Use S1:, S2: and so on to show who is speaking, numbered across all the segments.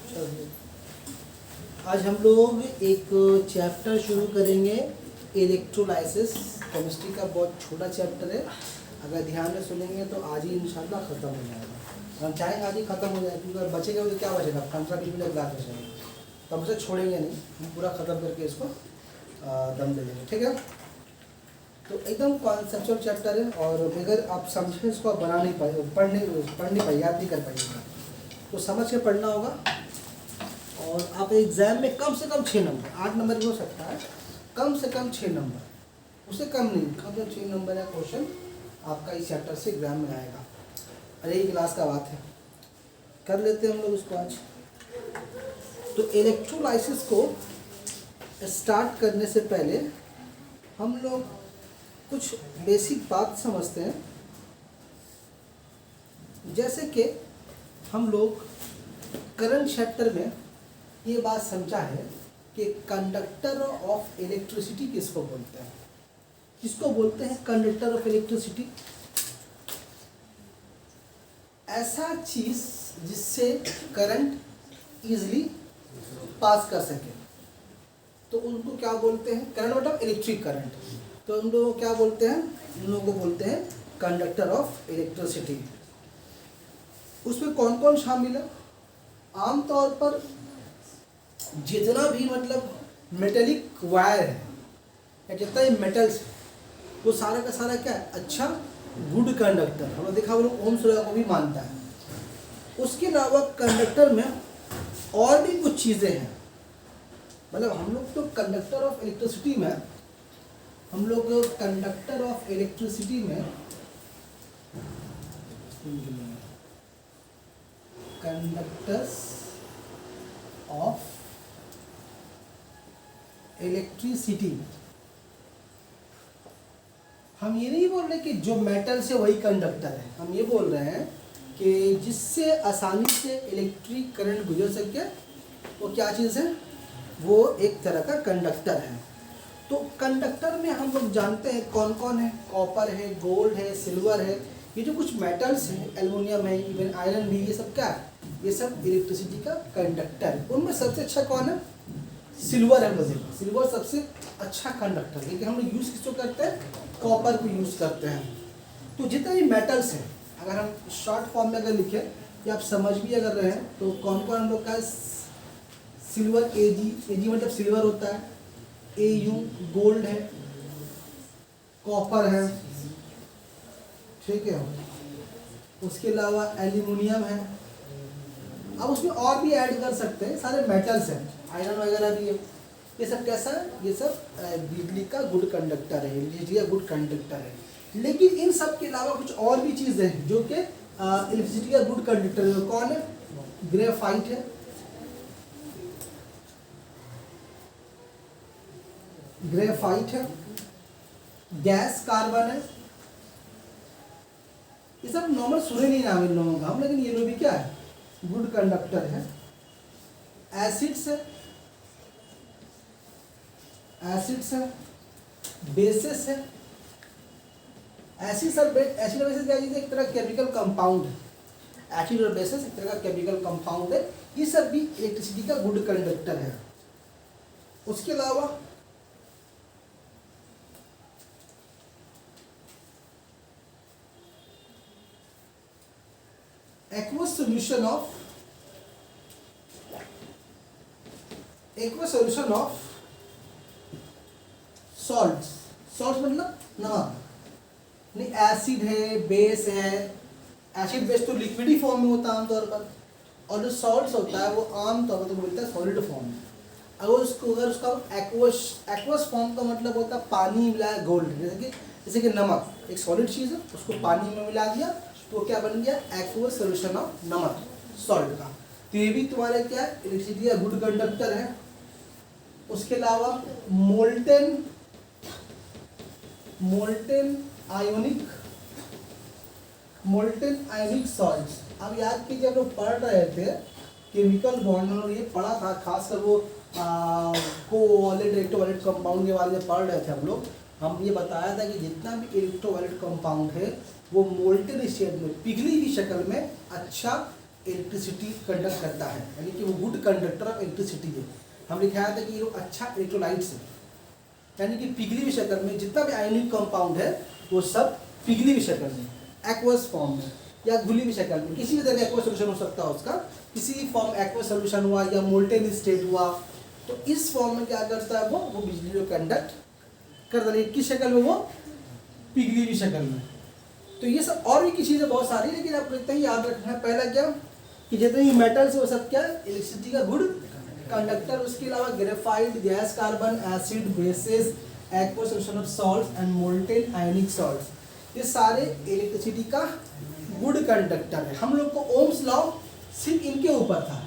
S1: चलिए, आज हम लोग एक चैप्टर शुरू करेंगे, इलेक्ट्रोलाइसिस। केमिस्ट्री का बहुत छोटा चैप्टर है, अगर ध्यान में सुनेंगे तो आज ही इंशाल्लाह ख़त्म हो जाएगा। हम चाहेंगे आज ही ख़त्म हो जाए, क्योंकि अगर बचेगा तो क्या बचेगा, 15-20 मिनट क्लास बचेगा, तो हमसे छोड़ेंगे नहीं, हम पूरा ख़त्म करके इसको दम दे देंगे, ठीक है। तो एकदम कॉन्सेप्चुअल चैप्टर है, और अगर आप समझे इसको आप बना नहीं पाए, पढ़ नहीं पाए, याद नहीं कर पाइएगा, तो समझ के पढ़ना होगा। और आप एग्ज़ाम में कम से कम 6 नंबर, 8 नंबर भी हो सकता है, कम से कम 6 नंबर, उससे कम नहीं, कम से कम 6 नंबर का क्वेश्चन आपका इस चैप्टर से एग्जाम में आएगा। अरे ये क्लास का बात है, कर लेते हैं हम लोग इसको आज। तो इलेक्ट्रोलाइसिस को स्टार्ट करने से पहले हम लोग कुछ बेसिक बात समझते हैं। जैसे कि हम लोग करंट चैप्टर में ये बात समझा है कि कंडक्टर ऑफ इलेक्ट्रिसिटी किसको बोलते हैं, किसको बोलते हैं कंडक्टर ऑफ इलेक्ट्रिसिटी। ऐसा चीज जिससे करंट इजीली पास कर सके, तो उनको क्या बोलते हैं, करंट मतलब इलेक्ट्रिक करंट, तो उन लोगों को क्या बोलते हैं, उन लोगों को बोलते हैं कंडक्टर ऑफ इलेक्ट्रिसिटी। उसमें कौन कौन शामिल है, आमतौर पर जितना भी मतलब मेटेलिक वायर है या जितना भी मेटल्स है, वो सारा का सारा क्या है, अच्छा गुड कंडक्टर। हमने देखा वो लोग ओम्स लॉ को भी मानता है। उसके अलावा कंडक्टर में और भी कुछ चीज़ें हैं, मतलब हम लोग तो कंडक्टर ऑफ इलेक्ट्रिसिटी में, हम लोग कंडक्टर ऑफ इलेक्ट्रिसिटी में कंडक्टर्स ऑफ इलेक्ट्रिसिटी, हम ये नहीं बोल रहे कि जो मेटल से वही कंडक्टर है, हम ये बोल रहे हैं कि जिससे आसानी से इलेक्ट्रिक करंट गुजर सके, वो क्या चीज़ है, वो एक तरह का कंडक्टर है। तो कंडक्टर में हम लोग जानते हैं कौन कौन है, कॉपर है, गोल्ड है, सिल्वर है, ये जो कुछ मेटल्स हैं, एल्युमिनियम है, इवन आयरन भी, ये सब क्या है, ये सब इलेक्ट्रिसिटी का कंडक्टर है। उनमें सबसे अच्छा कौन है, सिल्वर है। मुझे सिल्वर सबसे अच्छा कंडक्टर है, लेकिन हम लोग यूज़ किसको करते हैं, कॉपर को यूज़ करते हैं। तो जितने भी मेटल्स हैं, अगर हम शॉर्ट फॉर्म में अगर लिखें या आप समझ भी अगर रहे हैं, तो कौन कौन हम लोग का सिल्वर, एजी मतलब सिल्वर होता है, एयू गोल्ड है, कॉपर है, ठीक है, उसके अलावा एल्युमिनियम है। अब उसमें और भी ऐड कर सकते हैं, सारे मेटल्स हैं, आयरन वगैरह भी है। ये सब कैसा है, ये सब बिजली का गुड कंडक्टर है, बिजली का गुड कंडक्टर है। लेकिन इन सब के अलावा कुछ और भी चीज़ें हैं जो कि इलेक्ट्रिसिटी का गुड कंडक्टर है। कौन है, ग्रेफाइट है, ग्रेफाइट है, गैस कार्बन है। ये सब नॉर्मल सुने नहीं नाम इन लोगों का हम, लेकिन ये लोग भी क्या है, गुड कंडक्टर है। एसिड्स है, एसिड्स है, बेसिस है। एसिड और बेसिस क्या चीज़ है, एक तरह केमिकल कंपाउंड है। एसिड और बेसिस एक तरह का केमिकल कंपाउंड है, ये सब भी इलेक्ट्रिसिटी का गुड कंडक्टर है। उसके अलावा aqueous solution of salts, salts मतलब नमक, नहीं एसिड है, बेस है। एसिड बेस तो लिक्विड ही फॉर्म में होता है आमतौर पर, और जो सॉल्ट्स होता है वो आमतौर पर तो बोलता है सॉलिड फॉर्म में। अगर उसका एक्वस फॉर्म का मतलब होता है पानी मिलाया गोल्ड, जैसे कि नमक एक सॉलिड चीज़ है, उसको पानी में मिला दिया तो क्या बन गया, एक्वस सॉल्यूशन ऑफ नमक, सॉल्ट का। तो ये भी तुम्हारे क्या है, इलेक्ट्रिसिटी का गुड कंडक्टर है। उसके अलावा मोल्टेन आयोनिक सॉल्ट्स। अब याद कीजिए, हम लोग पढ़ रहे थे केमिकल बॉन्ड, हम लोग ये पढ़ा था, खासकर वो कोवैलेंट इलेक्ट्रोवैलेंट कंपाउंड के बारे में पढ़ रहे थे हम लोग। हम ये बताया था कि जितना भी इलेक्ट्रोवैलेंट कंपाउंड है वो मोल्टेन स्टेट में, पिघली हुई शक्ल में अच्छा इलेक्ट्रिसिटी कंडक्ट करता है, यानी कि वो गुड कंडक्टर ऑफ इलेक्ट्रिसिटी है। हम लिखाया था कि ये अच्छा इलेक्ट्रोलाइट्स है, यानी कि पिघली हुई शक्ल में जितना भी आयनिक कंपाउंड है वो सब पिघली हुई शक्ल में, एक्वस फॉर्म में या घुली हुई शक्ल में, किसी भी तरह का एक्वस सोल्यूशन हो सकता है उसका, किसी भी फॉर्म एक्वस सोल्यूशन हुआ या मोल्टेन स्टेट हुआ, तो इस फॉर्म में क्या करता है वो बिजली को कंडक्ट करता है। किस शक्ल में? वो पिघली हुई शक्ल में। तो ये सब और भी चीज़ें बहुत सारी, लेकिन आपको इतना ही याद रखना है, पहला क्या कि जितने भी मेटल्स है वो सब क्या इलेक्ट्रिसिटी का गुड कंडक्टर। उसके अलावा graphite, gas, carbon, acid, basis, aqueous solution of salts and molten ionic salts, ये सारे इलेक्ट्रिसिटी का गुड कंडक्टर है। हम लोग को ओम्स लॉ सिर्फ इनके ऊपर था,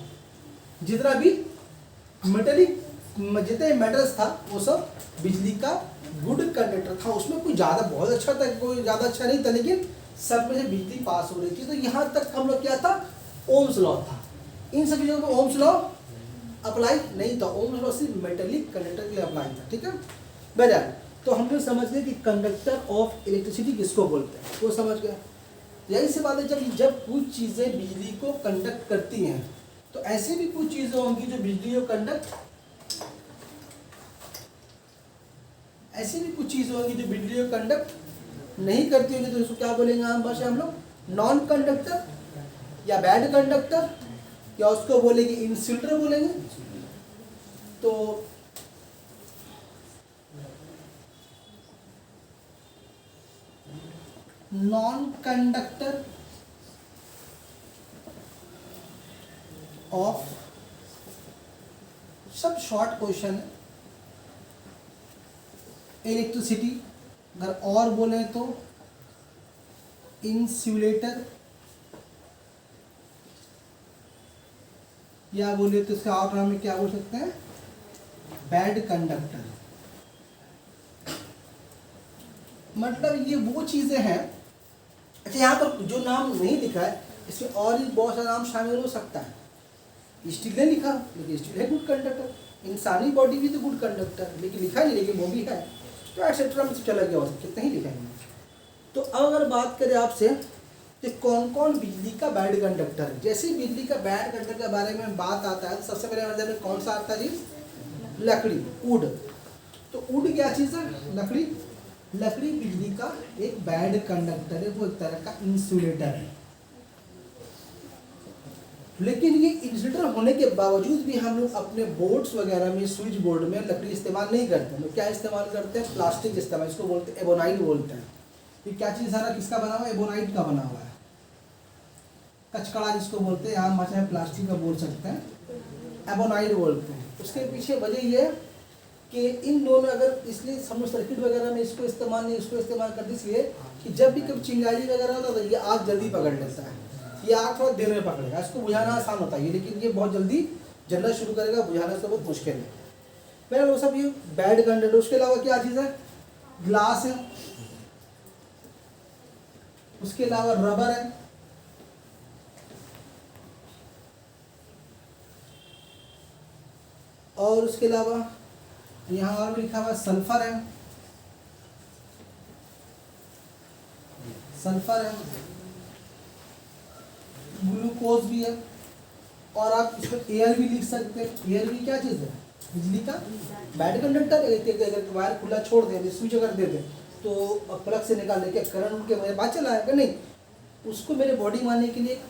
S1: जितना भी मेटेलिक जितने मेटल्स था वो सब बिजली का गुड कंडक्टर था। उसमें कोई ज़्यादा बहुत अच्छा था, कोई ज़्यादा अच्छा नहीं था, लेकिन सब में से बिजली पास हो रही थी। तो यहाँ तक हम लोग क्या था, ओम्स लॉ था। इन सब चीज़ों में ओम्स लॉ अप्लाई नहीं था, ओम्स लॉ सिर्फ मेटेलिक कंडक्टर के लिए अप्लाई था। ठीक है बहरहाल, तो हम लोग समझ गए कि कंडक्टर ऑफ इलेक्ट्रिसिटी किसको बोलते हैं, वो समझ गए। यही से बात है, जब कुछ चीज़ें बिजली को कंडक्ट करती हैं तो ऐसे भी कुछ चीज़ें होंगी जो बिजली को कंडक्ट, ऐसी भी कुछ चीज़ें होंगी जो बिजली को कंडक्ट नहीं करती होंगी, तो इसको क्या बोलेंगे आम भाषा हम लोग, नॉन कंडक्टर या बैड कंडक्टर, या उसको बोलेंगे इंसुलेटर बोलेंगे। तो नॉन कंडक्टर ऑफ, सब शॉर्ट क्वेश्चन है, इलेक्ट्रिसिटी, अगर और बोले तो इंसुलेटर, या बोले तो इसका और नाम में क्या बोल सकते हैं, बैड कंडक्टर। मतलब ये वो चीज़ें हैं। अच्छा, यहाँ पर जो नाम नहीं लिखा है इसमें और भी बहुत सारा नाम शामिल हो सकता है। स्टील ने लिखा, लेकिन स्टील है गुड कंडक्टर, इंसानी बॉडी भी तो गुड कंडक्टर, लेकिन लिखा नहीं, लेकिन वो भी है, तो एक्सेट्रा में से चला गया, कितना ही लिखा है। तो अब अगर बात करें आपसे कि कौन कौन बिजली का बैड कंडक्टर है, जैसे बिजली का बैड कंडक्टर के बारे में बात आता है तो सबसे पहले नजर में कौन सा आता है जी, लकड़ी, वुड। तो वुड क्या चीज़ है, लकड़ी। लकड़ी बिजली का एक बैड कंडक्टर है, वो एक तरह का इंसुलेटर है। लेकिन ये इंसुलेटर होने के बावजूद भी हम लोग अपने बोर्ड्स वगैरह में, स्विच बोर्ड में लकड़ी इस्तेमाल नहीं करते हैं। तो क्या इस्तेमाल करते हैं, प्लास्टिक इस्तेमाल, इसको बोलते हैं एबोनाइट बोलते हैं। ये क्या चीज़ सारा किसका बना हुआ है, एबोनाइट का बना हुआ है, कचकड़ा जिसको बोलते हैं, यहाँ भाषा में प्लास्टिक का बोल सकते हैं, एबोनाइट बोलते हैं। उसके पीछे वजह ये है कि इन दोनों, अगर इसलिए हम सर्किट वगैरह में इसको इस्तेमाल नहीं, इसको इस्तेमाल करते इसलिए कि जब भी कभी चिंगारी वगैरह होता है तो ये आग जल्दी पकड़ लेता है, ये आग थोड़ा देर में पकड़ेगा, इसको बुझाना आसान होता है, लेकिन ये बहुत जल्दी जलना शुरू करेगा, बुझाना इसको बहुत मुश्किल है। मेरा वो सब ये बैड कंडक्टर। उसके अलावा क्या चीज़ है, ग्लास है, उसके अलावा रबर है, और उसके अलावा यहाँ और भी लिखा हुआ सल्फर है, सल्फर है, ग्लूकोज भी है, और आप इसमें एयर भी लिख सकते हैं। एयर भी क्या चीज़ है, बिजली का बैड कंडक्टर। अगर वायर खुला छोड़ दें, स्विच अगर दे दें तो प्लग से निकाल लेके करंट उनके मेरे पास चला आएगा नहीं, उसको मेरे बॉडी मारने के लिए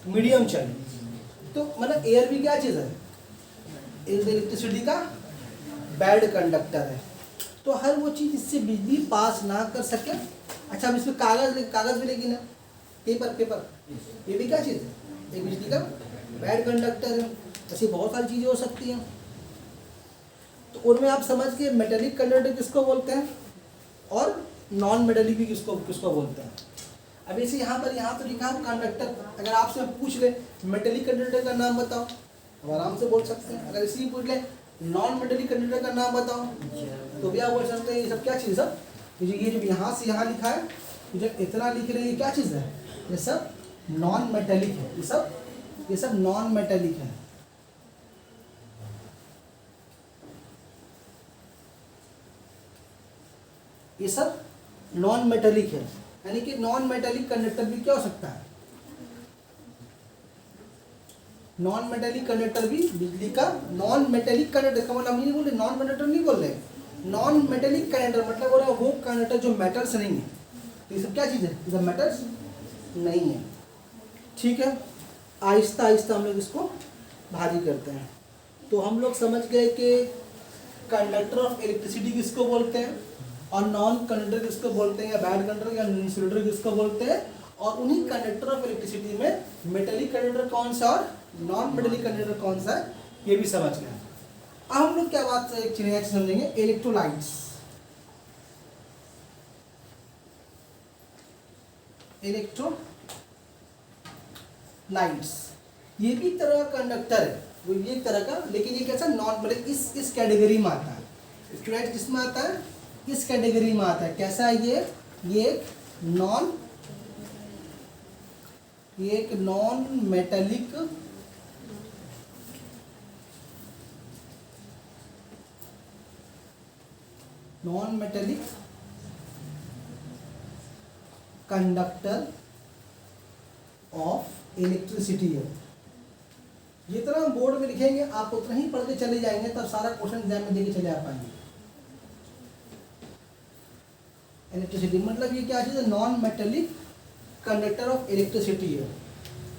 S1: मीडियम चाहिए। तो मतलब एयर भी क्या चीज़ है, इलेक्ट्रिसिटी का बैड कंडक्टर है। तो हर वो चीज़ इससे बिजली पास ना कर सके। अच्छा, अब इसमें कागज़ भी, लेकिन पेपर, ये भी क्या चीज़ है, एक बिजली का बैड कंडक्टर है। ऐसी बहुत सारी चीज़ें हो सकती हैं। तो उनमें आप समझ के मेटेलिक कंडक्टर किसको बोलते हैं और नॉन मेटेलिक भी किसको बोलते हैं। अब इसे यहाँ तो लिखा है कंडक्टर। अगर आपसे मैं पूछ ले मेटेलिक कंडक्टर का नाम बताओ, हम आराम से बोल सकते हैं। अगर इसी पूछ ले नॉन मेटेलिक कंडक्टर का नाम बताओ, तो भी आप बोल सकते हैं। ये सब क्या चीज़ है, ये जो यहाँ से यहाँ लिखा है, जो इतना लिख रहे हैं, ये क्या चीज़ है, ये सब नॉन मेटेलिक है। ये सब नॉन मेटेलिक है। ये सब नॉन मेटेलिक है, यानी कि नॉन मेटेलिक कंडक्टर भी क्या हो सकता है, नॉन मेटेलिक कंडक्टर भी बिजली का, नॉन मेटेलिक कंडक्टर का मतलब हम ये बोले नॉन कंडक्टर नहीं बोल रहे, नॉन मेटेलिक कंडक्टर मतलब हो रहा है वो कंडक्टर जो मेटल से नहीं है। तो ये सब क्या चीज़ है, ये सब मेटल्स नहीं है। ठीक है, आहिस्ता आहिस्ता हम लोग इसको भारी करते हैं। तो हम लोग समझ गए कि कंडक्टर ऑफ इलेक्ट्रिसिटी किसको बोलते हैं और नॉन कंडक्टर किसको बोलते हैं, या बैड कंडक्टर या इंसुलेटर किसको बोलते हैं, और उन्हीं कंडक्टर ऑफ इलेक्ट्रिसिटी में मेटेलिक कंडक्टर कौन सा और नॉन मेटेलिक कंडक्टर कौन सा है, ये भी समझ गए। अब हम लोग क्या बात एक चीज समझेंगे, इलेक्ट्रोलाइट्स। इलेक्ट्रोलाइट्स ये भी तरह का कंडक्टर है, वो ये एक तरह का, लेकिन ये कैसा नॉन मतलब इस कैटेगरी में आता है। इलेक्ट्रोलाइट किसमें आता है, इस कैटेगरी में आता है। कैसा है ये एक non metallic conductor of electricity है। जितना हम बोर्ड में लिखेंगे आप उतना ही पढ़ के चले जाएंगे, तब सारा क्वेश्चन एग्जाम में देके चले आ पाएंगे। इलेक्ट्रिसिटी मतलब ये क्या चीज़ है, non metallic conductor of electricity है।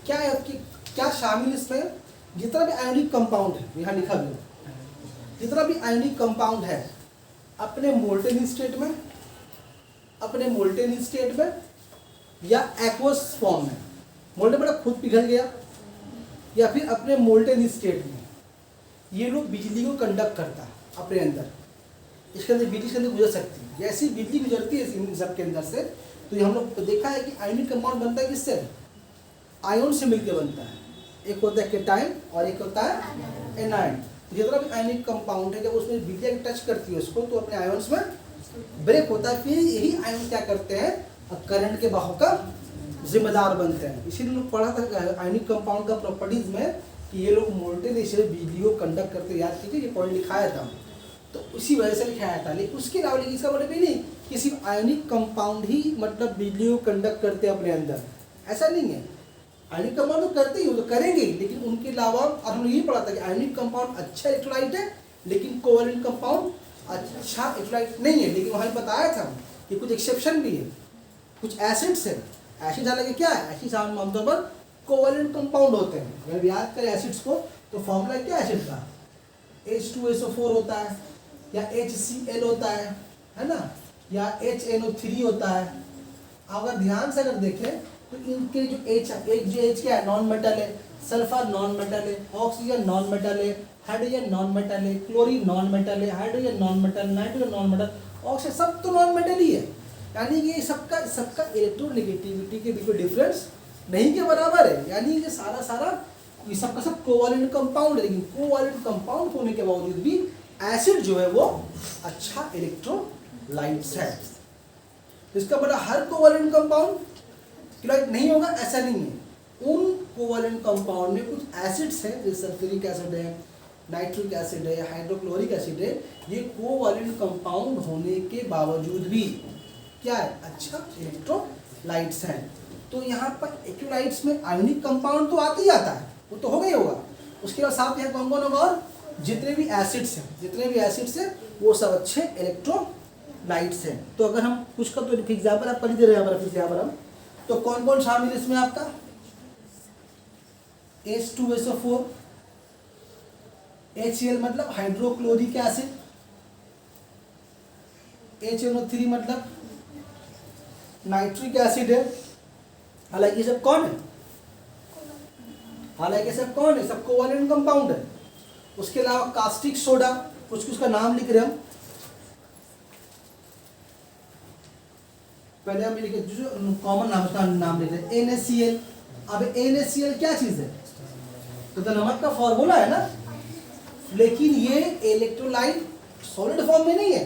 S1: क्या है आपकी, क्या शामिल इसमें, जितना भी आयोनिक कंपाउंड है, यहाँ लिखा भी है, जितना भी आयोनिक कंपाउंड है अपने मोल्टेन स्टेट में या एक्वस फॉर्म में, मोल्टेन मतलब खुद पिघल गया, या फिर अपने मोल्टेन स्टेट में, ये लोग बिजली को कंडक्ट करता है अपने अंदर। इसके अंदर बिजली इसके अंदर गुजर सकती है, जैसी बिजली गुजरती है इन सबके अंदर से। तो ये हम लोग देखा है कि आयोनिक कंपाउंड बनता है किससे, आयोन से मिलकर बनता है। एक होता है केटायन और एक होता है एनायन। जितना भी आयोनिक कंपाउंड है जब उसमें बिजली टच करती है उसको, तो अपने आयोन्स में ब्रेक होता है, फिर यही आयन क्या करते हैं, करंट के बहाव का जिम्मेदार बनते हैं। इसीलिए लोग पढ़ा था आयोनिक कंपाउंड का प्रॉपर्टीज में कि ये लोग मोल्टेन से बिजली को कंडक्ट करते, याद कीजिए ये पॉइंट लिखाया था, तो उसी वजह से लिखाया था। लेकिन उसके अलावा इसका मतलब ये नहीं कि सिर्फ आयोनिक कंपाउंड ही मतलब बिजली को कंडक्ट करते हैं अपने अंदर, ऐसा नहीं है। आयोनिक कंपाउंड तो करते ही, वो तो करेंगे, लेकिन उनके अलावा, और हमने यही पढ़ा था कि आयोनिक कंपाउंड अच्छा इलेक्ट्रोलाइट है, लेकिन कोवैलेंट कंपाउंड अच्छा इलेक्ट्रोलाइट नहीं है। लेकिन वहाँ बताया था कि कुछ एक्सेप्शन भी है, कुछ एसिड्स है। एसिड हालांकि क्या है, एसिड आमतौर पर कोवैलेंट कंपाउंड होते हैं। अगर याद करें एसिड्स को तो फॉर्मूला क्या एसिड का, H2SO4 होता है, या HCl होता है ना, या HNO3 होता है। अगर ध्यान से अगर देखें तो इनके जो H क्या है, नॉन मेटल है, सल्फर नॉन मेटल है, ऑक्सीजन नॉन मेटल है, हाइड्रोजन नॉन मेटल है, क्लोरीन नॉन मेटल है, hydrogen non metal, nitrogen non metal, oxygen, सब तो नॉन मेटल ही है। यानी ये सबका इलेक्ट्रोनेगेटिविटी के बिल्कुल डिफरेंस नहीं के बराबर है। यानी ये सारा ये सबका सब कोवैलेंट कंपाउंड है, लेकिन कोवैलेंट कंपाउंड होने के बावजूद भी एसिड जो है वो अच्छा इलेक्ट्रोलाइट्स है। इसका मतलब हर कोवैलेंट कंपाउंड इलेक्ट्रोलाइट नहीं होगा ऐसा नहीं है। उन कोवैलेंट कंपाउंड में कुछ एसिड्स हैं, जैसे सल्फ्यूरिक एसिड है, नाइट्रिक एसिड है, हाइड्रोक्लोरिक एसिड है, ये कोवैलेंट कंपाउंड होने के बावजूद भी क्या है, अच्छा इलेक्ट्रोलाइट्स हैं। तो यहाँ पर इलेक्ट्रोलाइट्स में आयोनिक कंपाउंड तो आते ही आता है, वो तो होगा ही होगा। उसके बाद साथ यहाँ कौन कौन होगा, और जितने भी एसिड्स हैं वो सब अच्छे इलेक्ट्रोलाइट्स हैं। तो अगर हम कुछ का तो एग्जाम्पल आप कर ही दे रहे हैं, फिर यहाँ पर हम तो कौन कौन शामिल इसमें आपका, H2SO4, HCl मतलब हाइड्रोक्लोरिक एसिड, HNO3 मतलब नाइट्रिक एसिड है। हालांकि सब कौन है, सब कोवैलेंट कंपाउंड है। उसके अलावा कास्टिक सोडा, कुछ उसका नाम लिख रहे हम, पहले हम लिखे जो कॉमन नाम, उसका नाम लिख रहे हैं NaCl। अब NaCl क्या चीज है, तो नमक का फॉर्मूला है ना, लेकिन ये इलेक्ट्रोलाइट सॉलिड फॉर्म में नहीं है।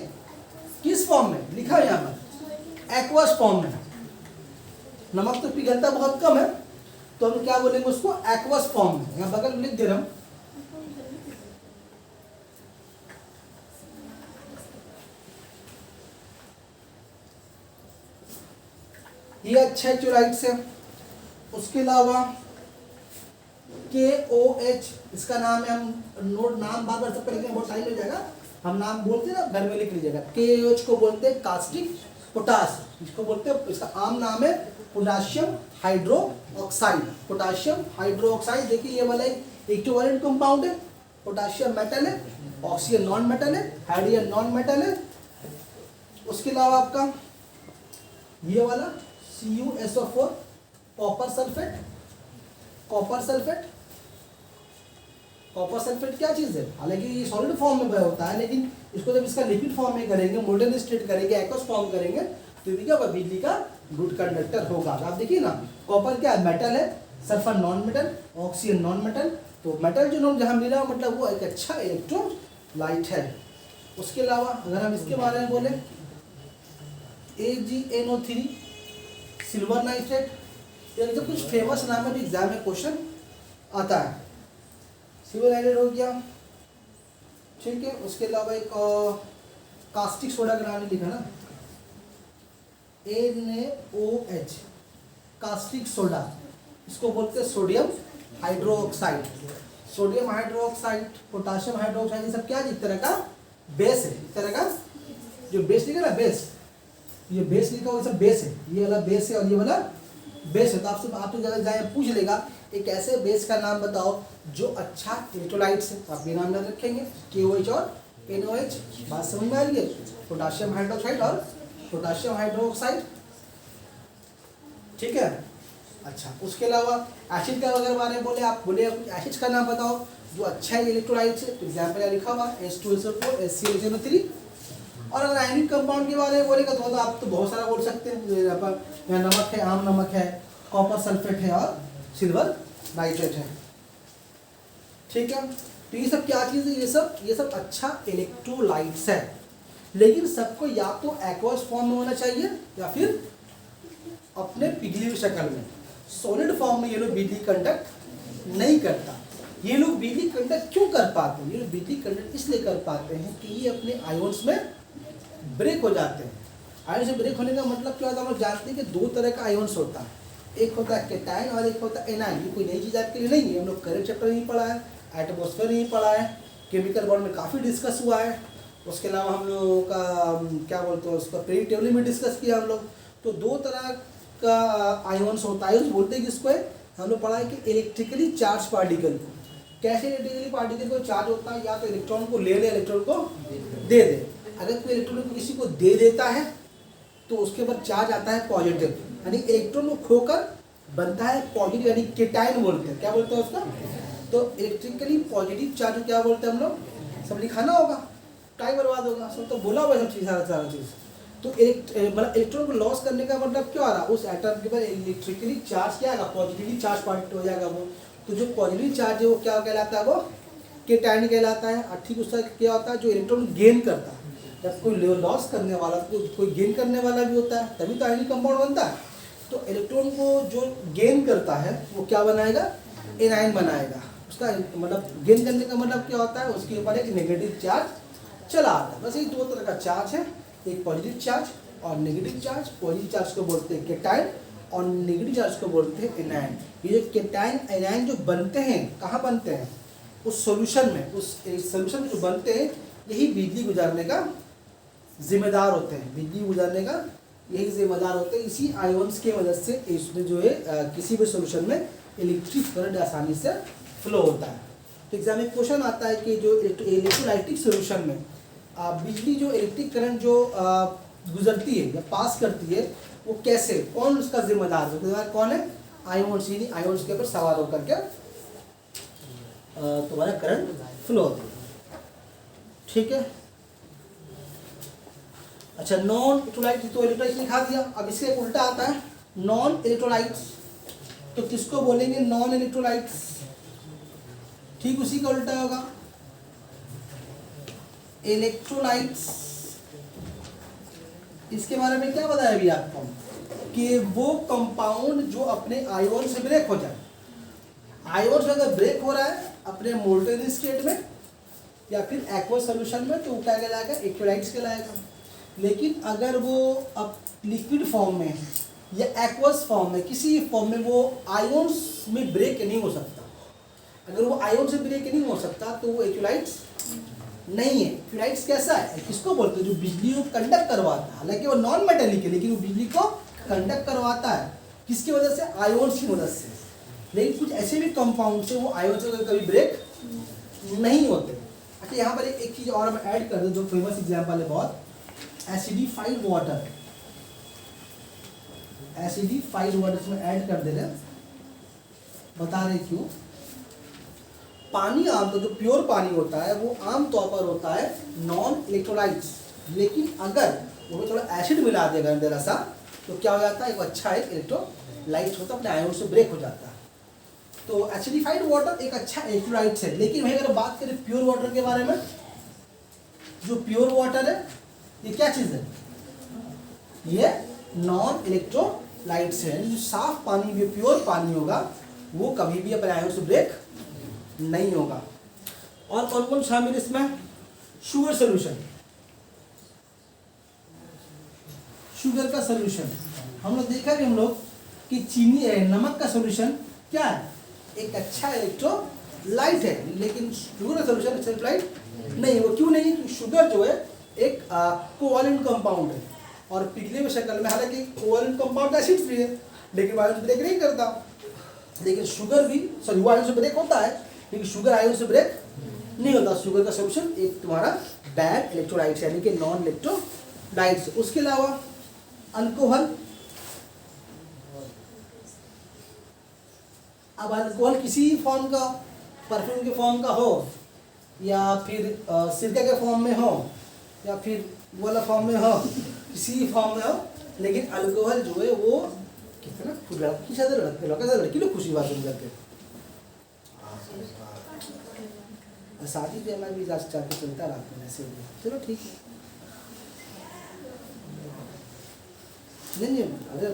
S1: किस फॉर्म में लिखा है यहाँ पर, एक्वस फॉर्म में। नमक तो पिघलता बहुत कम है, तो हम क्या बोलेंगे उसको, एक्वस फॉर्म में। यहाँ बगल में लिख दे रहे हम, ये अच्छा इलेक्ट्रोलाइट्स है। उसके अलावा KOH, इसका नाम है, हम नोट नाम बार बार सबका लिखने में बहुत टाइम लग जाएगा, हम नाम बोलते हैं ना, घर में लिख लीजिएगा। KOH को बोलते हैं कास्टिक पोटास, इसको बोलते हैं, इसका आम नाम है potassium hydro oxide. Potassium hydro oxide, देखिए ये वाला एक इक्विवेलेंट कंपाउंड है, पोटाशियम मेटल है, ऑक्सीजन नॉन मेटल है, हाइड्रोजन नॉन मेटल है। उसके अलावा आपका ये वाला CuSO4 copper sulphate, copper sulphate, copper sulphate क्या चीज़ है, हालांकि ये सॉलिड फॉर्म में होता है, लेकिन इसको जब इसका लिक्विड फॉर्म में करेंगे, मोल्टन स्टेट करेंगे, एक्वस फॉर्म करेंगे, तो ये क्या होगा, बिजली का गुड कंडक्टर होगा। आप देखिए ना, कॉपर क्या है, मेटल है, sulphur non metal, oxygen non metal, तो मेटल जो जहाँ मिला मतलब वो एक अच्छा इलेक्ट्रोलाइट है। उसके अलावा अगर हम इसके बारे में बोले, AgNO3 सिल्वर नाइट्रेट, ये तो कुछ फेमस नाम है, एग्जाम में क्वेश्चन आता है। सिल्वर नाइट्रेट हो गया, ठीक है। उसके अलावा एक कास्टिक सोडा का नाम लिखा ना, NaOH, कास्टिक सोडा, इसको बोलते हैं sodium hydroxide. Sodium hydroxide, potassium hydroxide, ये सब क्या है, एक तरह का बेस है, एक तरह का जो बेस लिखा ना, बेस, ये बेस लिखा हुआ सब बेस है, ये वाला बेस है और ये वाला बेस है। तो आपसे आप तो जगह जाए पूछ लेगा एक ऐसे बेस का नाम बताओ जो अच्छा इलेक्ट्रोलाइट्स है, आप ये नाम याद रखेंगे, KOH और NOH, बात समझ में आ रही है, पोटाशियम हाइड्रोक्साइड और पोटाशियम हाइड्रोक्साइड, ठीक है। अच्छा, उसके अलावा एसिड का अगर बारे में बोले, आप बोले एसिड का नाम बताओ जो अच्छा है इलेक्ट्रोलाइट्स है, तो एग्जाम्पल लिखा हुआ H2SO4 HClNO3। और अगर आयनिक कंपाउंड के बारे में बोलेगा तो आप तो बहुत सारा बोल सकते हैं, यहाँ पर नमक है, आम नमक है, कॉपर सल्फेट है और सिल्वर नाइट्रेट है, ठीक है। तो ये सब क्या चीज़ है, ये सब अच्छा इलेक्ट्रोलाइट्स है, लेकिन सबको या तो एक्वस फॉर्म में होना चाहिए या फिर अपने पिघली हुई शक्ल में। सॉलिड फॉर्म में ये लोग बिजली कंडक्ट नहीं करता। ये लोग बिजली कंडक्ट क्यों कर पाते हैं, ये लोग बिजली कंडक्ट इसलिए कर पाते हैं कि ये अपने आयोन्स में ब्रेक हो जाते हैं। आयन से ब्रेक होने का मतलब क्या होता है, हम लोग जानते हैं कि दो तरह का आयोन्स होता है, एक होता है केटायन और एक होता है एनायन। ये कोई नई चीज़ आपके लिए नहीं है, हम लोग करंट चैप्टर नहीं पढ़ा है, एटमॉस्फेयर नहीं पढ़ा है, केमिकल बॉन्ड में काफ़ी डिस्कस हुआ है। उसके अलावा हम लोगों का क्या बोलते हैं, उसका पीरियड टेबल में डिस्कस किया हम लोग। तो दो तरह का आयोन्स होता है, आयोन्स बोलते हैं किसको है, हम लोग पढ़ा है कि इलेक्ट्रिकली चार्ज पार्टिकल को। कैसे इलेक्ट्रिकली पार्टिकल को चार्ज होता है, या तो इलेक्ट्रॉन को ले ले, इलेक्ट्रॉन को दे दे। अगर कोई इलेक्ट्रॉन को किसी को दे देता है तो उसके ऊपर चार्ज आता है पॉजिटिव, यानी इलेक्ट्रॉन को खोकर बनता है पॉजिटिव, यानी केटायन बोलते हैं। क्या बोलते हैं उसका, तो इलेक्ट्रिकली पॉजिटिव चार्ज क्या बोलते हैं हम लोग, सब लिखाना होगा, टाइम बर्बाद होगा, सब तो बोला हुआ सब चीज़, सारा चीज़। तो मतलब इलेक्ट्रॉन को लॉस करने का मतलब क्या आ रहा है, उस एटम के ऊपर इलेक्ट्रिकली चार्ज क्या आएगा, पॉजिटिवली चार्ज पार्ट हो जाएगा वो। तो जो पॉजिटिव चार्ज है वो क्या कहलाता है, वो केटायन कहलाता है। और ठीक उसका क्या होता है, जो इलेक्ट्रॉन गेन करता है। जब कोई लॉस करने वाला तो कोई गेन करने वाला भी होता है, तभी तो आयनिक कंपाउंड बनता है। तो इलेक्ट्रॉन को जो गेन करता है वो क्या बनाएगा, एनायन बनाएगा। उसका मतलब गेन करने का मतलब क्या होता है, उसके ऊपर एक नेगेटिव चार्ज चला आता है। बस ये दो तरह का चार्ज है, एक पॉजिटिव चार्ज और नेगेटिव चार्ज। पॉजिटिव चार्ज को बोलते हैं केटायन और नेगेटिव चार्ज को बोलते हैं एनायन। ये जो केटायन एनायन जो बनते हैं, कहाँ बनते हैं, उस सॉल्यूशन में, उस सॉल्यूशन में जो बनते हैं, यही बिजली गुजारने का जिम्मेदार होते हैं। बिजली गुजारने का यही जिम्मेदार होते हैं। इसी आयोन्स की मदद से इसमें जो है किसी भी सॉल्यूशन में इलेक्ट्रिक करंट आसानी से फ्लो होता है। तो एग्जाम में क्वेश्चन आता है कि जो इलेक्ट्रोलाइटिक सॉल्यूशन में बिजली जो इलेक्ट्रिक करंट जो गुजरती है या पास करती है, वो कैसे, कौन उसका जिम्मेदार है, जिम्मेदार कौन है, आयोन्स। यानी आयोन्स के ऊपर सवार होकर के तुम्हारा करंट फ्लो होता है, ठीक है। अच्छा, नॉन इलेक्ट्रोलाइट, तो इलेक्ट्रोलाइट लिखा दिया। अब इसके उल्टा आता है नॉन इलेक्ट्रोलाइट्स। तो किसको बोलेंगे, नॉन इलेक्ट्रोलाइट्स। ठीक उसी का उल्टा होगा इलेक्ट्रोलाइट्स। इसके बारे में क्या बताया अभी आपको, कि वो कंपाउंड जो अपने आयोन से ब्रेक हो जाए। आयोन से अगर ब्रेक हो रहा है अपने मोल्टेन स्टेट में या फिर एक्वस सॉल्यूशन में, तो क्या कहलाएगा, इलेक्ट्रोलाइट्स कहलाएगा। लेकिन अगर वो अब लिक्विड फॉर्म में या एक्वस फॉर्म में, किसी फॉर्म में वो आयोन्स में ब्रेक नहीं हो सकता, अगर वो आयोन से ब्रेक नहीं हो सकता तो वो इलेक्ट्रोलाइट्स नहीं है। इलेक्ट्रोलाइट्स कैसा है, किसको बोलते हैं, जो बिजली को कंडक्ट करवाता है। हालांकि वो नॉन मेटेलिक है लेकिन वो बिजली को कंडक्ट करवाता है, किसकी वजह से, आयोन्स की मदद से। लेकिन कुछ ऐसे भी कंपाउंड से वो आयोन से कभी ब्रेक नहीं होते। अच्छा, यहाँ पर एक चीज़ और हम ऐड कर दें जो फेमस एग्जाम्पल है बहुत, एसिडिफाइड वाटर। एसिडिफाइड वाटर इसमें ऐड कर दे रहे हैं, बता रहे क्यों। पानी आमतौर जो प्योर पानी होता है वो आमतौर पर होता है नॉन इलेक्ट्रोलाइट्स, लेकिन अगर उसमें थोड़ा एसिड मिला देगा जरा सा तो क्या हो जाता है, एक अच्छा एक इलेक्ट्रोलाइट होता है, अपने आयोन से ब्रेक हो जाता है। तो एसिडिफाइड वाटर एक अच्छा इलेक्ट्रोलाइट है। लेकिन वहीं अगर बात करें प्योर वाटर के बारे में, जो प्योर वाटर है ये क्या चीज़ है, ये नॉन इलेक्ट्रोलाइट्स है। जो साफ पानी भी, प्योर पानी होगा वो कभी भी अपने आयोन से ब्रेक नहीं होगा। और कौन कौन शामिल इसमें, शुगर सोल्यूशन, शुगर का सोल्यूशन। हम लोग देखा कि हम लोग कि चीनी है, नमक का सोल्यूशन क्या है, एक अच्छा इलेक्ट्रोलाइट है, लेकिन शुगर का सोल्यूशन अच्छा इलेक्ट्रोलाइट नहीं है। वो क्यों नहीं, क्योंकि शुगर जो है एक कोवैलेंट कंपाउंड है और पिघले हुए शक्ल में, हालांकि कोवैलेंट कंपाउंड एसिड फ्री है लेकिन आयन से ब्रेक नहीं करता। लेकिन शुगर भी, सॉरी, वो आयन से ब्रेक होता है लेकिन शुगर आयन से ब्रेक नहीं होता। शुगर का सोल्यूशन एक तुम्हारा बैड इलेक्ट्रोलाइट्स यानी कि नॉन इलेक्ट्रोलाइट्स। उसके अलावा अल्कोहल, अब अल्कोहल किसी फॉर्म का, परफ्यूम के फॉर्म का हो या फिर सिरके के फॉर्म में हो या फिर वाला फॉर्म में हो, किसी फॉर्म में हो, लेकिन अल्कोहल जो है वो कितना लड़की लोग खुशी बात सुन करके शादी के हमारे भी आज चाहते चलता रहा ऐसे। चलो ठीक है, नहीं अरे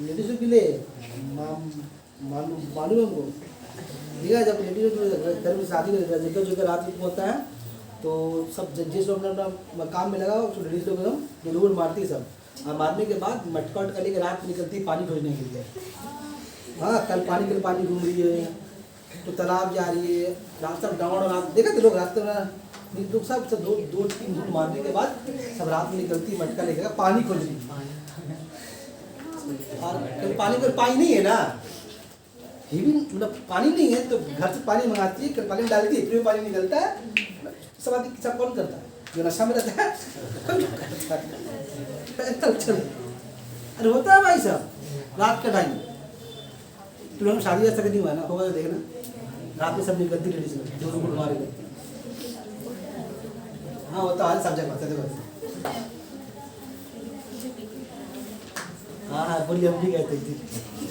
S1: लेडीज़ों के लिए मालूम है हमको, ठीक है। जब लेडीज घर में शादी जगह रात में होता है तो सब जिस लोग अपना काम में लगा तो लेडीज लोग एकदम जरूर मारती है सब। मारने के बाद मटका उटका लेकर रात में निकलती पानी खोजने के लिए। हाँ, कल पानी के लिए पानी घूम रही है तो तालाब जा रही है, रास्ता डाउन रात देखा थे लोग रास्ते में लोग सब दो तीन घूम मारने के बाद सब रात में निकलती मटका लेकर पानी खोज रही। और कभी पानी पर पानी नहीं है ना, ये भी मतलब पानी नहीं है तो घर से पानी मंगाती है, कल पानी में डालती है, फिर पानी निकलता है। सब आदमी सब कौन करता है, जो नशा में रहता है चल। अरे होता है भाई साहब रात का टाइम, तुम लोग शादी ऐसा नहीं हुआ ना, होगा तो देखना रात में सब निकलती लेडीज में जो रुक मारे करती। हाँ होता है सब जगह देखो। हाँ बोलिए, हम भी कहते थे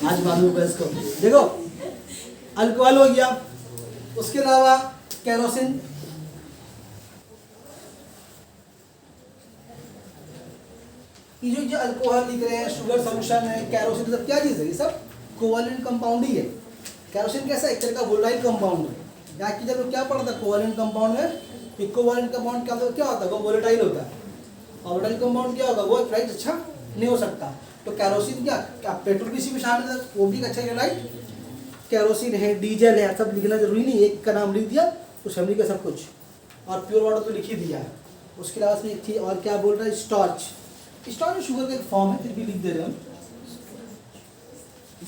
S1: आज मालूम है इसको। देखो अल्कोहल हो गया, उसके अलावा केरोसिन, ये जो अल्कोहल लिख रहे हैं, शुगर सोल्यूशन है, केरोसिन, सब क्या चीज़ है, ये सब कोवैलेंट कंपाउंड ही है। केरोसिन कैसा एक तरह का वोलेटाइल कंपाउंड है। यहाँ की जब क्या पढ़ा था कोवैलेंट कंपाउंड में, इक्विवेलेंट कंपाउंड क्या होता है, वो वोलेटाइल होता है। और वोलेटाइल कंपाउंड क्या होगा, वो प्राइस अच्छा नहीं हो सकता। तो केरोसिन क्या पेट्रोल किसी में शामिल है, वो भी अच्छा राइट। केरोसिन है, डीजल है, सब लिखना जरूरी नहीं, एक का नाम लिख दिया तो फैमिली का सब कुछ। और प्योर वाटर तो लिख ही दिया है। उसके अलावा इसमें एक थी और क्या बोल रहा है, स्टार्च। स्टार्च शुगर का एक फॉर्म है, फिर भी लिख दे रहे हम,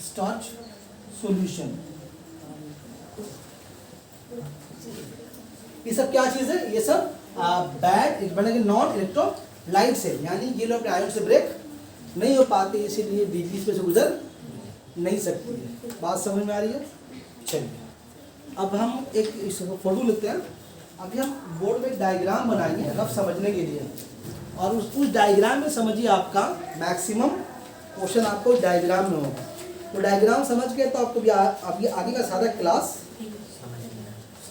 S1: स्टार्च सॉल्यूशन। ये सब क्या चीज है, ये सब बैड बनेंगे नॉन इलेक्ट्रोलाइट्स है, यानी ये लोग आयन से ब्रेक नहीं हो पाते, इसीलिए बिजली इसमें से गुजर नहीं सकती है। बात समझ में आ रही है। चलिए अब हम एक फोटो लेते हैं। अभी हम बोर्ड में डायग्राम बनाएंगे रफ समझने के लिए, और उस डायग्राम में समझिए आपका मैक्सिमम क्वेश्चन आपको डायग्राम में होगा। तो डायग्राम समझ के तो आपको अभी आगे का सारा क्लास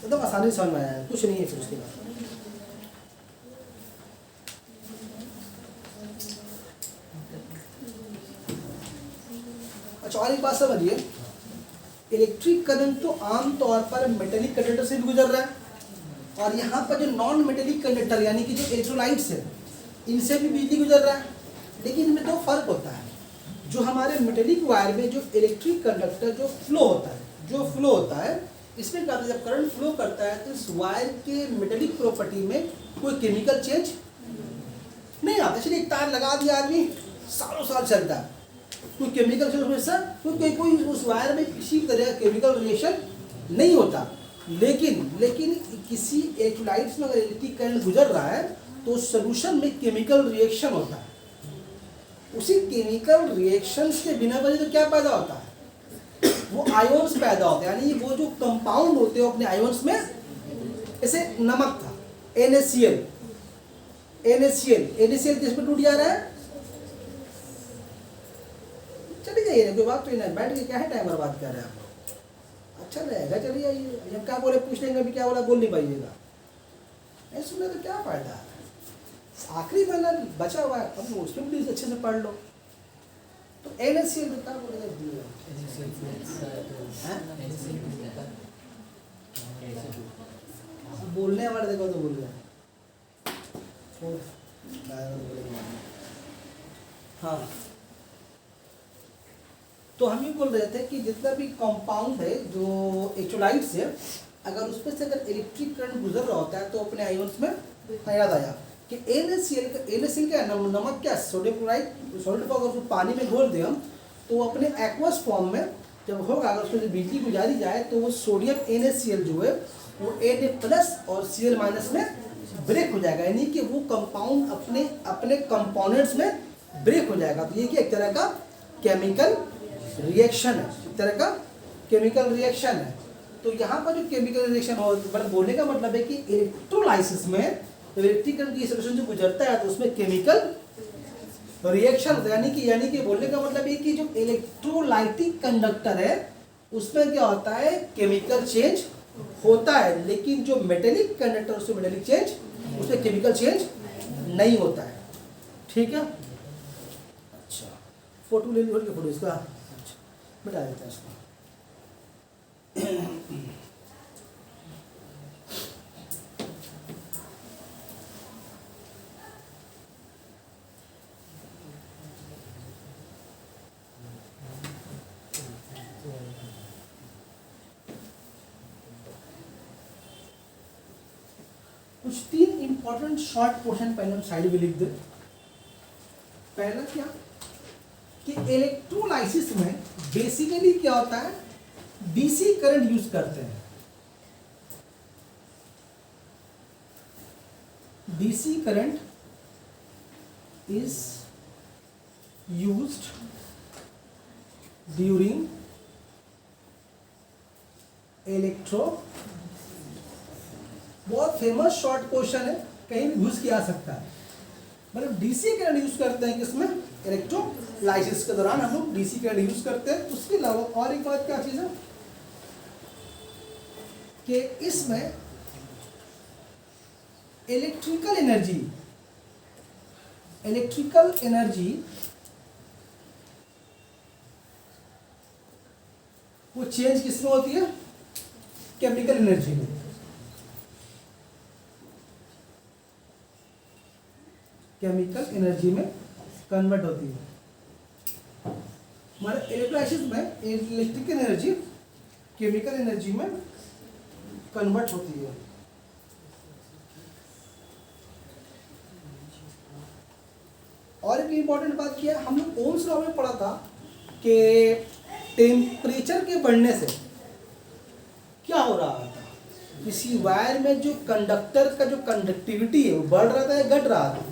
S1: एकदम आसानी से समझ में आया, कुछ नहीं है फिर उसके बाद। अच्छा और एक बात समझिए, इलेक्ट्रिक करंट तो आमतौर पर मेटेलिक कंडक्टर से भी गुजर रहा है, और यहाँ पर जो नॉन मेटेलिक कंडक्टर यानी कि जो इलेक्ट्रोलाइट्स है इनसे भी बिजली गुजर रहा है। लेकिन इनमें दो फर्क होता है। जो हमारे मेटेलिक वायर में जो इलेक्ट्रिक कंडक्टर जो फ्लो होता है इसमें क्या होता है, जब करंट फ्लो करता है तो इस वायर के मेटेलिक प्रॉपर्टी में कोई केमिकल चेंज नहीं आता। चलिए एक तार लगा दिया आदमी, सालों साल चलता है, कोई केमिकल चेंज उसमें सर कोई उस वायर में किसी तरह का केमिकल रिएक्शन नहीं होता। लेकिन किसी इलेक्ट्रोलाइट्स में अगर इलेक्ट्रिक करंट गुजर रहा है तो सोल्यूशन में केमिकल रिएक्शन होता है। उसी केमिकल रिएक्शन के बिना वजह तो क्या पैदा होता है, वो आयोन्स पैदा होते हैं, यानी वो जो कंपाउंड होते हैं अपने आयोन्स में, जैसे नमक था NaCl किस पे टूट जा रहा है, चलिए जाइए, कोई बात तो नहीं, बैठ के क्या है टाइम बर्बाद कर रहे हैं आप लोग, अच्छा रहेगा, चलिए आइए। जब क्या बोले पूछ लेंगे, अभी क्या बोला बोल नहीं पाइएगा, नहीं सुने तो क्या फायदा है। आखिरी महीना बचा हुआ है, अब उसमें भी अच्छे से पढ़ लो। तो NaCl क्या बोलेगा, बोलने वाले देखो तो बोल रहे हैं। हाँ, तो हम ये बोल रहे थे कि जितना भी कंपाउंड है जो इलेक्ट्रोलाइट से, अगर उसमें से अगर इलेक्ट्रिक करंट गुजर रहा होता है तो अपने आयोन्स में याद आया कि NaCl क्या है, नमक क्या, सोडियम क्लोराइड, सॉल्ट को अगर उसको पानी में घोल दें हम तो अपने एक्वस फॉर्म में जब होगा, अगर उसमें बिजली गुजारी जाए तो वो सोडियम NaCl जो है वो Na+ और Cl- में ब्रेक हो जाएगा, यानी कि वो कंपाउंड अपने कंपोनेंट्स में ब्रेक हो जाएगा। तो ये क्या एक तरह का केमिकल रिएक्शन है, एक तरह का केमिकल रिएक्शन है। तो यहाँ पर जो केमिकल रिएक्शन हो, मतलब बोलने का मतलब है कि इलेक्ट्रोलाइसिस में इलेक्ट्रिक करंट की सोल्यूशन जो गुजरता है तो उसमें केमिकल रिएक्शन होता है, यानी कि बोलने का मतलब ये कि जो इलेक्ट्रोलाइटिक कंडक्टर है उसमें क्या होता है, केमिकल चेंज होता है, लेकिन जो मेटेलिक कंडक्टर उसमें मेटेलिक चेंज, उसमें केमिकल चेंज नहीं होता है। ठीक है, अच्छा फोटो ले लीजिए, फोटो इसका, अच्छा मिटा देता है इसको। कुछ 3 इंपॉर्टेंट शॉर्ट पोर्शन पहले हम साइड में लिख दे। पहला क्या कि इलेक्ट्रोलाइसिस में बेसिकली क्या होता है, डीसी करंट यूज करते हैं। DC current is used during electro, बहुत फेमस शॉर्ट क्वेश्चन है, कहीं भी घुस के आ सकता है। मतलब डीसी करंट यूज करते हैं किसमें, इलेक्ट्रोलाइसिस के दौरान हम लोग डीसी करंट यूज करते हैं। उसके अलावा और एक बात क्या चीज है कि इसमें इलेक्ट्रिकल एनर्जी वो चेंज किसमें होती है, केमिकल एनर्जी में। केमिकल एनर्जी में कन्वर्ट होती है। हमारे इलेक्ट्रोलाइसिस में इलेक्ट्रिकल एनर्जी केमिकल एनर्जी में कन्वर्ट होती है। और एक इंपॉर्टेंट बात किया, हम लोग ओम्स लॉ में पढ़ा था कि टेम्परेचर के बढ़ने से क्या हो रहा था, किसी वायर में जो कंडक्टर का जो कंडक्टिविटी है वो बढ़ रहा था या घट रहा था,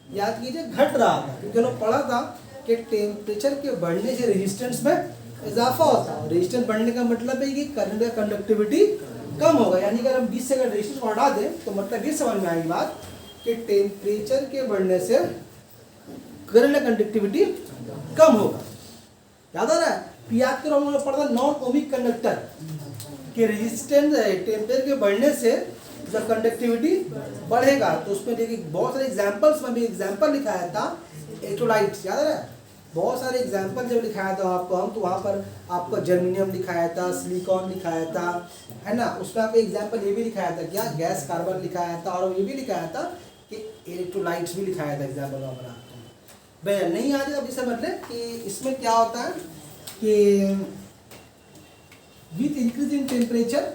S1: याद कीजिए घट रहा था, क्योंकि हमने पढ़ा था कि टेम्परेचर के बढ़ने से रेजिस्टेंस में इजाफा होता है। रेजिस्टेंस बढ़ने का मतलब है कि करंट का कंडक्टिविटी कम होगा, यानी कि अगर हम 20 से अगर रेजिस्टेंस को हटा दें तो मतलब ये समझ में आएगी बात कि टेम्परेचर के बढ़ने से करंट का कंडक्टिविटी कम होगा। याद आ रहा है, याद करो हमने पढ़ा था नॉन ओमिक कंडक्टर के रेजिस्टेंस टेम्परेचर के बढ़ने से जब कंडक्टिविटी बढ़ेगा, तो उसमें देखिए बहुत सारे एग्जांपल्स में भी एग्जांपल लिखाया था इलेक्ट्रोलाइट्स, याद है, बहुत सारे एग्जांपल जब लिखाया था आपको हम, तो वहाँ पर आपको जर्मेनियम लिखाया था, सिलिकॉन लिखाया था, है ना, उसमें आपको एग्जांपल ये भी लिखाया था क्या, गैस कार्बन लिखाया था, और ये भी लिखाया था कि इलेक्ट्रोलाइट्स भी लिखाया था एग्जाम्पल वहाँ पर आपको। भैया नहीं आ रही, अभी समझ लें कि इसमें क्या होता है कि with increase in temperature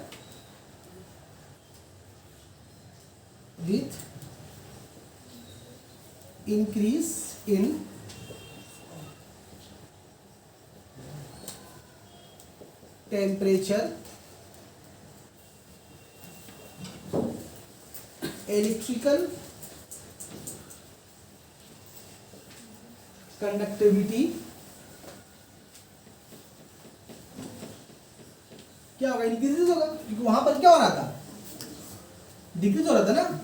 S1: with increase in temperature electrical conductivity क्या होगा, इंक्रीज होगा, क्योंकि वहां पर क्या हो रहा था, डिक्रीज हो रहा था ना,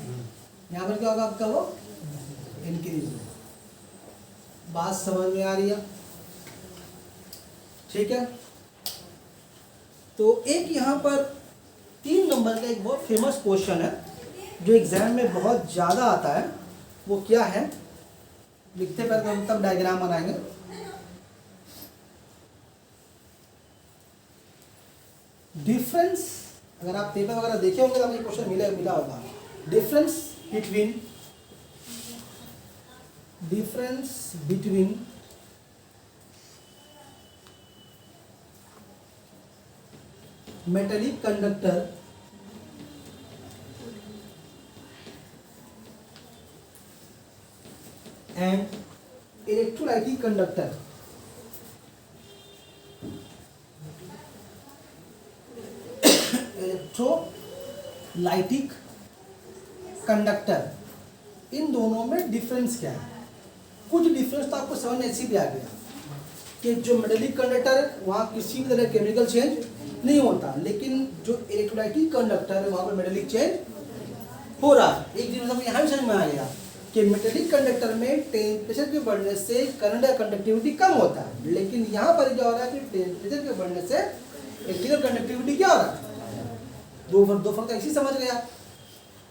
S1: यहां पर क्या होगा आपका, वो इंक्रीज होगा। बात समझ में आ रही है? ठीक है। तो एक यहाँ पर 3 नंबर का एक बहुत फेमस क्वेश्चन है जो एग्जाम में बहुत ज़्यादा आता है। वो क्या है, लिखते पहले हम तब डायग्राम बनाएंगे। डिफरेंस, अगर आप पेपर वगैरह देखे होंगे तो आपको क्वेश्चन मिला होगा। Difference between metallic conductor and electrolytic conductor. Electrolytic conductor, इन दोनों में डिफरेंस क्या है? कुछ डिफरेंस तो आपको समझ में ऐसे भी आ गया कि जो मेटेलिक कंडक्टर है वहाँ किसी भी तरह केमिकल चेंज नहीं होता, लेकिन जो इलेक्ट्रोलाइटिक कंडक्टर है वहाँ पर मेटेलिक चेंज हो रहा है। एक दिन मतलब यहाँ भी समझ में आ गया कि मेटेलिक कंडक्टर में टेम्परेचर के बढ़ने से करंट का कंडक्टिविटी कम होता है, लेकिन यहाँ पर क्या हो रहा है कि टेम्परेचर के बढ़ने से इलेक्ट्रिकल कंडक्टिविटी क्या हो रहा है, दो फर्क तो ऐसी समझ गया।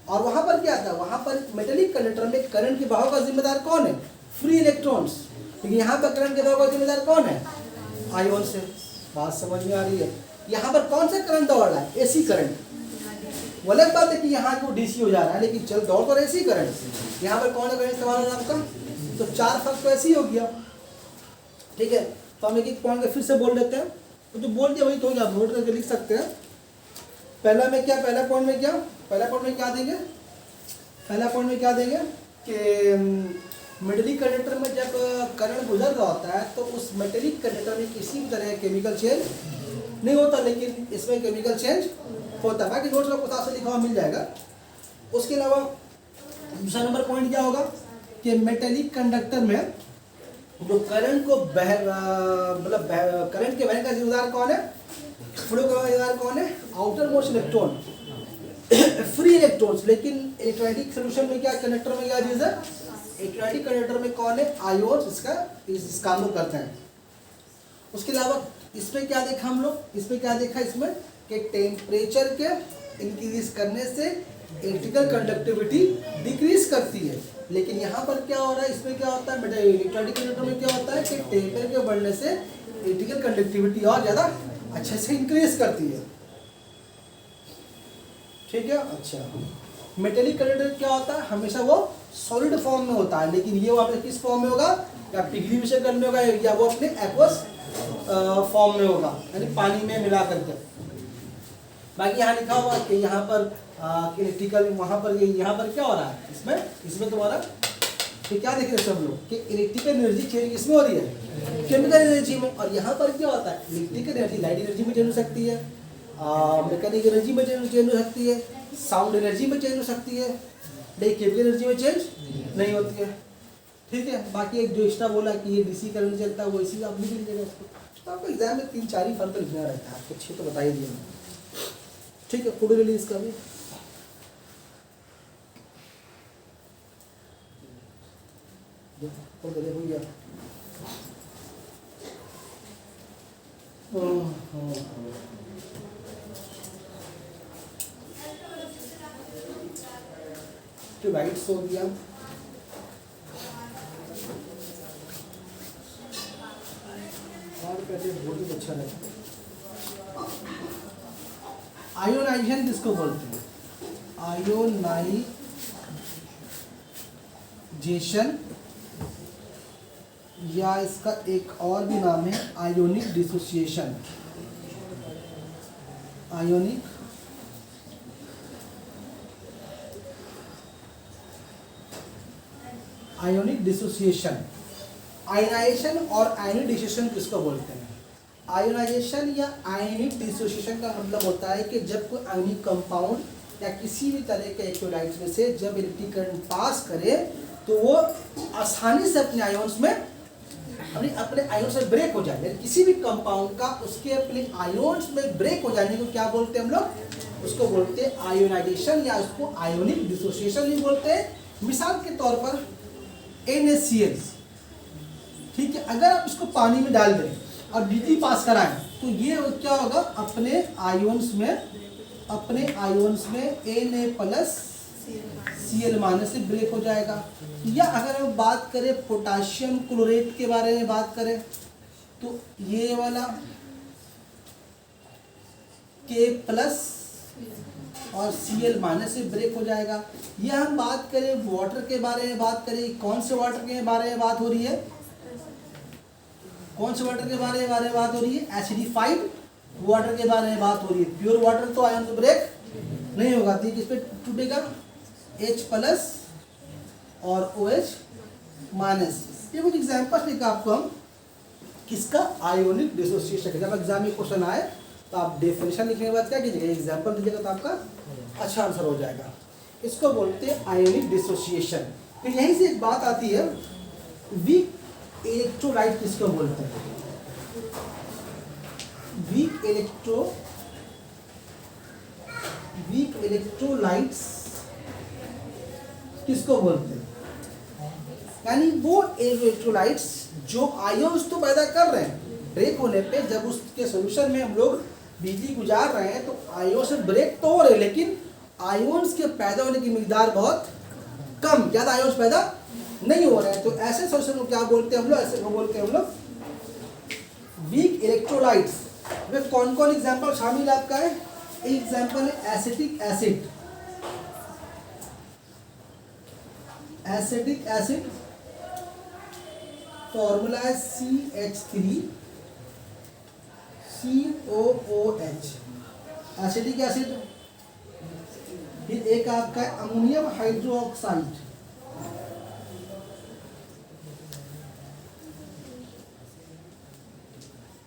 S1: और वहाँ पर क्या था, वहाँ पर मेटेलिक कंडक्टर में करंट के बहाव का जिम्मेदार कौन है, फ्री इलेक्ट्रॉन्स, लेकिन यहाँ पर करंट के बहाव का जिम्मेदार कौन है, आयोन से। बात समझ में आ रही है? यहाँ पर कौन सा करंट दौड़ रहा है, एसी करंट। वो अलग बात है कि यहाँ को डीसी हो जा रहा है, लेकिन चल दौड़ तो एसी करंट। यहाँ पर कौन सा करंट इस्तेमाल हो रहा है आपका, तो 4 फर्क तो ऐसे ही हो गया। ठीक है, तो हम एक पॉइंट फिर से बोल देते हैं, तो जो बोल दिया वही तो आप नोट करके लिख सकते हैं। पहला पॉइंट में क्या देंगे, पहला पॉइंट में क्या देंगे कि मेटेलिक कंडक्टर में जब करंट गुजर रहा होता है तो उस मेटेलिक कंडक्टर में किसी भी तरह केमिकल चेंज नहीं होता, लेकिन इसमें केमिकल चेंज होता है। बाकी नोट्स में कुछ आपसे लिखा हुआ मिल जाएगा। उसके अलावा दूसरा नंबर पॉइंट क्या होगा कि मेटेलिक कंडक्टर में जो करंट को मतलब करंट के बहने का जिम्मेदार कौन है, फ्लो का जिम्मेदार कौन है, outer most electron, free electrons. लेकिन इलेक्ट्रोलाइटिक सोल्यूशन में क्या, कंडक्टर में क्या चीज़ है, इलेक्ट्रोलाइटिक कंडक्टर में कौन है, आयोन्स, इस काम को करते हैं। उसके अलावा इसमें क्या देखा हम लोग, इसमें कि टेम्परेचर के इंक्रीज करने से इलेक्ट्रिकल कंडक्टिविटी डिक्रीज करती है, लेकिन यहाँ पर क्या हो रहा है, इसमें क्या होता है, इलेक्ट्रोलाइटिक कंडक्टर में क्या होता है कि टेम्परेचर के बढ़ने से इलेक्ट्रिकल कंडक्टिविटी और ज़्यादा अच्छे से इंक्रीज करती है। ठीक है, अच्छा। मेटेलिक कंडक्टर क्या होता है, हमेशा वो सॉलिड फॉर्म में होता है, लेकिन ये वो अपने किस फॉर्म में होगा, या पिघली मिश्रण में होगा, या वो अपने एक्वस फॉर्म में होगा, यानी पानी में मिला करके। बाकी यहाँ लिखा हुआ कि यहाँ पर इलेक्ट्रिकल, वहाँ पर यहाँ पर क्या हो रहा है, इसमें तुम्हारा तो क्या देख रहे हैं सब लोग कि इलेक्ट्रिकल एनर्जी चेंज किसमें हो रही है, केमिकल एनर्जी में। और यहाँ पर क्या होता है, इलेक्ट्रिकल एनर्जी लाइट एनर्जी में चेंज हो सकती है, मैकेनिकल एनर्जी में चेंज हो सकती है, साउंड एनर्जी में चेंज हो सकती है, लेकिन केमिकल एनर्जी में चेंज नहीं होती है। ठीक है, बाकी एक जो एक्स्ट्रा बोला कि ये डीसी करंट चलता है, वो इसी आप लिख लीजिएगा उसको। तो आपको एग्जाम में 3-4 ही फर्क लिखना रहता है, आपको 6 तो बता ही दिया। ठीक है, फोटो ले लीजिए इसका भी। भैया वाइट्स हो गया, और पहले बहुत ही अच्छा रहता है। आयोनाइजेशन किसको बोलते हैं, आयोनाइजेशन, या इसका एक और भी नाम है ionic dissociation. Ionic ionic dissociation. Ionisation और आयोनिक डिसोसिएशन किसको बोलते हैं? आयोनाइजेशन या आयोनिक डिसोसिएशन का मतलब होता है कि जब कोई आयोनिक कंपाउंड या किसी भी तरह के इलेक्ट्रोलाइट्स में से जब इलेक्ट्रिक करंट पास करे तो वो आसानी से अपने आयोन्स में अपने आयोन्स में ब्रेक हो जाए। किसी भी कंपाउंड का उसके अपने आयोन्स में ब्रेक हो जाने को क्या बोलते हैं हम लोग? उसको बोलते हैं आयोनाइजेशन या उसको आयोनिक डिसोसिएशन भी बोलते हैं। मिसाल के तौर पर NaCl, ठीक है, अगर आप इसको पानी में डाल दें और बिजली पास कराएं तो ये क्या होगा? अपने आयोन्स में Na+Cl- से ब्रेक हो जाएगा। या अगर हम बात करें पोटाशियम क्लोरेट के बारे में बात करें तो ये वाला K+ और Cl- से ब्रेक हो जाएगा। या हम बात करें वाटर के बारे में बात करें, कौन से वाटर के बारे में बात हो रही है? कौन से वाटर के बारे में बात हो रही है? एसिडिफाइड वाटर के बारे में बात हो रही है। प्योर वाटर तो आयन से ब्रेक नहीं होगा, तो किस पे टूटेगा? H+ और OH-। ये कुछ एग्जाम्पल्स लिखा आपको हम किसका? Ionic dissociation. जब एग्जाम में क्वेश्चन आए तो आप डेफिनेशन लिखने के बाद क्या कीजिएगा? एग्जाम्पल दीजिएगा तो आपका अच्छा आंसर हो जाएगा। इसको बोलते हैं आयोनिक डिसोसिएशन। फिर यहीं से एक बात आती है, वीक इलेक्ट्रोलाइट किसको बोलते हैं? वीक इलेक्ट्रोलाइट्स किसको बोलते हैं? यानी वो इलेक्ट्रोलाइट्स जो आयोन्स तो पैदा कर रहे हैं, ब्रेक होने पे जब उसके सोल्यूशन में हम लोग बिजली गुजार रहे हैं तो आयोन से ब्रेक तो हो रहे, लेकिन आयोन्स के पैदा होने की मिकदार बहुत कम, ज़्यादा आयोन्स पैदा नहीं हो रहे हैं। तो ऐसे सोल्यूशन को क्या बोलते हैं हम लोग? ऐसे को बोलते हैं हम लोग वीक इलेक्ट्रोलाइट्स। में कौन कौन एग्जाम्पल शामिल आपका है? एग्जाम्पल है acetic acid. Acetic acid formula है CH3COOH। Acetic acid. फिर एक आपका है अमोनियम हाइड्रोक्साइड।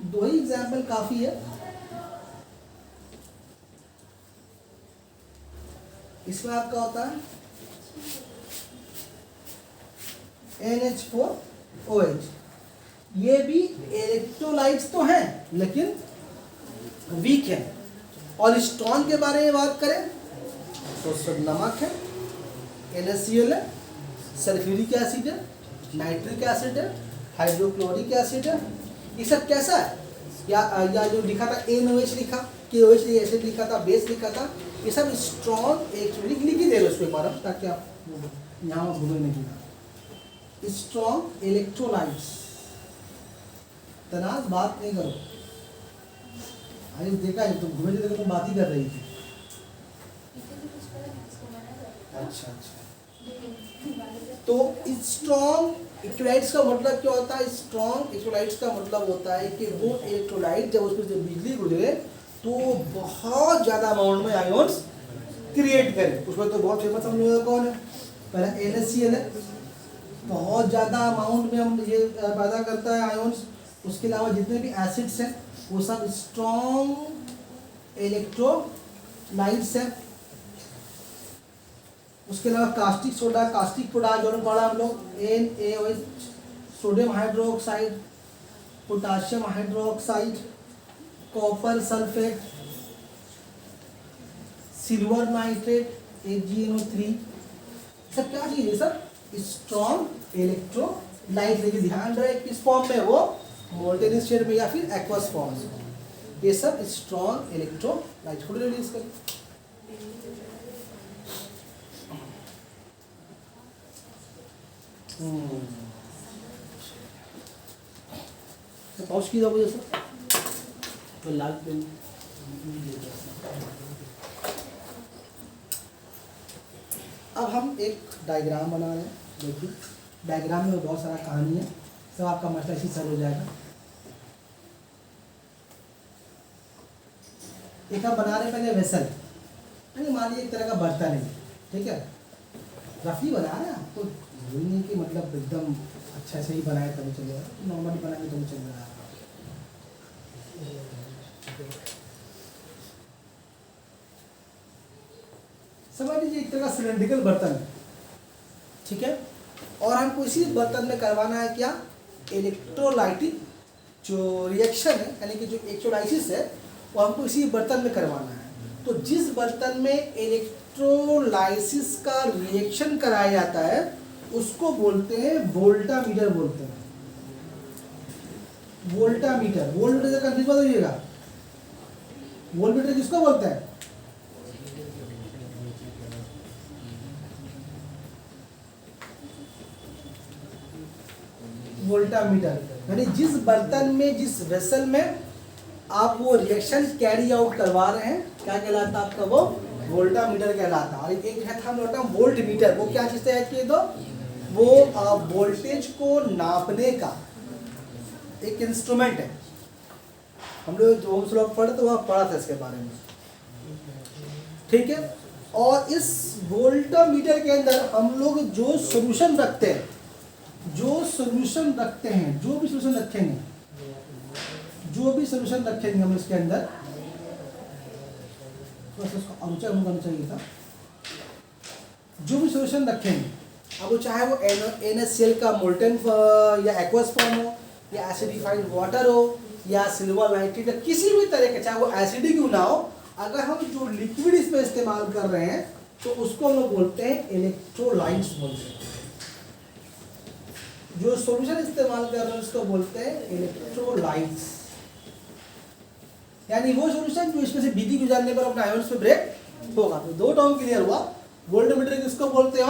S1: दो ही एग्जाम्पल काफी है। इसमें आपका होता है NH4OH। ये भी इलेक्ट्रोलाइट्स तो हैं लेकिन वीक है। और स्ट्रॉन्ग के बारे में बात करें तो सब नमक है, NaCl है, सल्फ्यूरिक एसिड है, नाइट्रिक एसिड है, हाइड्रोक्लोरिक एसिड है। ये सब कैसा है? या जो लिखा था NOH लिखा, KOH एसिड लिखा था, बेस लिखा था, ये सब स्ट्रॉन्ग इलेक्ट्रोलिक लिख ही दे रहे उसको एक बार, ताकि आप यहाँ भूले नहीं। Strong electrolytes. तनाज बात नहीं करो, अरे देखा है तुम घूमे थे, तुम बात ही कर रही थी। अच्छा तो स्ट्रॉन्ग इलेक्ट्रोलाइट्स का मतलब क्या होता है? स्ट्रॉन्ग इलेक्ट्रोलाइट्स का मतलब होता है कि वो इलेक्ट्रोलाइट जब उसमें से बिजली गुजरे तो बहुत ज़्यादा अमाउंट में आयोन्स क्रिएट करे। उसमें तो बहुत फेमस हम लोगों का कौन है? पहला NaCl है, बहुत ज़्यादा अमाउंट में हम ये पैदा करता है आयोन्स। उसके अलावा जितने भी एसिड्स हैं वो सब स्ट्रॉन्ग इलेक्ट्रोलाइट्स हैं। उसके अलावा कास्टिक सोडा, कास्टिक पोटाश जो पढ़ा हम लोग, NaOH, sodium hydroxide, potassium hydroxide, copper sulphate, silver nitrate, AgNO3, सब क्या चीज़ है? Sir strong electrolyte. लेकिन ध्यान रहे किस फॉर्म में? वो मोल्टेन स्टेट में या फिर एक्वस फॉर्म में। ये सब स्ट्रॉन्ग इलेक्ट्रोलाइट। थोड़ी रिलीज करें। पॉज की जाओगे सर तो लाल पेन। अब हम एक डायग्राम बना रहे हैं। देखिए डायग्राम में बहुत सारा कहानी है, सब आपका मसला इसी सर हो जाएगा। एक हम बना रहे पहले वेसल, यानी मान लीजिए एक तरह का बर्तन है, ठीक है, रफली बना रहे हैं, आपको जरूरी नहीं कि मतलब एकदम अच्छा से ही बनाए तभी चलेगा, नॉर्मली बनाए तो चल रहा है। समझ लीजिए एक तरह का सिलेंड्रिकल बर्तन है, ठीक है, और हमको इसी बर्तन में करवाना है क्या, इलेक्ट्रोलाइटिक जो रिएक्शन है, यानी कि जो इलेक्ट्रोलाइसिस है वो हमको इसी बर्तन में करवाना है। तो जिस बर्तन में इलेक्ट्रोलाइसिस का रिएक्शन कराया जाता है उसको बोलते हैं वोल्टामीटर बोलते हैं। वोल्टामीटर, वोल्टमीटर का कंफ्यूज मत होइएगा, वोल्टमीटर किसको बोलते हैं, वोल्टामीटर, यानी जिस बर्तन में, जिस वेसल में आप वो रिएक्शन कैरी आउट करवा रहे हैं क्या कहलाता है आपका, वो वोल्टामीटर कहलाता है। और एक है था हम लोग वोल्ट मीटर, वो क्या चीज़ है कि तो वो वोल्टेज को नापने का एक इंस्ट्रूमेंट है। हम लोग जो हम लोग पढ़े तो वहाँ पढ़ा था इसके बारे में, ठीक है। और इस वोल्टामीटर के अंदर हम लोग जो सॉल्यूशन रखते हैं, जो सॉल्यूशन रखते हैं, जो भी सॉल्यूशन रखेंगे, जो भी सॉल्यूशन रखेंगे हम इसके अंदर, बस उसको ऊंचा होना चाहिए था, जो भी सॉल्यूशन रखेंगे, अब वो चाहे वो NaCl का मोल्टन या एक्वस फॉर्म हो, या एसिडिफाइड वाटर हो, या सिल्वर नाइट्रेट, या किसी भी तरह के, चाहे वो एसिड क्यों ना हो, अगर हम जो लिक्विड इसमें इस्तेमाल कर रहे हैं तो उसको हम लोग बोलते हैं इलेक्ट्रोलाइट्स बोलते हैं। जो सॉल्यूशन इस्तेमाल कर रहे हैं उसको बोलते हैं इलेक्ट्रोलाइट्स, यानी वो सॉल्यूशन जो इसमें से बिजली गुजारने पर अपने आयन्स पे ब्रेक होगा। तो दो टर्म क्लियर हुआ, वोल्टमीटर किसको बोलते हैं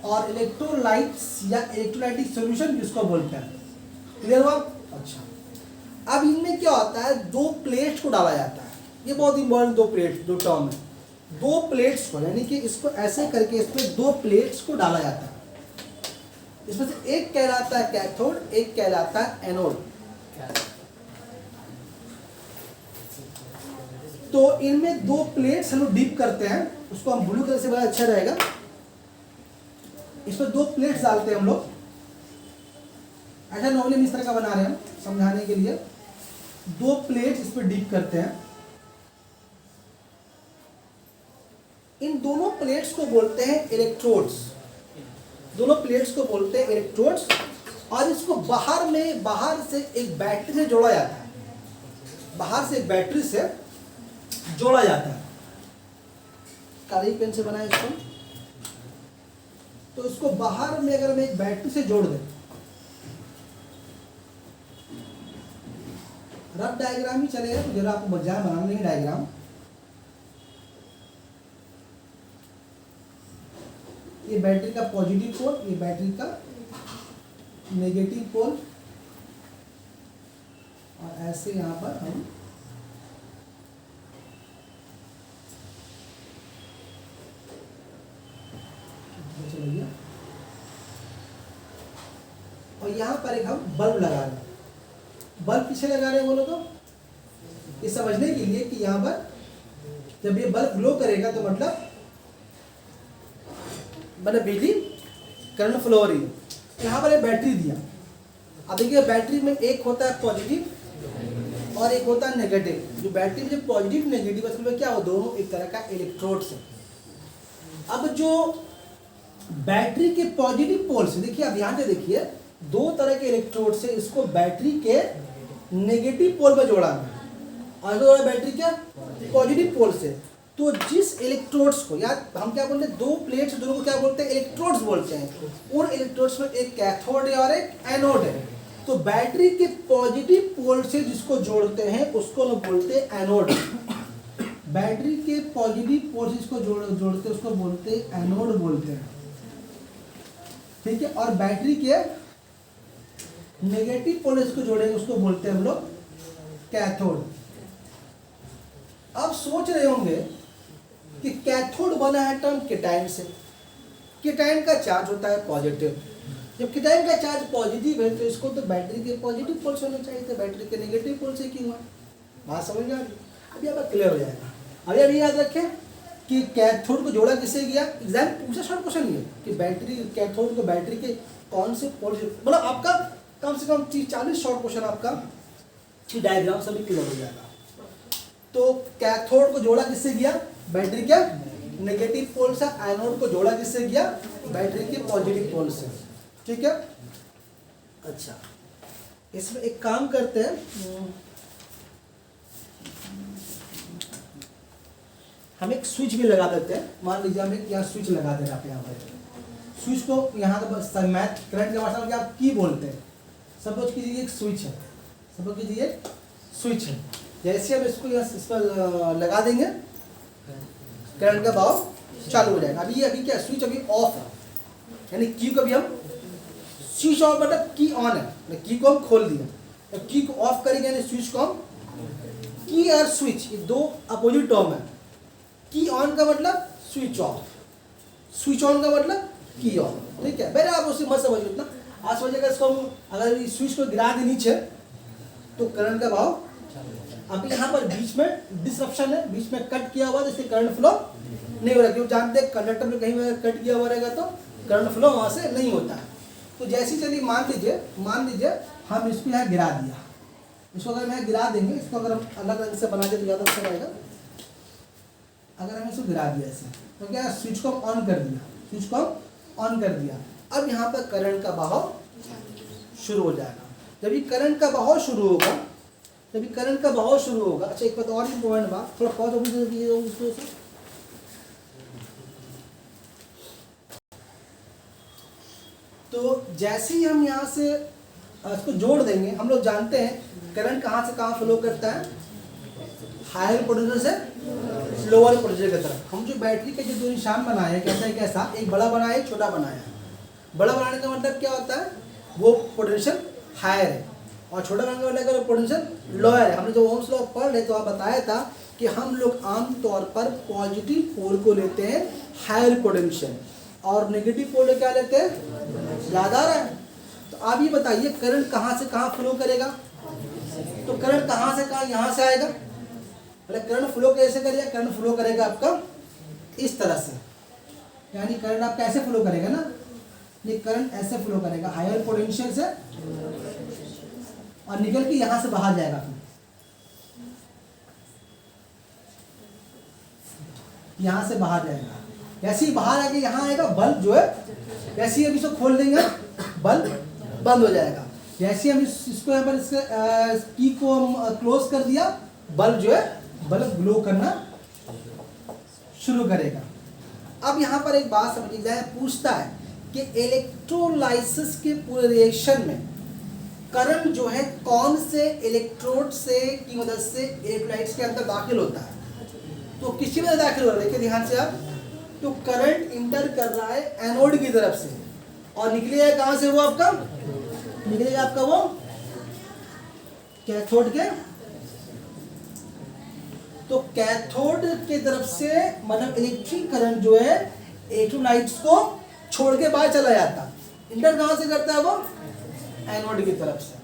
S1: और इलेक्ट्रोलाइट्स या इलेक्ट्रोलाइटिक सॉल्यूशन किसको बोलते हैं, क्लियर हुआ। अच्छा, अब इनमें क्या होता है, दो प्लेट्स को डाला जाता है, ये बहुत इंपॉर्टेंट, दो प्लेट्स, दो टर्म है, दो प्लेट्स को, यानी कि इसको ऐसे करके इसमें दो प्लेट्स को डाला जाता है। इसमें से एक कहलाता है कैथोड, एक कहलाता है एनोड। तो इनमें दो प्लेट्स हम लोग डीप करते हैं, उसको हम ब्लू कलर से बड़ा अच्छा रहेगा, इसमें दो प्लेट्स डालते हैं हम लोग, ऐसा नॉर्मली इस तरह का बना रहे हैं समझाने के लिए, दो प्लेट्स इस पर डीप करते हैं। इन दोनों प्लेट्स को बोलते हैं इलेक्ट्रोड्स, दोनों प्लेट्स को बोलते हैं इलेक्ट्रोड्स, और इसको बाहर से एक बैटरी से जोड़ा जाता है, बाहर से एक बैटरी से जोड़ा जाता है, काली पेन से बनाया इसको। तो इसको बाहर में अगर मैं एक बैटरी से जोड़ दें, रफ डायग्राम ही चलेगा, तो जरा आपको बजाय बनाना नहीं डायग्राम। ये बैटरी का पॉजिटिव पोल, ये बैटरी का नेगेटिव पोल, और ऐसे यहाँ पर हम चलिए, और यहाँ पर एक हम बल्ब लगा रहे हैं। बल्ब पीछे लगा रहे हैं बोलो तो ये समझने के लिए कि यहाँ पर जब ये बल्ब ग्लो करेगा तो मतलब बिजली करंट फ्लो हो रही है। यहाँ पर एक बैटरी दिया, अब देखिए बैटरी में एक होता है पॉजिटिव और एक होता है नेगेटिव। जो बैटरी में जो पॉजिटिव नेगेटिव असल में क्या हो, दोनों एक तरह का इलेक्ट्रोड्स है। अब जो बैटरी के पॉजिटिव पोल से, देखिए अब ध्यान से देखिए, दो तरह के इलेक्ट्रोड से इसको बैटरी के नेगेटिव पोल पर जोड़ा है, और जोड़ा बैटरी क्या पॉजिटिव पोल से। तो जिस इलेक्ट्रोड्स को, या हम क्या बोलते हैं, दो प्लेट्स, दोनों को क्या बोलते हैं, इलेक्ट्रोड्स बोलते हैं। उन इलेक्ट्रोड्स में एक कैथोड है और एक एनोड है। तो बैटरी के पॉजिटिव पोल से जिसको जोड़ते हैं उसको लोग बोलते हैं एनोड। बैटरी के पॉजिटिव पोल से जिसको जोड़ते हैं उसको बोलते हैं एनोड बोलते हैं, ठीक है। और बैटरी के नेगेटिव पोल इसको जोड़ेंगे उसको बोलते हैं हम लोग कैथोड। अब सोच रहे होंगे कि कैथोड बना है टर्म केटाइन से, केटाइन का चार्ज होता है पॉजिटिव, जब केटाइन का चार्ज पॉजिटिव है तो इसको तो बैटरी के पॉजिटिव पोल से होना चाहिए था, बैटरी के नेगेटिव पोल से क्यों है, बात समझ में आ रही। अभी आपका क्लियर हो जाएगा। अभी याद रखें कि कैथोड को जोड़ा किससे गया, एग्जाम पूछा शॉर्ट क्वेश्चन ये कि बैटरी कैथोड को बैटरी के कौन से पोल, मतलब आपका कम से कम 30-40 शॉर्ट क्वेश्चन आपका डायग्राम सभी क्लियर हो जाएगा। तो कैथोड को जोड़ा किससे गया, बैटरी के नेगेटिव पोल से, एनोड को जोड़ा किससे गया, बैटरी के पॉजिटिव पोल से। ठीक है, अच्छा इसमें एक काम करते हैं, हम एक स्विच भी लगा देते हैं। मान लीजिए हम एक यहाँ स्विच लगा दे रहे हैं, आप यहाँ पर स्विच को यहाँ का मैथ करंट के भाषा में आप की बोलते हैं, सपोज कीजिए एक स्विच है, सपोज कीजिए एक स्विच है, जैसे हम इसको यहाँ इस पर लगा देंगे करंट का बहाव चालू हो जाएगा। अभी क्या स्विच अभी ऑफ है, यानी की को अभी हम स्विच ऑफ मतलब की ऑन है, की को हम खोल दिया, तो की को ऑफ करेंगे यानी स्विच को हम, की और स्विच ये दो अपोजिट टर्म है। की ऑन का मतलब स्विच ऑफ, स्विच ऑन का मतलब की ऑन। ठीक है, पहले आप उसे मत समझिए उतना, आज समझिएगा इसको हम अगर स्विच को गिरा दे नीचे तो करंट का भाव, अब यहाँ पर बीच में डिसरप्शन है, बीच में कट किया हुआ, इससे करंट फ्लो नहीं हो रहा, क्योंकि जानते हैं कंडक्टर में कहीं अगर कट किया हुआ रहेगा तो करंट फ्लो वहाँ से नहीं होता है। तो जैसे चलिए मान लीजिए हम इसको यहाँ गिरा दिया, इसको अगर मैं गिरा देंगे, इसको अगर हम अलग रंग से बना दें तो ज़्यादा अच्छा रहेगा। अगर हम इसको गिरा दिया ऐसे तो क्या, स्विच को ऑन कर दिया, स्विच को ऑन कर दिया, अब यहाँ पर करंट का बहाव शुरू हो जाएगा। जब ये करंट का बहाव शुरू होगा, अच्छा एक बात और इम्पोर्टेंट बात, थोड़ा पॉज हो, तो जैसे ही हम यहाँ से इसको जोड़ देंगे, हम लोग जानते हैं करंट कहाँ से कहाँ फ्लो करता है, हायर पोटेंशियल से लोअर पोटेंशियल की तरफ। हम जो बैटरी के जो दो निशान बनाए हैं, कैसा है कैसा, एक बड़ा बनाया एक छोटा बनाया। बड़ा बनाने का मतलब क्या होता है, वो पोटेंशियल हायर है, और छोटा बनाने का मतलब पोटेंशियल लोअर है। हमने जो ओम्स लॉ पढ़ रहे तो आप बताया था कि हम लोग आमतौर पर पॉजिटिव पोल को लेते हैं हायर पोटेंशियल, और नेगेटिव पोल क्या लेते हैं, ज़्यादा रहा है। तो आप ये बताइए करंट कहाँ से कहाँ फ्लो करेगा, तो करंट कहाँ से कहाँ यहाँ से आएगा, मतलब करंट फ्लो कैसे करेगा, करंट फ्लो करेगा आपका इस तरह से, यानी करंट आप कैसे फ्लो करेगा ना, ये करंट ऐसे फ्लो करेगा हायर पोटेंशियल से, और निकल के यहाँ से बाहर जाएगा, यहाँ से बाहर जाएगा। जैसे ही बाहर आके यहाँ आएगा, बल्ब जो है, जैसे ही हम इसको खोल देंगे बल्ब बंद हो जाएगा। जैसे हम इसको यहाँ पर इसके की को हम क्लोज कर दिया, बल्ब जो है बल्ब ग्लो करना शुरू करेगा। अब यहाँ पर एक बात समझिए, जाए पूछता है कि इलेक्ट्रोलाइसिस के पूरे रिएक्शन में करंट जो है कौन से इलेक्ट्रोड से की मदद से इलेक्ट्रोलाइट्स के अंदर दाखिल होता है, तो किसी में दाखिल हो रहा है, देखिए ध्यान से आप, तो करंट इंटर कर रहा है एनोड की तरफ से, और निकलेगा कहाँ से, वो आपका निकलेगा आपका वो कैथोड के, तो कैथोड की तरफ से मतलब इलेक्ट्रिक करंट जो है इलेक्ट्रोलाइट्स को छोड़ के बाहर चला जाता है, इंटर कहाँ से करता है, वो एनोड की तरफ से।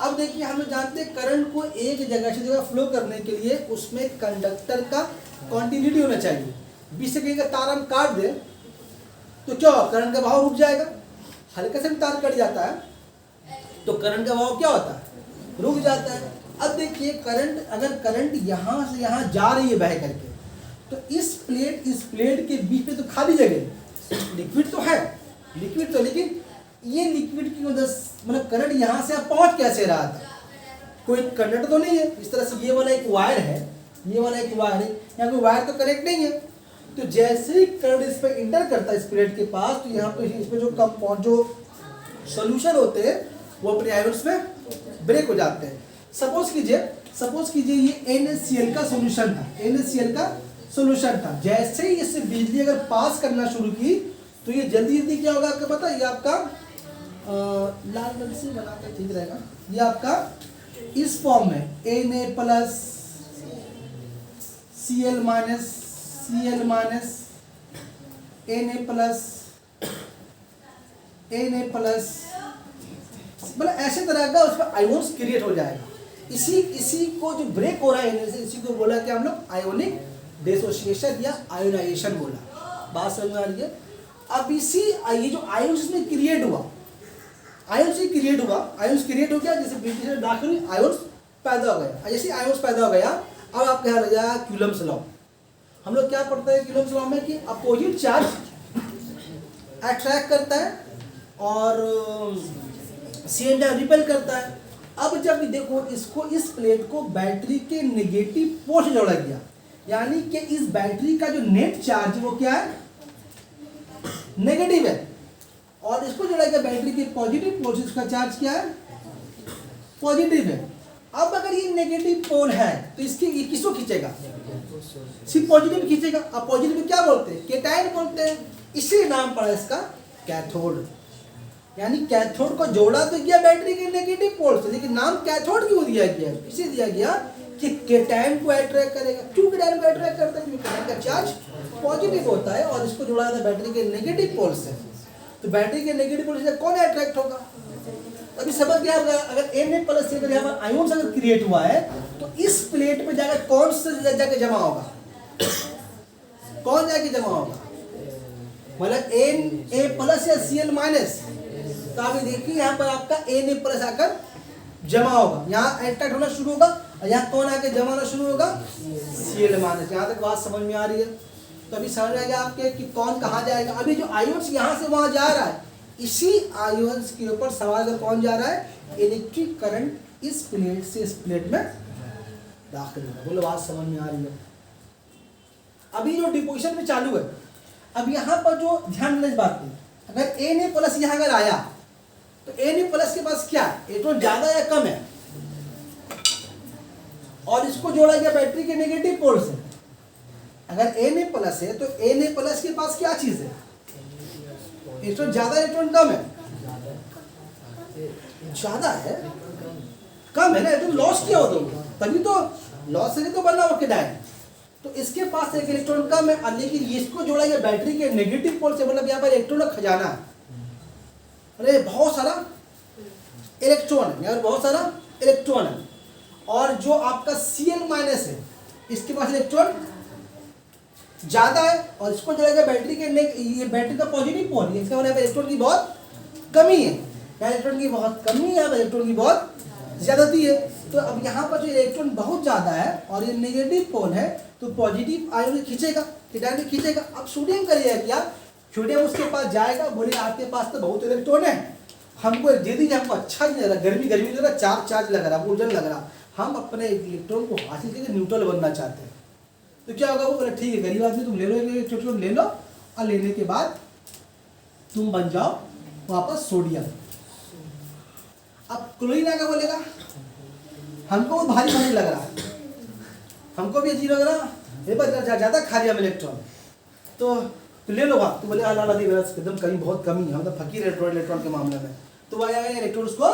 S1: अब देखिए हम लोग जानते हैं करंट को एक जगह से जगह फ्लो करने के लिए उसमें कंडक्टर का कॉन्टिन्यूटी होना चाहिए। बीच से कहीं का तार हम काट दे तो क्या होगा, करंट का बहाव रुक जाएगा। हल्का से भी तार कट जाता है तो करंट का बहाव क्या होता है, रुक जाता है। अब देखिए करंट, अगर करंट यहाँ से यहाँ जा रही है बह करके, तो इस प्लेट के बीच में तो खाली जगह, लिक्विड तो है, लिक्विड तो, लेकिन ये लिक्विड की मदद मतलब करंट यहाँ से पहुँच कैसे रहा था, कोई कंडक्टर तो नहीं है। इस तरह से ये वाला एक वायर है, ये वाला एक वायर है, यहाँ कोई वायर तो कनेक्ट नहीं है। तो जैसे ही करंट इस पर इंटर करता है इस प्लेट के पास, तो यहाँ पे इसमें जो कंपाउंड जो सोल्यूशन होते हैं वो अपने आयंस में ब्रेक हो जाते हैं। सपोज कीजिए ये NaCl का सोल्यूशन था, NaCl का सोल्यूशन था। जैसे ही इससे बिजली अगर पास करना शुरू की तो ये जल्दी जल्दी क्या होगा आपको पता है, ये आपका लाल रंग से बनाकर ठीक रहेगा, ये आपका इस फॉर्म में Na plus Cl minus Cl minus Na plus मतलब ऐसे तरह का उस पर आयोन्स क्रिएट हो जाएगा। इसी इसी को जो ब्रेक हो रहा है इसी को बोला कि हम लोग आयोनिक डिसोसिएशन या आयोनाइजेशन बोला। बात समझ में आ रही है? अब इसी ये जो आयोन्स में क्रिएट हुआ, आयोन्स ही क्रिएट हुआ, आयोन्स क्रिएट हो गया, जैसे ब्रिटिश दाखिल हुई आयोन्स पैदा हो गया। जैसे आयोन्स पैदा हो गया, अब आपके यहाँ लग जाएगा क्यूलम्स लॉ। हम लोग क्या पढ़ते हैं क्यूलम्स लॉ में कि अपोजिट चार्ज अट्रैक्ट करता है और सेम टाइम रिपेल करता है। अब जब देखो इसको, इस प्लेट को बैटरी के नेगेटिव पोल से जोड़ा गया, यानी कि इस बैटरी का जो नेट चार्ज वो क्या है, नेगेटिव है, और इसको जोड़ा गया बैटरी के पॉजिटिव पोल से, इसका चार्ज क्या है, पॉजिटिव है। अब अगर ये नेगेटिव पोल है तो इसके ये किसको खींचेगा, सिर्फ पॉजिटिव खींचेगा। अब पॉजिटिव क्या बोलते हैं, केटायन बोलते हैं, इसी नाम पड़ा इसका कैथोड। यानी कैथोड को जोड़ा तो गया बैटरी के नेगेटिव पोल से, लेकिन नाम कैथोड क्यों दिया गया, इसे दिया गया कि केटायन को अट्रैक्ट करेगा। क्यों केटायन को अट्रैक्ट करता है, क्योंकि केटायन का चार्ज पॉजिटिव होता है और इसको जोड़ा जाता है बैटरी के नेगेटिव पोल से। तो बैटरी के नेगेटिव पोल से कौन अट्रैक्ट होगा। अभी समझ गया होगा, अगर Na प्लस से यहाँ पर आयोन्स अगर क्रिएट हुआ है तो इस प्लेट पे जाकर कौन सा जाके जमा होगा, कौन जाके जमा होगा, मतलब Na प्लस या Cl माइनस। तो अभी देखिए यहाँ पर आपका Na प्लस आकर जमा होगा, यहाँ अट्रैक्ट होना शुरू होगा, और यहाँ कौन आके जमा होना शुरू होगा, Cl माइनस। यहाँ तक बात समझ में आ रही है? तो अभी समझ आएगा आपके कि कौन कहाँ जाएगा। अभी जो आयोन्स यहाँ से वहाँ जा रहा है, इसी आयोन्स के ऊपर सवाल का कौन जा रहा है, इलेक्ट्रिक करंट इस प्लेट से इस प्लेट में दाखिल होगा। बोलो बात समझ में आ रही है? अभी जो डिपोजिशन में चालू है, अब यहाँ पर जो ध्यान देने की बात है, अगर Na प्लस यहाँ अगर आया तो Na प्लस के पास क्या है, इलेक्ट्रॉन ज्यादा या कम है, और इसको जोड़ा गया बैटरी के नेगेटिव पोल से। अगर Na प्लस है तो Na प्लस के पास क्या चीज है, इलेक्ट्रॉन ज्यादा इलेक्ट्रॉन कम है, ज्यादा है, कम है ना, तो लॉस किया हो तो तभी तो लॉस से तो बनना हो केटायन। तो इसके पास एक इलेक्ट्रॉन कम है, लेकिन इसको जोड़ा गया बैटरी के नेगेटिव पोल से, मतलब यहाँ पर इलेक्ट्रॉन का खजाना है, अरे बहुत सारा इलेक्ट्रॉन है, यहाँ बहुत सारा इलेक्ट्रॉन है। और जो आपका Cl माइनस है, इसके पास इलेक्ट्रॉन ज्यादा है, और इसको जोड़ा गया बैटरी के ये बैटरी का पॉजिटिव पोल है, इसका मतलब इलेक्ट्रॉन की बहुत कमी है, यहाँ इलेक्ट्रॉन की बहुत कमी है, यहाँ इलेक्ट्रॉन की बहुत ज्यादती है। तो अब यहाँ पर जो इलेक्ट्रॉन बहुत ज्यादा है और ये नेगेटिव पोल है, तो पॉजिटिव आयोन खींचेगा, केटायन खींचेगा। अब सोडियम करिएगा क्या, सोडियम उसके पास जाएगा, बोले आपके पास तो बहुत इलेक्ट्रॉन है, हमको दे दीजिए, हमको अच्छा नहीं लग रहा, गर्मी गर्मी लग रहा, चार्ज लग रहा, उलझन लग रहा, हम अपने इलेक्ट्रॉन को हासिल करके न्यूट्रल बनना चाहते हैं। तो क्या होगा, वो बोले ठीक है गरीब आदमी तुम ले लो इलेक्ट्रॉन ले लो, और लेने के बाद तुम बन जाओ वापस सोडियम। अब क्लोरीन आगे बोलेगा हमको वो भारी भारी लग रहा है, हमको भी अजीब लग रहा, ये पर ज्यादा खा लिया इलेक्ट्रॉन, तो ले लो आप। तो बोले अल्लाह दी एकदम कहीं बहुत कमी है, मतलब फकीर इलेक्ट्रॉन के मामले में। तो वह आएगा इलेक्ट्रॉन उसको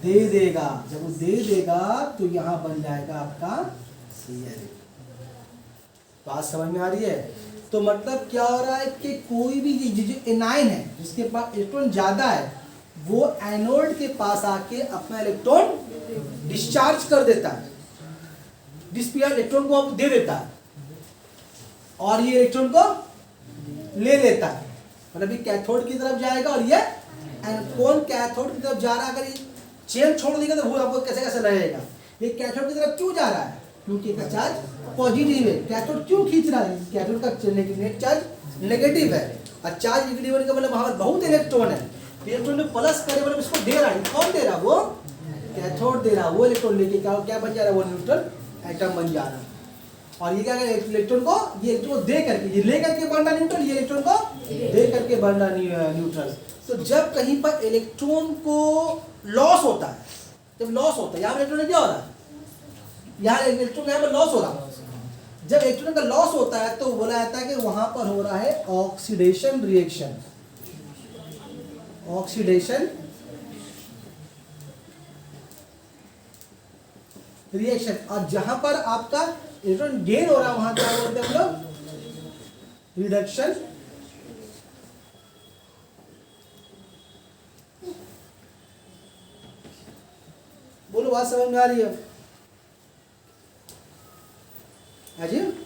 S1: दे देगा, जब वो दे देगा तो यहाँ बन जाएगा आपका Cl। बात समझ में आ रही है? तो मतलब क्या हो रहा है कि कोई भी जो एनायन है जिसके पास इलेक्ट्रॉन ज्यादा है, वो एनोड के पास आके अपना इलेक्ट्रॉन डिस्चार्ज कर देता है, डिस्पियर इलेक्ट्रॉन को दे देता है, और ये इलेक्ट्रॉन को ले लेता है, मतलब ये कैथोड की तरफ जाएगा, और ये कौन कैथोड की तरफ जा रहा है, अगर ये चेन छोड़ देगा तो वो आपको कैसे कैसे रहेगा। ये कैथोड की तरफ क्यों जा रहा है, क्योंकि इसका चार्ज पॉजिटिव है। कैथोड क्यों खींच रहा है, कैथोड का नेट चार्ज नेगेटिव है, और चार्ज नेगेटिव होने का मतलब वहां पर बहुत इलेक्ट्रॉन है, इलेक्ट्रॉन में प्लस करे मतलब इसको दे रहा है, कौन दे रहा है, वो कैथोड दे रहा है। वो इलेक्ट्रॉन लेके क्या बन जा रहा है, वो न्यूट्रल एटम बन जा रहा है। और ये क्या करेगा, इलेक्ट्रॉन को ये इलेक्ट्रॉन को दे करके, ये ले करके बन रहा न्यूट्रल, ये इलेक्ट्रॉन को दे करके बन रहा न्यूट्रल। तो जब कहीं पर इलेक्ट्रॉन को लॉस होता है, जब लॉस होता है, यहाँ इलेक्ट्रॉन क्या हो रहा है, यहाँ इलेक्ट्रॉन यहाँ पर लॉस हो रहा है, जब इलेक्ट्रॉन का लॉस होता है तो बोला जाता है कि वहां पर हो रहा है ऑक्सीडेशन रिएक्शन, ऑक्सीडेशन रिएक्शन। और जहां पर आपका इलेक्ट्रॉन गेन हो रहा है वहां क्या बोलते हैं हम लोग, रिडक्शन बोलो बात समझ में आ रही है? अजीब।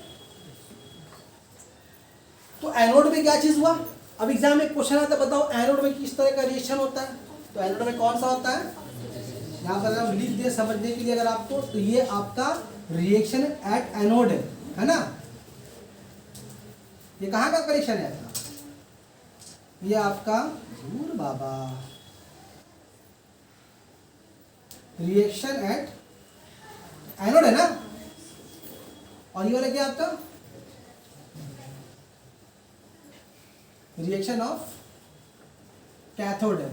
S1: तो एनोड में क्या चीज हुआ? अब एग्जाम में क्वेश्चन आता है, बताओ एनोड में किस तरह का रिएक्शन होता है? तो एनोड में कौन सा होता है? यहाँ पर हम लिख दिए समझने के लिए अगर आपको, तो ये आपका रिएक्शन एट एनोड है ना? ये कहाँ का रिएक्शन है आपका? ये आपका दूर बाबा रिएक्शन एट एनोड है ना? और ये वाला क्या आपका? रिएक्शन ऑफ कैथोड है।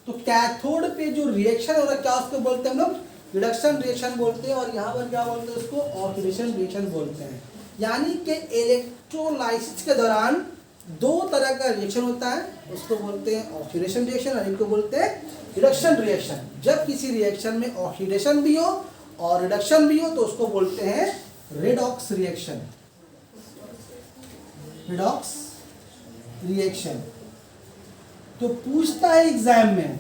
S1: तो कैथोड पे जो रिएक्शन हो रहा है क्या उसको बोलते हैं हम लोग? रिडक्शन रिएक्शन बोलते हैं। और यहाँ पर क्या बोलते हैं उसको? ऑक्सीडेशन रिएक्शन बोलते हैं। यानी कि इलेक्ट्रोलाइसिस के दौरान दो तरह का रिएक्शन होता है, उसको बोलते हैं ऑक्सीडेशन रिएक्शन और इनको बोलते हैं रिडक्शन रिएक्शन। जब किसी रिएक्शन में ऑक्सीडेशन भी हो और रिडक्शन भी हो तो उसको बोलते हैं रेडॉक्स रिएक्शन। Redox reaction. तो पूछता है एग्जाम में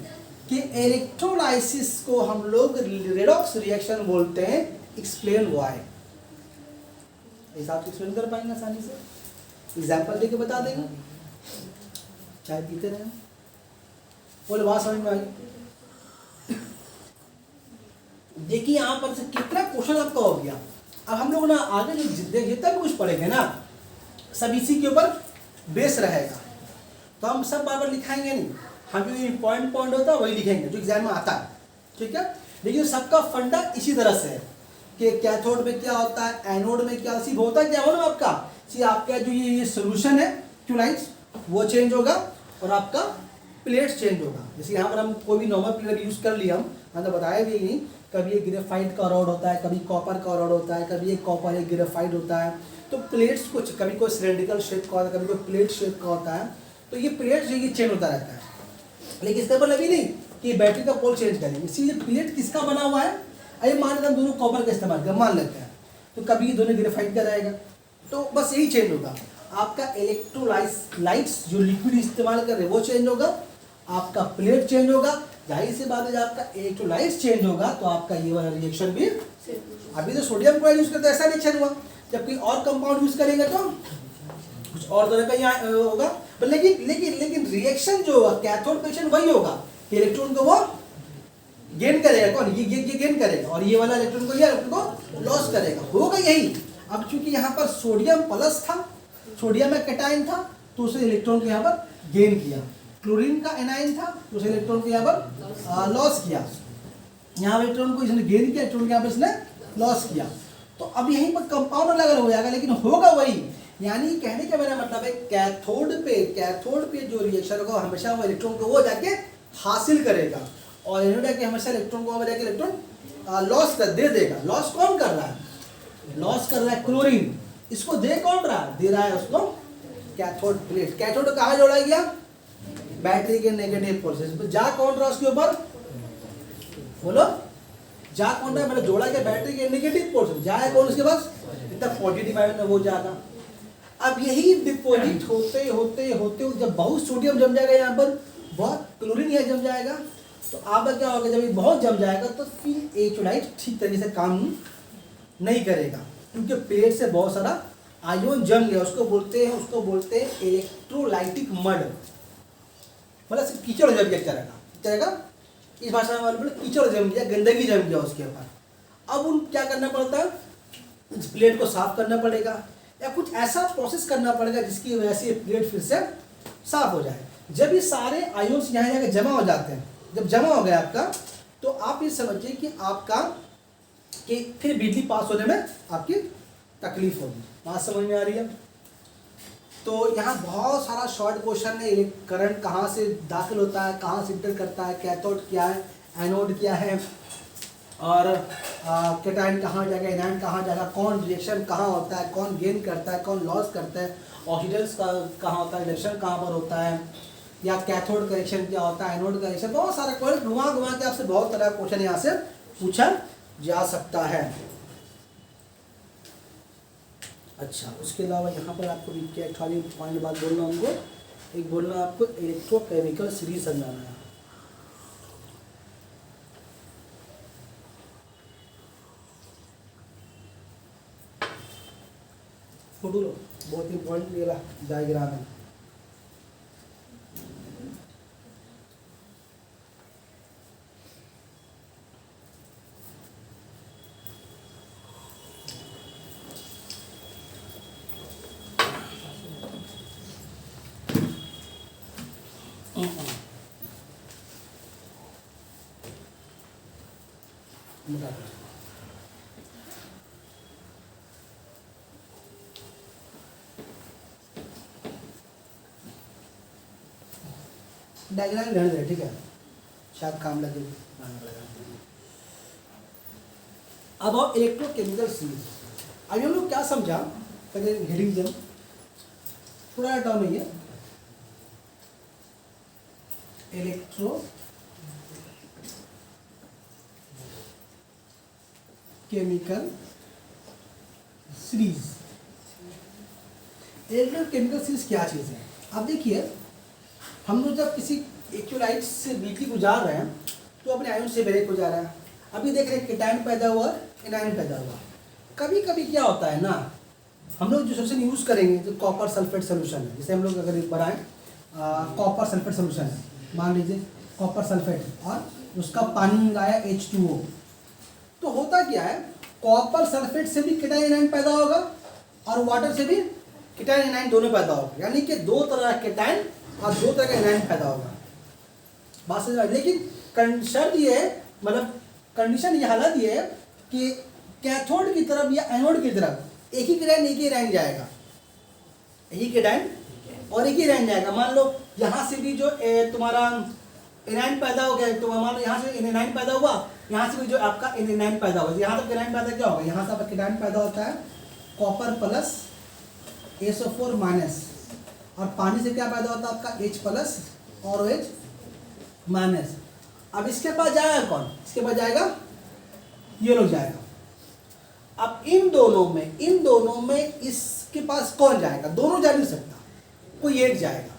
S1: कि इलेक्ट्रोलाइसिस को हम लोग रेडॉक्स रिएक्शन बोलते हैं, एक्सप्लेन व्हाई। इस आप एक्सप्लेन कर पाएंगे आसानी से? एग्जाम्पल देके बता देंगे। चाय पीते रहे। बोले बात समझ में आई? देखिए यहाँ पर से कितना क्वेश्चन आपका हो गया। अब हम लोग ना आगे जो जितना भी कुछ पढ़ेंगे ना, सब इसी के ऊपर बेस रहेगा। तो हम सब बार बार लिखाएंगे नहीं, हम जो पॉइंट पॉइंट होता है वही लिखेंगे जो एग्जाम में आता है, ठीक है? लेकिन सबका फंडा इसी तरह से है कि कैथोड में क्या होता है, एनोड में क्या सिर्फ होता है क्या हो ना आपका, सिर्फ आपका जो ये सोल्यूशन है इलेक्ट्रोलाइट्स वो चेंज होगा और आपका प्लेट्स चेंज होगा। जैसे यहाँ पर हम कोई भी नॉर्मल प्लेट यूज़ कर लिया, हम तो बताया भी नहीं, कभी एक ग्रेफाइट का रॉड होता है, कभी कॉपर का रॉड होता है, कभी एक कॉपर एक ग्रेफाइट होता है। तो प्लेट्स कुछ कभी कोई सिलेंड्रिकल शेप का होता है, कभी कोई प्लेट शेप का होता है। तो ये प्लेट जो ये चेंज होता रहता है, लेकिन इसका मतलब ये नहीं कि बैटरी का पोल चेंज करेंगे। इसीलिए प्लेट किसका बना हुआ है? अरे मान लेते हम दोनों कॉपर का इस्तेमाल कर मान लेते हैं, तो कभी दोनों ग्रेफाइट का रहेगा, तो बस यही चेंज होगा। आपका इलेक्ट्रोलाइट्स जो लिक्विड इस्तेमाल कर रहे हैं वो चेंज होगा, आपका प्लेट चेंज होगा। जाहिर सी बात है जब आपका इलेक्ट्रोलाइट्स चेंज होगा तो आपका ये वाला रिएक्शन भी। अभी तो सोडियम क्लोराइड यूज करते हैं, ऐसा रिएक्शन हुआ। जब कोई और कंपाउंड यूज करेंगे तो कुछ और तरह का यहाँ होगा। लेकिन लेकिन लेकिन रिएक्शन जो होगा कैथोड रिएक्शन वही होगा कि इलेक्ट्रॉन को वो गेन करेगा। कौन? ये गेन करेगा और ये वाला इलेक्ट्रॉन को ये इलेक्ट्रॉन को लॉस करेगा, होगा यही। अब चूंकि यहाँ पर सोडियम प्लस था, सोडियम में कैटायन था तो उसे इलेक्ट्रॉन को यहाँ पर गेन किया। क्लोरीन का एनायन था तो उसे इलेक्ट्रॉन को यहाँ पर लॉस किया। यहाँ इलेक्ट्रॉन को इसने गेन किया, इलेक्ट्रॉन को यहाँ पर इसने लॉस किया। तो अब यहीं पर कंपाउंड अलग अलग हो जाएगा लेकिन होगा वही। यानी कहने का मेरा मतलब है कैथोड पे जो रिएक्शन होगा हमेशा वो इलेक्ट्रॉन को वो जाके हासिल करेगा और एनोड के हमेशा इलेक्ट्रॉन को जाके इलेक्ट्रॉन लॉस कर दे देगा। लॉस कौन कर रहा है? लॉस कर रहा है क्लोरीन। इसको दे कौन रहा है? दे रहा है उसको कैथोड प्लेट। कैथोड कहाँ जोड़ा गया? बैटरी के नेगेटिव पोल से। जा कौन रहा उसके ऊपर? बोलो, जा कौन रहा है? मैंने जोड़ा गया बैटरी के नेगेटिव पोल से। जा है कौन उसके पास? इतना पॉजिटिव आयन है वो जाएगा। अब यही डिपोजिट होते होते होते जब बहुत सोडियम जम जाएगा, यहाँ पर बहुत क्लोरीन यहाँ जम जाएगा, तो अब क्या होगा? जब ये बहुत जम जाएगा तो फिर इलेक्ट्रोलाइट ठीक तरीके से काम नहीं करेगा क्योंकि प्लेट से बहुत सारा आयोन जम गया। उसको बोलते हैं इलेक्ट्रोलाइटिक मड, मतलब कीचड़ जम गया तरह का। इस भाषा में बोले कीचड़ जम गया, गंदगी जम गया उसके ऊपर। अब उन क्या करना पड़ता है? इस प्लेट को साफ करना पड़ेगा या कुछ ऐसा प्रोसेस करना पड़ेगा जिसकी वजह से प्लेट फिर से साफ हो जाए। जब ये सारे आयोन्स यहाँ जाकर जमा हो जाते हैं, जब जमा हो गया आपका, तो आप ये समझिए कि आपका कि फिर बिजली पास होने में आपकी तकलीफ होगी। बात समझ में आ रही है? तो यहाँ बहुत सारा शॉर्ट क्वेश्चन है। करंट कहाँ से दाखिल होता है, कहाँ से इंटर करता है, कैथोड क्या है, एनोड क्या है, और कैटायन कहाँ जाएगा, एनायन कहाँ जाएगा, कौन रिएक्शन कहाँ होता है, कौन गेन करता है, कौन लॉस करता है, ऑक्सीडेंस कहाँ होता है, रिएक्शन कहाँ पर होता है, या कैथोड का रिएक्शन क्या होता है, एनोड का रिएक्शन। बहुत सारा क्वेश्चन घुमा के आपसे बहुत तरह का क्वेश्चन यहाँ से पूछा जा सकता है। अच्छा, उसके अलावा यहाँ पर आपको क्या खाली पॉइंट बात बोलना, हमको एक बोलना आपको इलेक्ट्रोकेमिकल सीरीज समझाना है। फोटो लो, बहुत इंपॉर्टेंट ये डायग्राम है। डायग्राम रहने दे, ठीक है, शायद काम लगे। अब और इलेक्ट्रोकेमिकल सीरीज, अभी हम लोग क्या समझा, पहले हेडिंग जम थोड़ा टर्म है ये, electro chemical series. Electrochemical series क्या चीज़ है? अब देखिए, हम लोग जब किसी इलेक्ट्रोलाइट से बिजली गुजार रहे हैं तो अपने आयन से ब्रेक हो जा रहा है। अभी देख रहे हैं केटायन पैदा हुआ, एनायन पैदा हुआ। कभी कभी क्या होता है ना, हम लोग जो सोल्यूशन यूज़ करेंगे तो कॉपर सल्फेट सोल्यूशन है, जैसे हम लोग अगर बनाएं कॉपर सल्फेट सोल्यूशन है, मान लीजिए कॉपर सल्फेट और उसका पानी मिलाया H2O, तो होता क्या है, कॉपर सल्फेट से भी केटायन एनायन पैदा होगा और वाटर से भी केटायन एनायन दोनों पैदा होगा, यानी कि दो तरह के केटायन और दो तरह का एनायन पैदा होगा। बात समझ में? लेकिन शर्त ये है, मतलब कंडीशन ये हालत ये है कि कैथोड की तरफ या एनोड की तरफ एक ही केटायन एक ही एनायन जाएगा, एक ही केटायन और एक ही एनायन जाएगा। मान लो यहाँ से भी जो तुम्हारा एनायन पैदा हो गया, तो मान लो यहाँ से एनायन पैदा हुआ, यहाँ से भी जो आपका एनायन पैदा हुआ, यहाँ तक एनायन पैदा क्या होगा, यहाँ से आपका केटायन पैदा होता है कॉपर प्लस SO4 माइनस, और पानी से क्या पैदा होता है आपका H प्लस और OH माइनस। अब इसके पास जाएगा कौन, इसके पास जाएगा ये लोग जाएगा। अब इन दोनों में इसके पास कौन जाएगा, दोनों जा नहीं सकता, कोई एक जाएगा।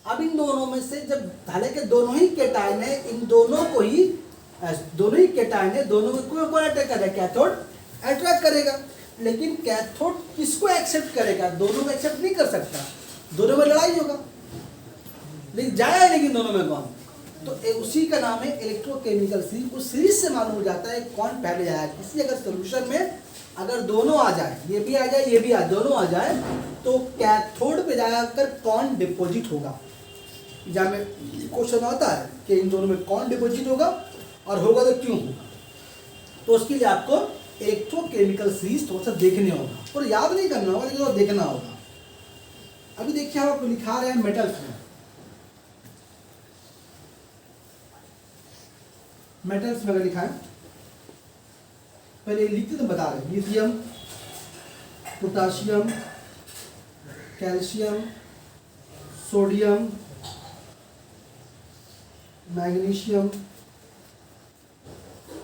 S1: अब इन दोनों में से जब हालांकि दोनों ही केटायन है, इन दोनों को ही दोनों ही केटायन है, दोनों में कौन अट्रैक्ट करेगा, कैथोड अट्रैक्ट करेगा। लेकिन कैथोड किसको एक्सेप्ट करेगा, दोनों को एक्सेप्ट नहीं कर सकता, दोनों में लड़ाई होगा। लेकिन जाएगा, लेकिन दोनों में कौन, तो उसी का नाम है इलेक्ट्रोकेमिकल सीरीज। उस सीरीज से मालूम हो जाता है कौन पहले जाएगा। इसलिए अगर सोल्यूशन में अगर दोनों आ जाए, ये भी आ जाए ये भी आ, दोनों आ जाए, तो कैथोड पे जाकर कौन डिपॉजिट होगा। एग्जाम में क्वेश्चन आता है कि इन दोनों में कौन डिपॉजिट होगा और होगा तो क्यों होगा। तो उसके लिए आपको इलेक्ट्रोकेमिकल सीरीज थोड़ा सा देखने होगा, और याद नहीं करना होगा, लेकिन देखना होगा। अभी देखिए, हम आपको लिखा रहे हैं मेटल्स में, मेटल्स में अगर लिखा है, पहले लिखते तो बता रहे, lithium, potassium, calcium, sodium, magnesium,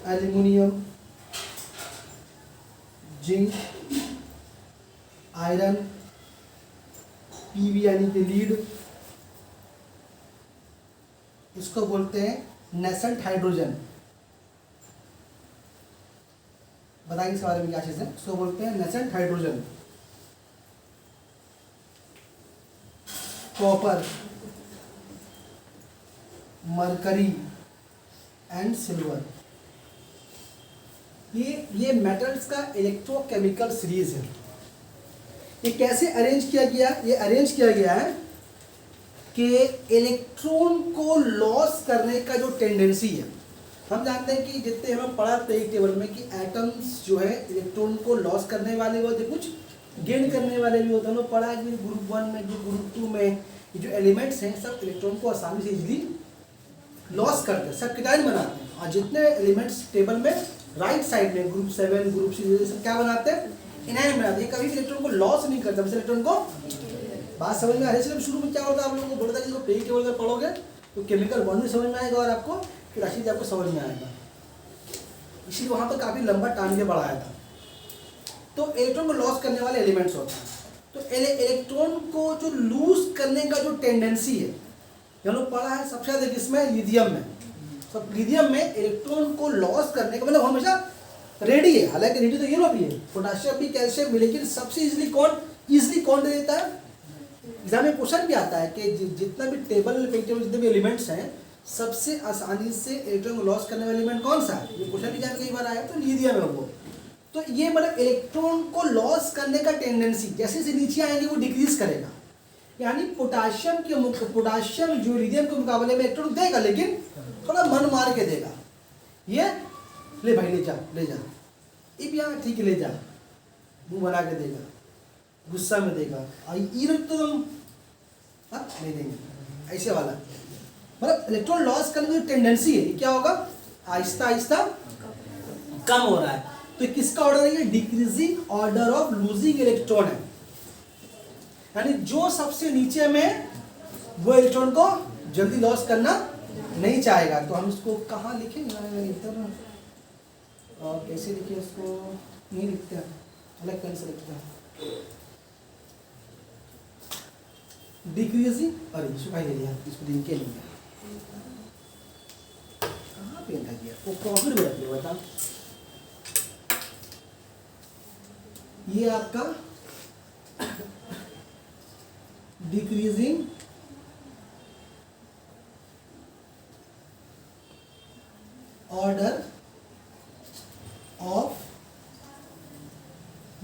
S1: aluminium, zinc, iron, PV यानी कि लीड, इसको बोलते हैं नेसेंट हाइड्रोजन। बताएंगे इसके बारे में क्या चीज़ है, इसको बोलते हैं nascent hydrogen. Copper, mercury and silver, ये मेटल्स का इलेक्ट्रोकेमिकल सीरीज है। ये कैसे अरेंज किया गया, ये अरेंज किया गया है कि इलेक्ट्रॉन को लॉस करने का जो टेंडेंसी है, हम जानते हैं कि जितने हम पढ़ा थे टेबल में कि एटम्स जो है इलेक्ट्रॉन को लॉस करने वाले होते, कुछ गेन करने वाले भी होते हैं। हम लोग पढ़ा है कि ग्रुप 1 में, जो ग्रुप 2 में ये जो एलिमेंट्स हैं सब इलेक्ट्रॉन को आसानी से इजीली लॉस करते हैं, सब केटायन बनाते हैं। और जितने एलिमेंट्स टेबल में राइट साइड में ग्रुप 7 ग्रुप 6 सब क्या बनाते हैं, एनायन बनाते हैं। कभी इलेक्ट्रॉन को लॉस नहीं करते, बस इलेक्ट्रॉन को, बात समझ में आ रही है। शुरू में क्या होता है, आप लोगों को बोलता है कि पेरियोडिक टेबल में पढ़ोगे तो केमिकल बॉन्ड भी समझ में आएगा और आपको राशि भी आपको समझ में आएगा। इसलिए वहाँ पर काफ़ी लंबा टाइम के बढ़ाया था। तो इलेक्ट्रॉन को लॉस करने वाले एलिमेंट्स होते हैं। तो इलेक्ट्रॉन को जो लूज करने का जो टेंडेंसी है, हम लोग पढ़ा है सबसे ज़्यादा किसमें, लिथियम में। सब लिथियम में इलेक्ट्रॉन को लॉस करने का मतलब हमेशा रेडी है, हालांकि रेडी तो ये लोग भी है, पोटाशियम भी कैल्शियम भी, लेकिन सबसे इजिली कौन दे देता है? एग्जाम में क्वेश्चन भी आता है कि जितना भी टेबल पे जितने भी एलिमेंट्स हैं, सबसे आसानी से इलेक्ट्रॉन को लॉस करने वाला एलिमेंट कौन सा है? ये क्वेश्चन भी जान कई बार आया, तो लिथियम है वो। तो ये मतलब इलेक्ट्रॉन को लॉस करने का टेंडेंसी जैसे से नीचे आएंगे वो डिक्रीज करेगा, यानी पोटाशियम जो लिथियम के मुकाबले में इलेक्ट्रॉन देगा, लेकिन थोड़ा मन मार के देगा। ये ले भाई ले जा इब यहाँ ठीक है ले जा, मुंह बना के देगा, गुस्सा में देगा, तो तुम नहीं देंगे, ऐसे वाला। मतलब इलेक्ट्रॉन लॉस करने की टेंडेंसी है, क्या होगा? आहिस्ता आहिस्ता कम हो रहा है। तो किसका ऑर्डर है? ये decreasing order of losing electron है, यानी जो सबसे नीचे में वो इलेक्ट्रॉन को जल्दी लॉस करना नहीं चाहेगा। तो हम इसको कहाँ लिखेंगे? इधर और कैसे लिखे इसको? नहीं लिखते हैं, अलग कहीं से लिखते हैं। डिक्रीजिंग, अरे सुखाई ले लिया, इसको दिन के नहीं कहाँ पे लिखा गया? वो प्रॉफिट में रख लिया, बता। ये आपका decreasing order of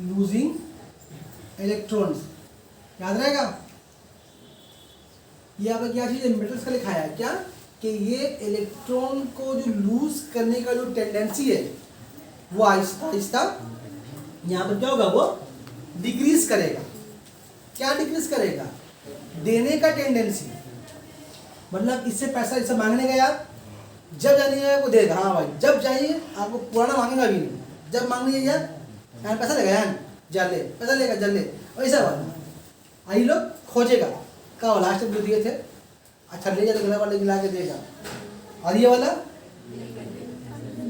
S1: losing electrons, याद रहेगा? ये आपका क्या चीज है? मेटल्स का लिखा है क्या कि ये इलेक्ट्रॉन को जो लूज करने का जो टेंडेंसी है वो आहिस्ता आहिस्ता यहाँ पर क्या होगा? वो डिक्रीज करेगा। क्या डिक्रीज करेगा? देने का टेंडेंसी, मतलब इससे पैसा इससे मांगने गए आप, जब जानिएगा आपको देगा, हाँ भाई, जब जाइए आपको पुराना मांगेगा भी नहीं, जब मांगने यार पैसा लेगा, यार जा ले, पैसा लेगा जल ले, ऐसा वाला। आई लोग खोजेगा क्या लास्ट में जो दिए थे, अच्छा ले जा, गला वाले ला के देगा। और ये वाला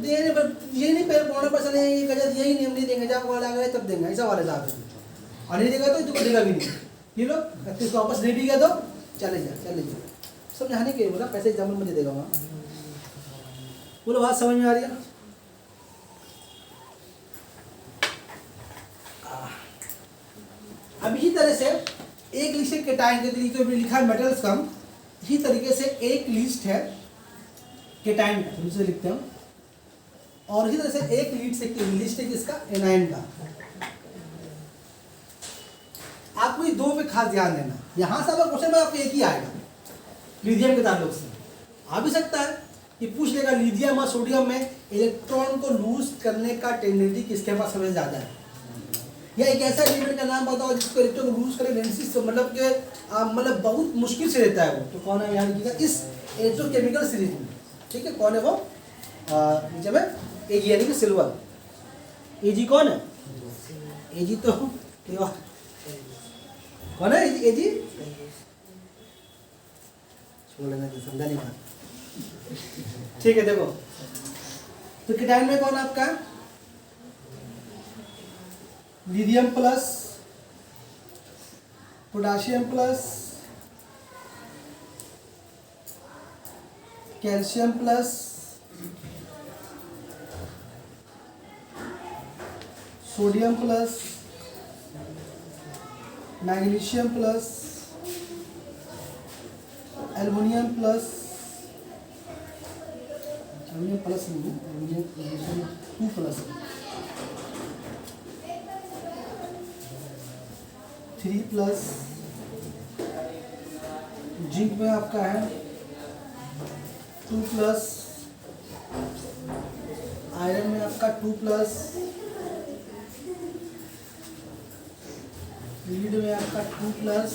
S1: देने पर ये नहीं, पैर पौना पैसा नहीं, ये गजत यही नहीं, हम नहीं देंगे, जब वाला आ गए तब देंगे, ऐसा वाले साहब है। और नहीं देगा तो देगा भी नहीं। ये लोग इसको वापस नहीं भी गया तो चले जा समझाने के बोला, पैसे एग्जाम्पल मुझे देगा वहाँ। बोलो बात समझ में आ रही है? अब इसी तरह से एक लिस्ट है केटाइन के तरीके में लिखा है मेटल्स का, इसी तरीके से एक लिस्ट है केटाइन का, तो इसे लिखते हैं। और इसी तरह से एक लिस्ट है किसका? एनाइन का। आपको ये दो पे खास ध्यान देना, यहां से अगर क्वेश्चन में आपको एक ही आएगा लिथियम के ताल्लुक से, आ भी सकता है कि पूछ लेगा लिथियम और सोडियम में इलेक्ट्रॉन को लूज करने का टेंडेंसी किसके पास सबसे ज्यादा है, या एक ऐसा एलिमेंट का नाम बताओ जिसको इलेक्ट्रॉन को लूज करे टेंडेंसी मतलब कि मतलब बहुत मुश्किल से रहता है वो, तो कौन है? यहाँ लिखिएगा इस इलेक्ट्रोकेमिकल सीरीज में, ठीक है? कौन है वो? नीचे में एजी यानी कि सिल्वर। एजी कौन है? एजी तो कौन है? एजी छोड़ लेना, समझा नहीं बात, ठीक है? देखो तो केटाइन में कौन आपका? Lithium plus potassium plus calcium plus sodium plus magnesium plus aluminium plus, aluminium plus नहीं है, एल्युमिनियम 2 प्लस 3 प्लस, जिंक में आपका है 2 प्लस, आयरन में आपका 2 प्लस, लीड में आपका 2 प्लस,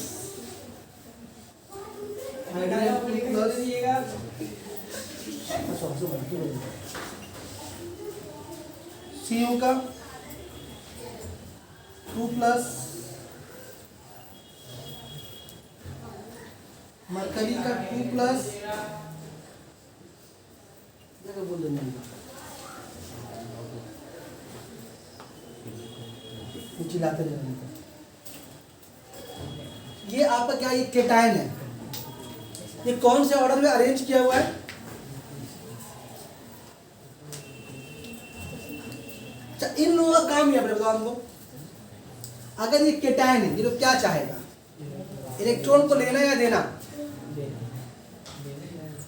S1: हाइड्रोजन 2 प्लस, CO का 2 प्लस, मरकरी का 2 प्लस, बोल देंगे चिल्लाते रहने। ये आपका क्या? ये केटाइन है। ये कौन से ऑर्डर में अरेंज किया हुआ है? कर दो हमको। अगर ये केटायन है, ये लोग क्या चाहेगा, इलेक्ट्रॉन को लेना या देना?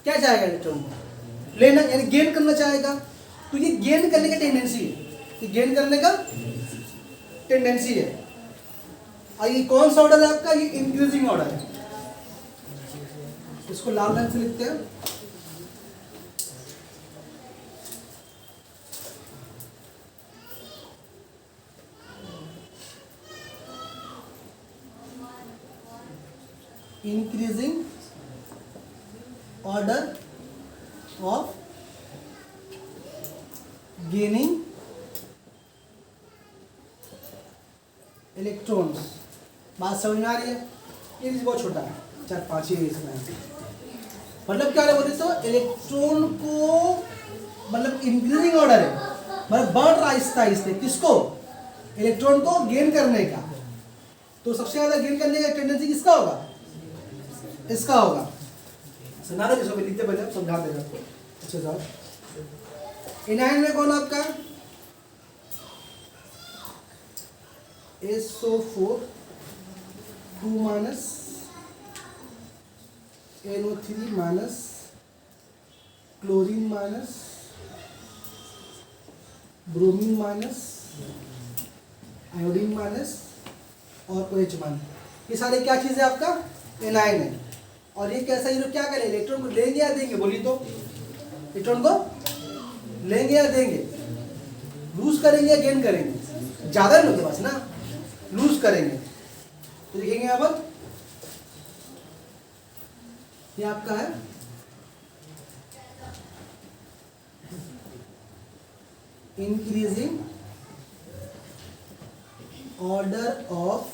S1: क्या चाहेगा, इलेक्ट्रॉन को लेना यानी गेन करना चाहेगा। तो ये गेन करने का टेंडेंसी है, ये गेन करने का टेंडेंसी है। और ये कौन सा ऑर्डर है आपका, ये इंक्रीजिंग ऑर्डर है। इसको लाल रंग से लिखते हैं। Increasing order of gaining electrons. बात समझ में आ रही है? ये बहुत छोटा है, 4-5 ही इसमें। मतलब क्या है बोले तो इलेक्ट्रॉन को मतलब इंक्रीजिंग ऑर्डर है, मतलब बढ़ रहा आहिस्ता आहिस्ता। किसको? इलेक्ट्रॉन को गेन करने का। तो सबसे ज्यादा गेन करने का टेंडेंसी किसका होगा? इसका होगा। सुना रहे जिसको लिखते पहले समझा देगा अच्छे साहब। इनाइन में कौन आपका? SO4 2 minus NO3 minus chlorine minus bromine minus iodine minus और OH माइनस। ये सारे क्या चीज़ है आपका? एनाइन है। और ये कैसा, ये लोग क्या करें, इलेक्ट्रॉन को लेंगे या देंगे? बोलिए तो, इलेक्ट्रॉन को लेंगे या देंगे? लूज करेंगे या गेन करेंगे? ज़्यादा लोग के पास ना, लूज करेंगे। तो देखेंगे यहाँ पर, ये आपका है increasing order of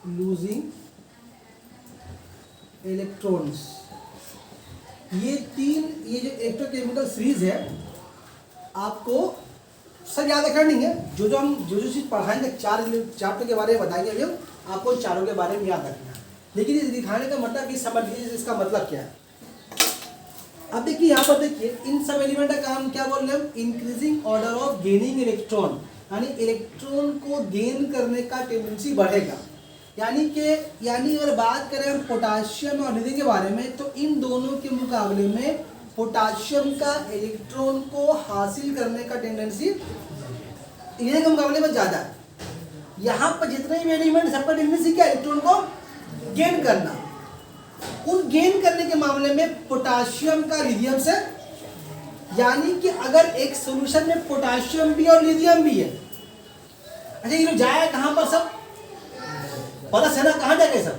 S1: losing electrons. ये जो इलेक्ट्रोकेमिकल सीरीज है आपको सब याद रखना नहीं है। जो जो चीज़ पढ़ाएंगे 4 चैप्टर के बारे में बताएंगे अभी हम आपको, चारों के बारे में याद रखना है। लेकिन ये दिखाने का मतलब कि समझ लीजिए इसका मतलब क्या है। अब देखिए यहाँ पर देखिए इन सब एलिमेंट का काम क्या बोल रहे हैं हम, increasing order of gaining electron, यानी इलेक्ट्रॉन को गेन करने का टेंडेंसी बढ़ेगा। यानी अगर बात करें हम पोटाशियम और लिथियम के बारे में, तो इन दोनों के मुकाबले में पोटाशियम का इलेक्ट्रॉन को हासिल करने का टेंडेंसी इन्हें के मुकाबले में ज़्यादा है। यहाँ पर जितने भी एलिमेंट सबका टेंडेंसी क्या, इलेक्ट्रॉन को गेन करना। उन गेन करने के मामले में पोटाशियम का लिथियम से, यानी कि अगर एक सॉल्यूशन में पोटाशियम भी और लिथियम भी है, अच्छा ये लोग जाए कहाँ पर, सब प्लस है ना, कहाँ जाएगा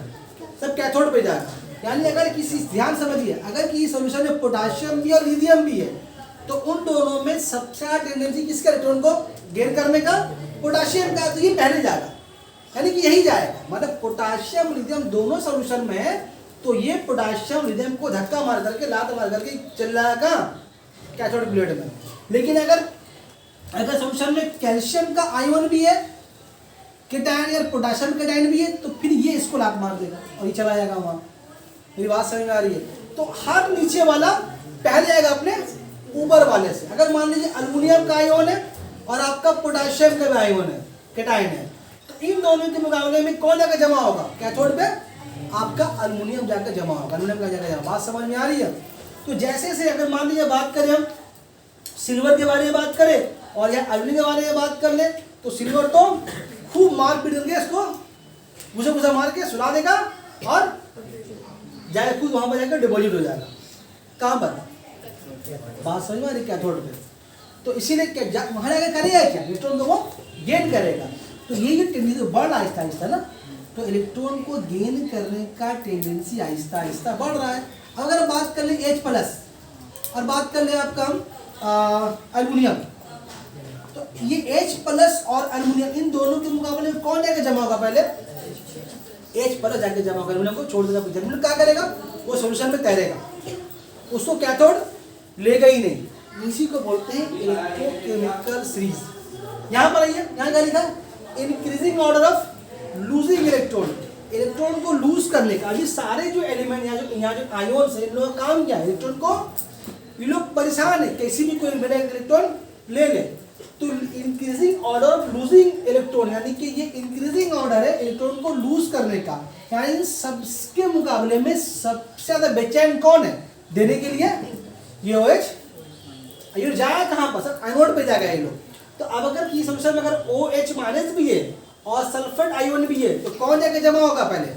S1: सब कैथोड पे जाएगा। यानी अगर किसी, ध्यान समझिए, अगर किसी सॉल्यूशन में पोटाशियम भी और लिथियम भी है, तो उन दोनों में सबसे ज्यादा टेंडेंसी किसका, इलेक्ट्रॉन को गेन करने का, पोटाशियम का। तो ये पहले जाएगा, यानी कि यही जाएगा। मतलब पोटाशियम लिथियम दोनों सॉल्यूशन में है, तो ये पोटाशियम लिथियम को धक्का मार करके, लात मार करके चल रहा है कहाँ, कैथोड प्लेट में। लेकिन अगर सॉल्यूशन में कैल्शियम का आयन भी है, केटायन या पोटाशियम केटायन भी है, तो फिर ये इसको लात मार देगा और ये चला जाएगा वहाँ। मेरी बात समझ में आ रही है? तो हर नीचे वाला पहले आएगा अपने ऊपर वाले से। अगर मान लीजिए अल्युमिनियम का आयन है और आपका पोटाशियम का आयन है, केटायन है, तो इन दोनों के मुकाबले में कौन जाकर जमा होगा, कैथोड पे आपका अल्युमिनियम जाकर जमा होगा, अल्युमिनियम का जाकर जमा। बात समझ में आ रही है? तो जैसे से अगर मान लीजिए बात करें हम सिल्वर के बारे में बात करें और या अल्युमिनियम के बारे में बात कर ले, तो सिल्वर तो खूब मार पीट करके इसको घुसा मार के सुला देगा और जाए खुद वहां पर जाकर डिपॉजिट हो जाएगा। कहाँ पर? बात समझ में आ रही, कैथोड पे। तो इसीलिए वहां जाकर करेगा क्या, इलेक्ट्रॉन को वो गेन करेगा। तो ये जो टेंडेंसी बढ़ रहा है आहिस्ता आहिस्ता ना, तो इलेक्ट्रॉन को गेन करने का टेंडेंसी आहिस्ता आहिस्ता बढ़ रहा है। अगर हम बात कर ले H+ और बात कर ले आपका अल्युमिनियम, तो ये H+ और अल्युमिनियम इन दोनों के मुकाबले में कौन जाकर जमा होगा, पहले H+ जाके जमा होगा, अल्युमिनियम को छोड़ देगा। अल्युमिनियम क्या करेगा, वो सॉल्यूशन में तैरेगा, उसको कैथोड लेगा ही नहीं। इसी को बोलते हैं इलेक्ट्रोकेमिकल सीरीज। यहाँ पर आइए, यहाँ क्या लिखा है, increasing order of losing electron, electron को लूज करने का। ये सारे जो एलिमेंट यहाँ जो आयोन्स है, इन लोगों का काम क्या है, इलेक्ट्रॉन को, ये लोग परेशान है, कैसी भी कोई मेरा इलेक्ट्रॉन ले ले, तो increasing order of losing electron, यानी कि ये इंक्रीजिंग ऑर्डर है इलेक्ट्रॉन को लूज करने का, यानी सबके मुकाबले में सबसे ज्यादा बेचैन कौन है देने के लिए? ये OH। ये जाएगा कहाँ पर सर? एनोड पे जाएगा ये लोग। तो अब अगर की सोल्यूशन में अगर OH माइनस भी है और सल्फेट आयोन भी है तो कौन जाके जमा होगा? पहले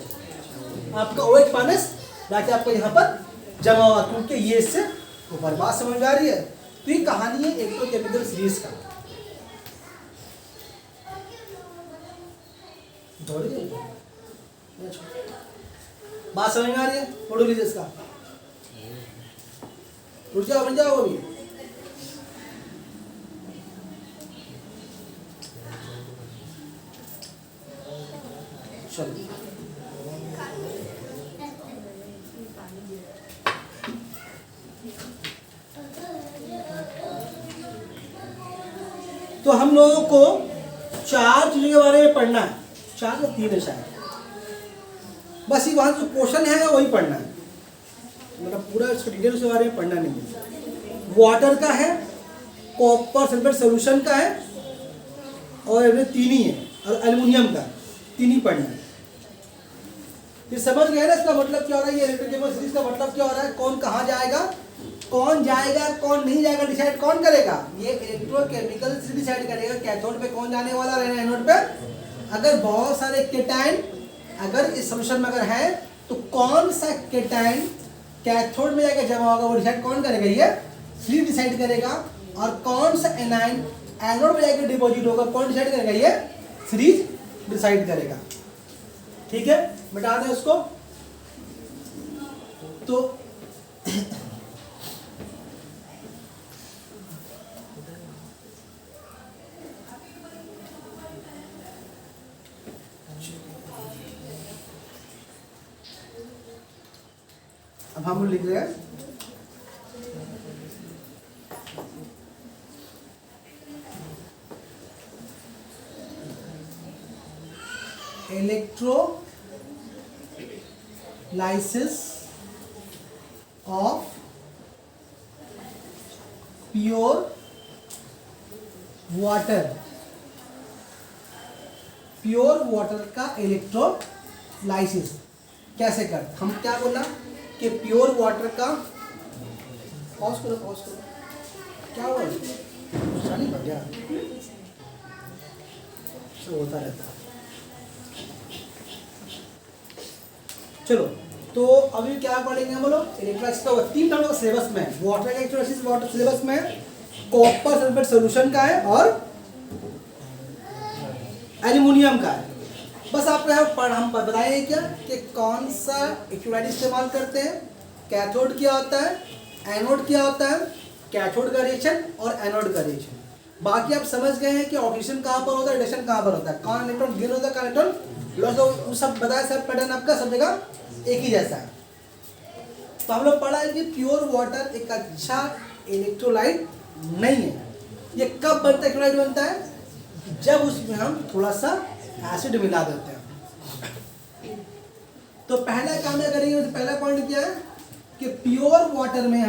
S1: आपका OH माइनस जाके आपको यहाँ पर जमा होगा, क्योंकि ये इससे ऊपर। बात समझ में आ रही है? तो ये कहानी है इलेक्ट्रोकेमिकल सीरीज का। बात समझ में आ रही है? फोटो लीजिए इसका, रुक जाओ, बन जाओ अभी। चलो तो हम लोगों को 4 चीजों के बारे में पढ़ना है, 4 या 3 है शायद, बस ये वहाँ जो क्वेश्चन है वही पढ़ना है, मतलब पूरा इसका डिटेल उसके बारे में पढ़ना नहीं है। वाटर का है, कॉपर सल्फेट सोल्यूशन का है, और ये 3 ही है, और एल्युमिनियम का 3 ही पढ़ना है। ये समझ गए ना इसका मतलब क्या हो रहा है? ये इलेक्ट्रोकेमिकल सीरीज का मतलब क्या हो रहा है? कौन कहाँ जाएगा, कौन जाएगा, कौन नहीं जाएगा, डिसाइड कौन करेगा? ये इलेक्ट्रोकेमिकल सीरीज डिसाइड करेगा। कैथोड पे कौन जाने वाला है, एनोड पे। अगर बहुत सारे केटाइन अगर इस सोल्यूशन में अगर है तो कौन सा केटाइन कैथोड में जाकर जमा होगा वो डिसाइड कौन करेगा? ये सीरीज डिसाइड करेगा। और कौन सा एनाइन एनोड में जाकर डिपॉजिट होगा कौन डिसाइड करेगा? ये सीरीज डिसाइड करेगा। ठीक है, बता दें उसको। तो अब हम लिख रहे हैं electrolysis of pure water. Pure water का इलेक्ट्रोलाइसिस कैसे कर? हम क्या बोला कि प्योर वाटर का, पॉज करो, क्या हुआ? नहीं बढ़ गया, सब होता रहता है। चलो तो अभी क्या पढ़ेंगे हम लोग? इलेक्ट्रोलाइसिस का 3 टर्म का सिलेबस में है। वाटर का इलेक्ट्रोलाइसिस वाटर सिलेबस में, कॉपर सल्फेट सॉल्यूशन का है और एल्युमिनियम का है। बस आपको यहाँ हम बताएंगे क्या कि कौन सा इलेक्ट्रोलाइट इस्तेमाल करते हैं, कैथोड क्या होता है, एनोड क्या होता है, कैथोड का रिएक्शन और एनोड का रिएक्शन। बाकी आप समझ गए हैं कि ऑक्सीजन कहाँ पर होता है, रिडक्शन कहाँ पर होता है, कौन इलेक्ट्रॉन गेन होता है, कौन इलेक्ट्रॉन लॉस होता है, सब बताया। सब पैटर्न आपका सब जगह एक ही जैसा है। तो हम लोग पढ़ा है कि प्योर वाटर एक अच्छा इलेक्ट्रोलाइट नहीं है। ये कब बनता है? इलेक्ट्रोलाइट बनता है जब उसमें हम थोड़ा सा एसिड मिला देते हैं। तो पहला काम क्या करेंगे? पहला पॉइंट क्या है कि प्योर वाटर में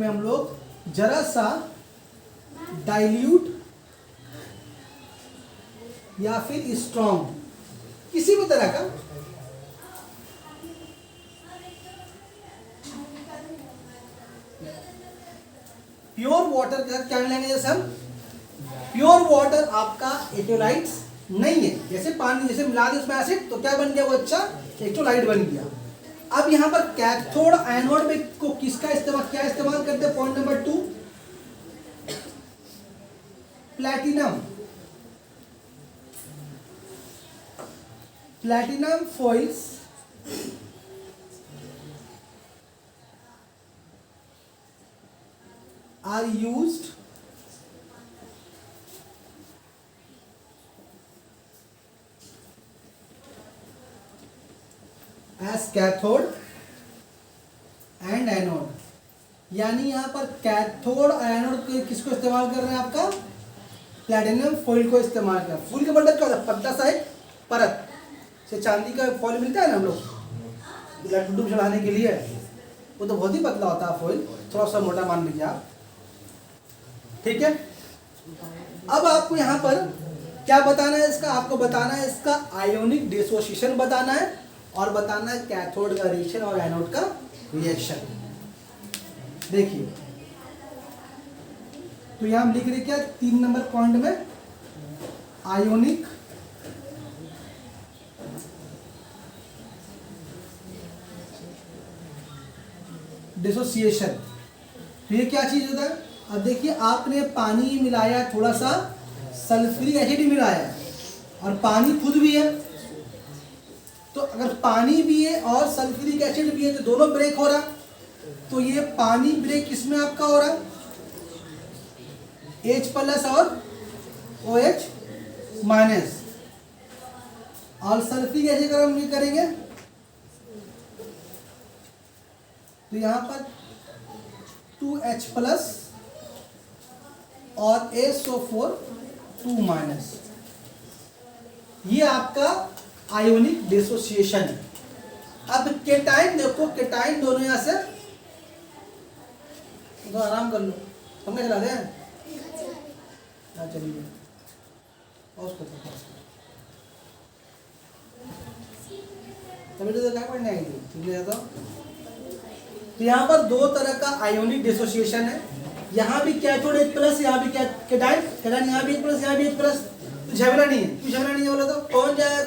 S1: हम लोग जरा सा डाइल्यूट या फिर स्ट्रॉन्ग किसी भी तरह का प्योर वाटर का क्या मिलाएंगे? जैसे हम प्योर वाटर आपका इलेक्ट्रोलाइट्स नहीं है, जैसे पानी जैसे मिला दिया उसमें एसिड तो क्या बन गया? वो अच्छा इलेक्ट्रोलाइट बन गया। अब यहाँ पर कैथोड एनोड में को किसका इस्तेमाल क्या इस्तेमाल करते हैं? Point number 2 platinum foils are used as cathode and anode। यानी यहाँ पर कैथोड एनोड किसको इस्तेमाल कर रहे हैं? आपका प्लैटिनम फॉइल को इस्तेमाल कर। फूल का बंडल क्या होता है? पतला सा एक परत से चांदी का फॉइल मिलता है ना हम लोग लड्डू चढ़ाने के लिए, वो तो बहुत ही पतला होता है फॉइल, थोड़ा सा मोटा मान लीजिए आप, ठीक है। अब आपको यहाँ पर क्या बताना है इसका, आपको बताना है इसका आयोनिक डिसोसिएशन बताना है और बताना है कैथोड का रिएक्शन और एनोड का रिएक्शन। देखिए तो यहाँ हम लिख रहे क्या 3 नंबर पॉइंट में आयोनिक डिसोसिएशन। तो ये क्या चीज होता है, अब देखिए आपने पानी मिलाया, थोड़ा सा सल्फ्यूरिक एसिड मिलाया और पानी खुद भी है, तो अगर पानी भी है और सल्फ्यूरिक एसिड भी है तो दोनों ब्रेक हो रहा, तो ये पानी ब्रेक किसमें आपका हो रहा, H+ और OH-, और सल्फ्यूरिक एसिड अगर हम ये करेंगे तो यहाँ पर 2H+ और SO4 2-, ये आपका आयोनिक डिसोसिएशन है। अब केटाइन देखो, केटाइन दोनों यहां से तो आराम कर लो, पंखा चला दें, चलिए तभी तो क्या पढ़ने आएगी, ठीक है। तो यहाँ पर 2 तरह का आयोनिक डिसोसिएशन है, यहाँ भी कैथोड H+, यहाँ भी केटाइन, यहाँ भी H+, यहाँ भी H+, तो झगड़ा नहीं है, क्यों झगड़ा नहीं है बोला तो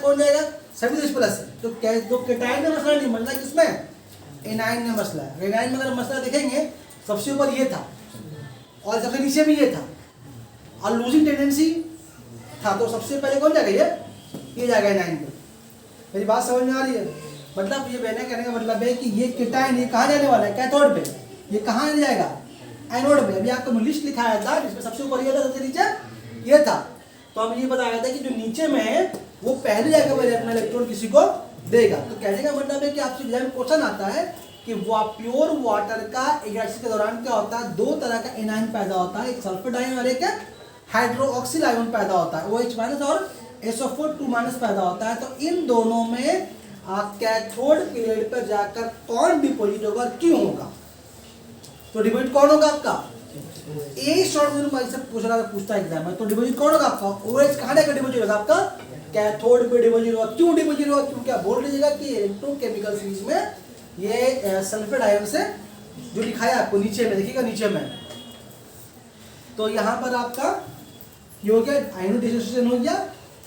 S1: कौन जाएगा, सभी तो H+ है, तो केटाइन में मसला नहीं, मसला किसमें, एनाइन में मसला है। एनाइन में अगर मसला देखेंगे सबसे ऊपर ये था और सबसे नीचे भी ये था और लूजिंग टेंडेंसी था, तो सबसे पहले कौन जाएगा, ये जाएगा एनाइन पे। मेरी बात समझ में आ रही है, मतलब ये कहने का मतलब है कि ये केटाइन ये कहाँ जाने वाला है, कैथोड पे, ये कहाँ जाएगा, एनोड पे। अभी आपको लिस्ट लिखाया था जिसमें सबसे ऊपर ये था, सबसे नीचे ये था, तो हम ये बताया था कि जो नीचे में है वो पहले जाकर मेरे अपना इलेक्ट्रॉन किसी को देगा। तो कहने का मतलब है कि आपसे एग्जाम में क्वेश्चन आता है कि प्योर वाटर का रिएक्शन के दौरान क्या होता है, 2 तरह का एनाइन पैदा होता है, एक सल्फर आयन और एक हाइड्रोक्सिल आयन पैदा होता है, OH- और SO4 2- पैदा होता है। तो इन दोनों में कैथोड प्लेट पर जाकर कौन डिपोजिट होगा और क्यों होगा, तो डिपोजिट कौन होगा आपका, ए शॉर्ट से पूछता एग्जाम में, तो डिपोजिट कौन होगा आपका, OH कहाँ जाकर डिपोजिट होगा आपका, कैथोड पे डिपोजिट होगा। क्यों डिपोजिट होगा, क्योंकि आप बोल लीजिएगा कि इलेक्ट्रोकेमिकल सीरीज में ये सल्फेट आयन से जो लिखाया आपको नीचे में देखिएगा, नीचे में, तो यहाँ पर आपका ये हो गया आयनिक डिसोसिएशन हो गया।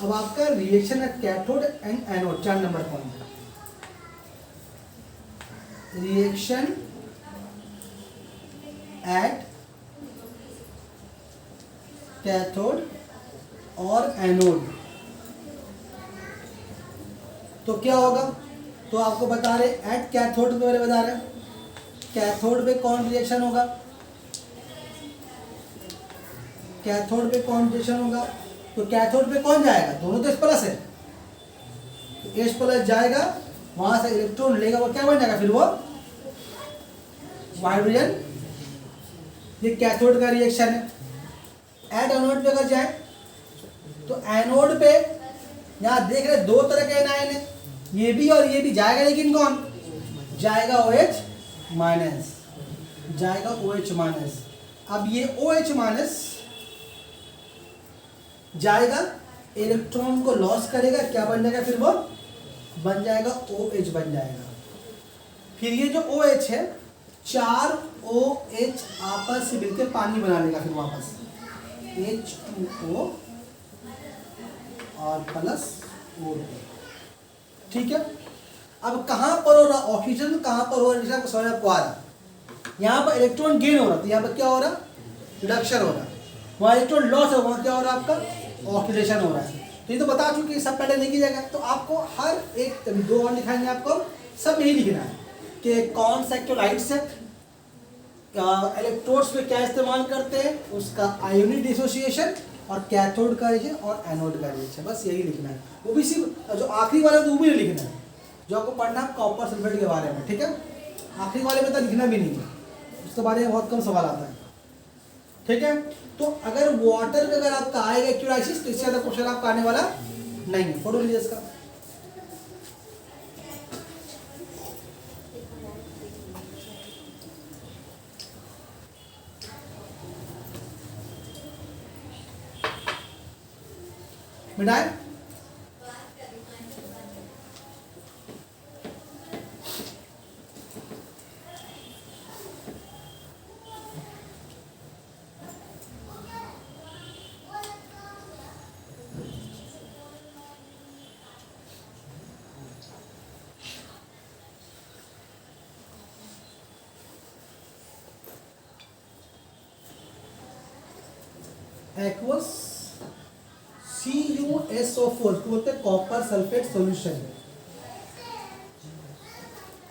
S1: अब आपका रिएक्शन है cathode and anode, 4 number point, reaction at cathode और एनोड। तो क्या होगा, तो आपको बता रहे एट कैथोड के बारे में बता रहे हैं, कैथोड पे कौन रिएक्शन होगा, कैथोड पे कौन रिएक्शन होगा, तो कैथोड पे कौन जाएगा, दोनों तो H+ है, तो H+ जाएगा, वहां से इलेक्ट्रॉन लेगा, वो क्या बन जाएगा फिर वो हाइड्रोजन, ये कैथोड का रिएक्शन है। एट एनोड पे अगर जाए तो एनोड पे यहाँ देख रहे 2 तरह के एनायन है, ये भी और ये भी जाएगा, लेकिन कौन जाएगा, OH-, जाएगा OH-। अब ये OH- जाएगा, इलेक्ट्रॉन को लॉस करेगा, क्या बन जाएगा फिर वो बन जाएगा OH बन जाएगा। फिर ये जो OH है 4 OH आपस से मिलकर पानी बना लेगा, फिर वापस H2O और +O2, ठीक है। अब कहाँ पर हो रहा ऑक्सीजन, कहाँ पर हो रहा है, समझ आपको आ रहा, यहाँ पर इलेक्ट्रॉन गेन हो रहा, तो यहाँ पर क्या हो रहा, रिडक्शन हो रहा, वहाँ इलेक्ट्रॉन लॉस है, वहाँ क्या हो रहा है आपका, ऑक्सीडेशन हो रहा है। तो ये तो बता चुके, सब पैटर्न नहीं की जाएगा, तो आपको हर एक 2 और लिखाएंगे, आपको सब यही लिखना है कि कौन सा इलेक्ट्रोलाइट्स है, इलेक्ट्रोड्स पे क्या इस्तेमाल करते हैं, उसका आयोनिक डिसोसिएशन और कैथोड का रिएक्शन और एनोड का रिएक्शन, बस यही लिखना है। वो भी सिर्फ जो आखिरी वाला तो वो भी लिखना है, जो आपको पढ़ना है कॉपर सल्फेट के बारे में, ठीक है। आखिरी वाले में तो लिखना भी नहीं है, उसके बारे में बहुत कम सवाल आता है, ठीक है। तो अगर वाटर का अगर आपका आएगा एक्यूराइसिस, तो इससे ज़्यादा क्वेश्चन आपका आने वाला नहीं है। फोटो लीजिए इसका, मिटाए। एक्वस CuSO4 को बोलते हैं copper sulphate solution.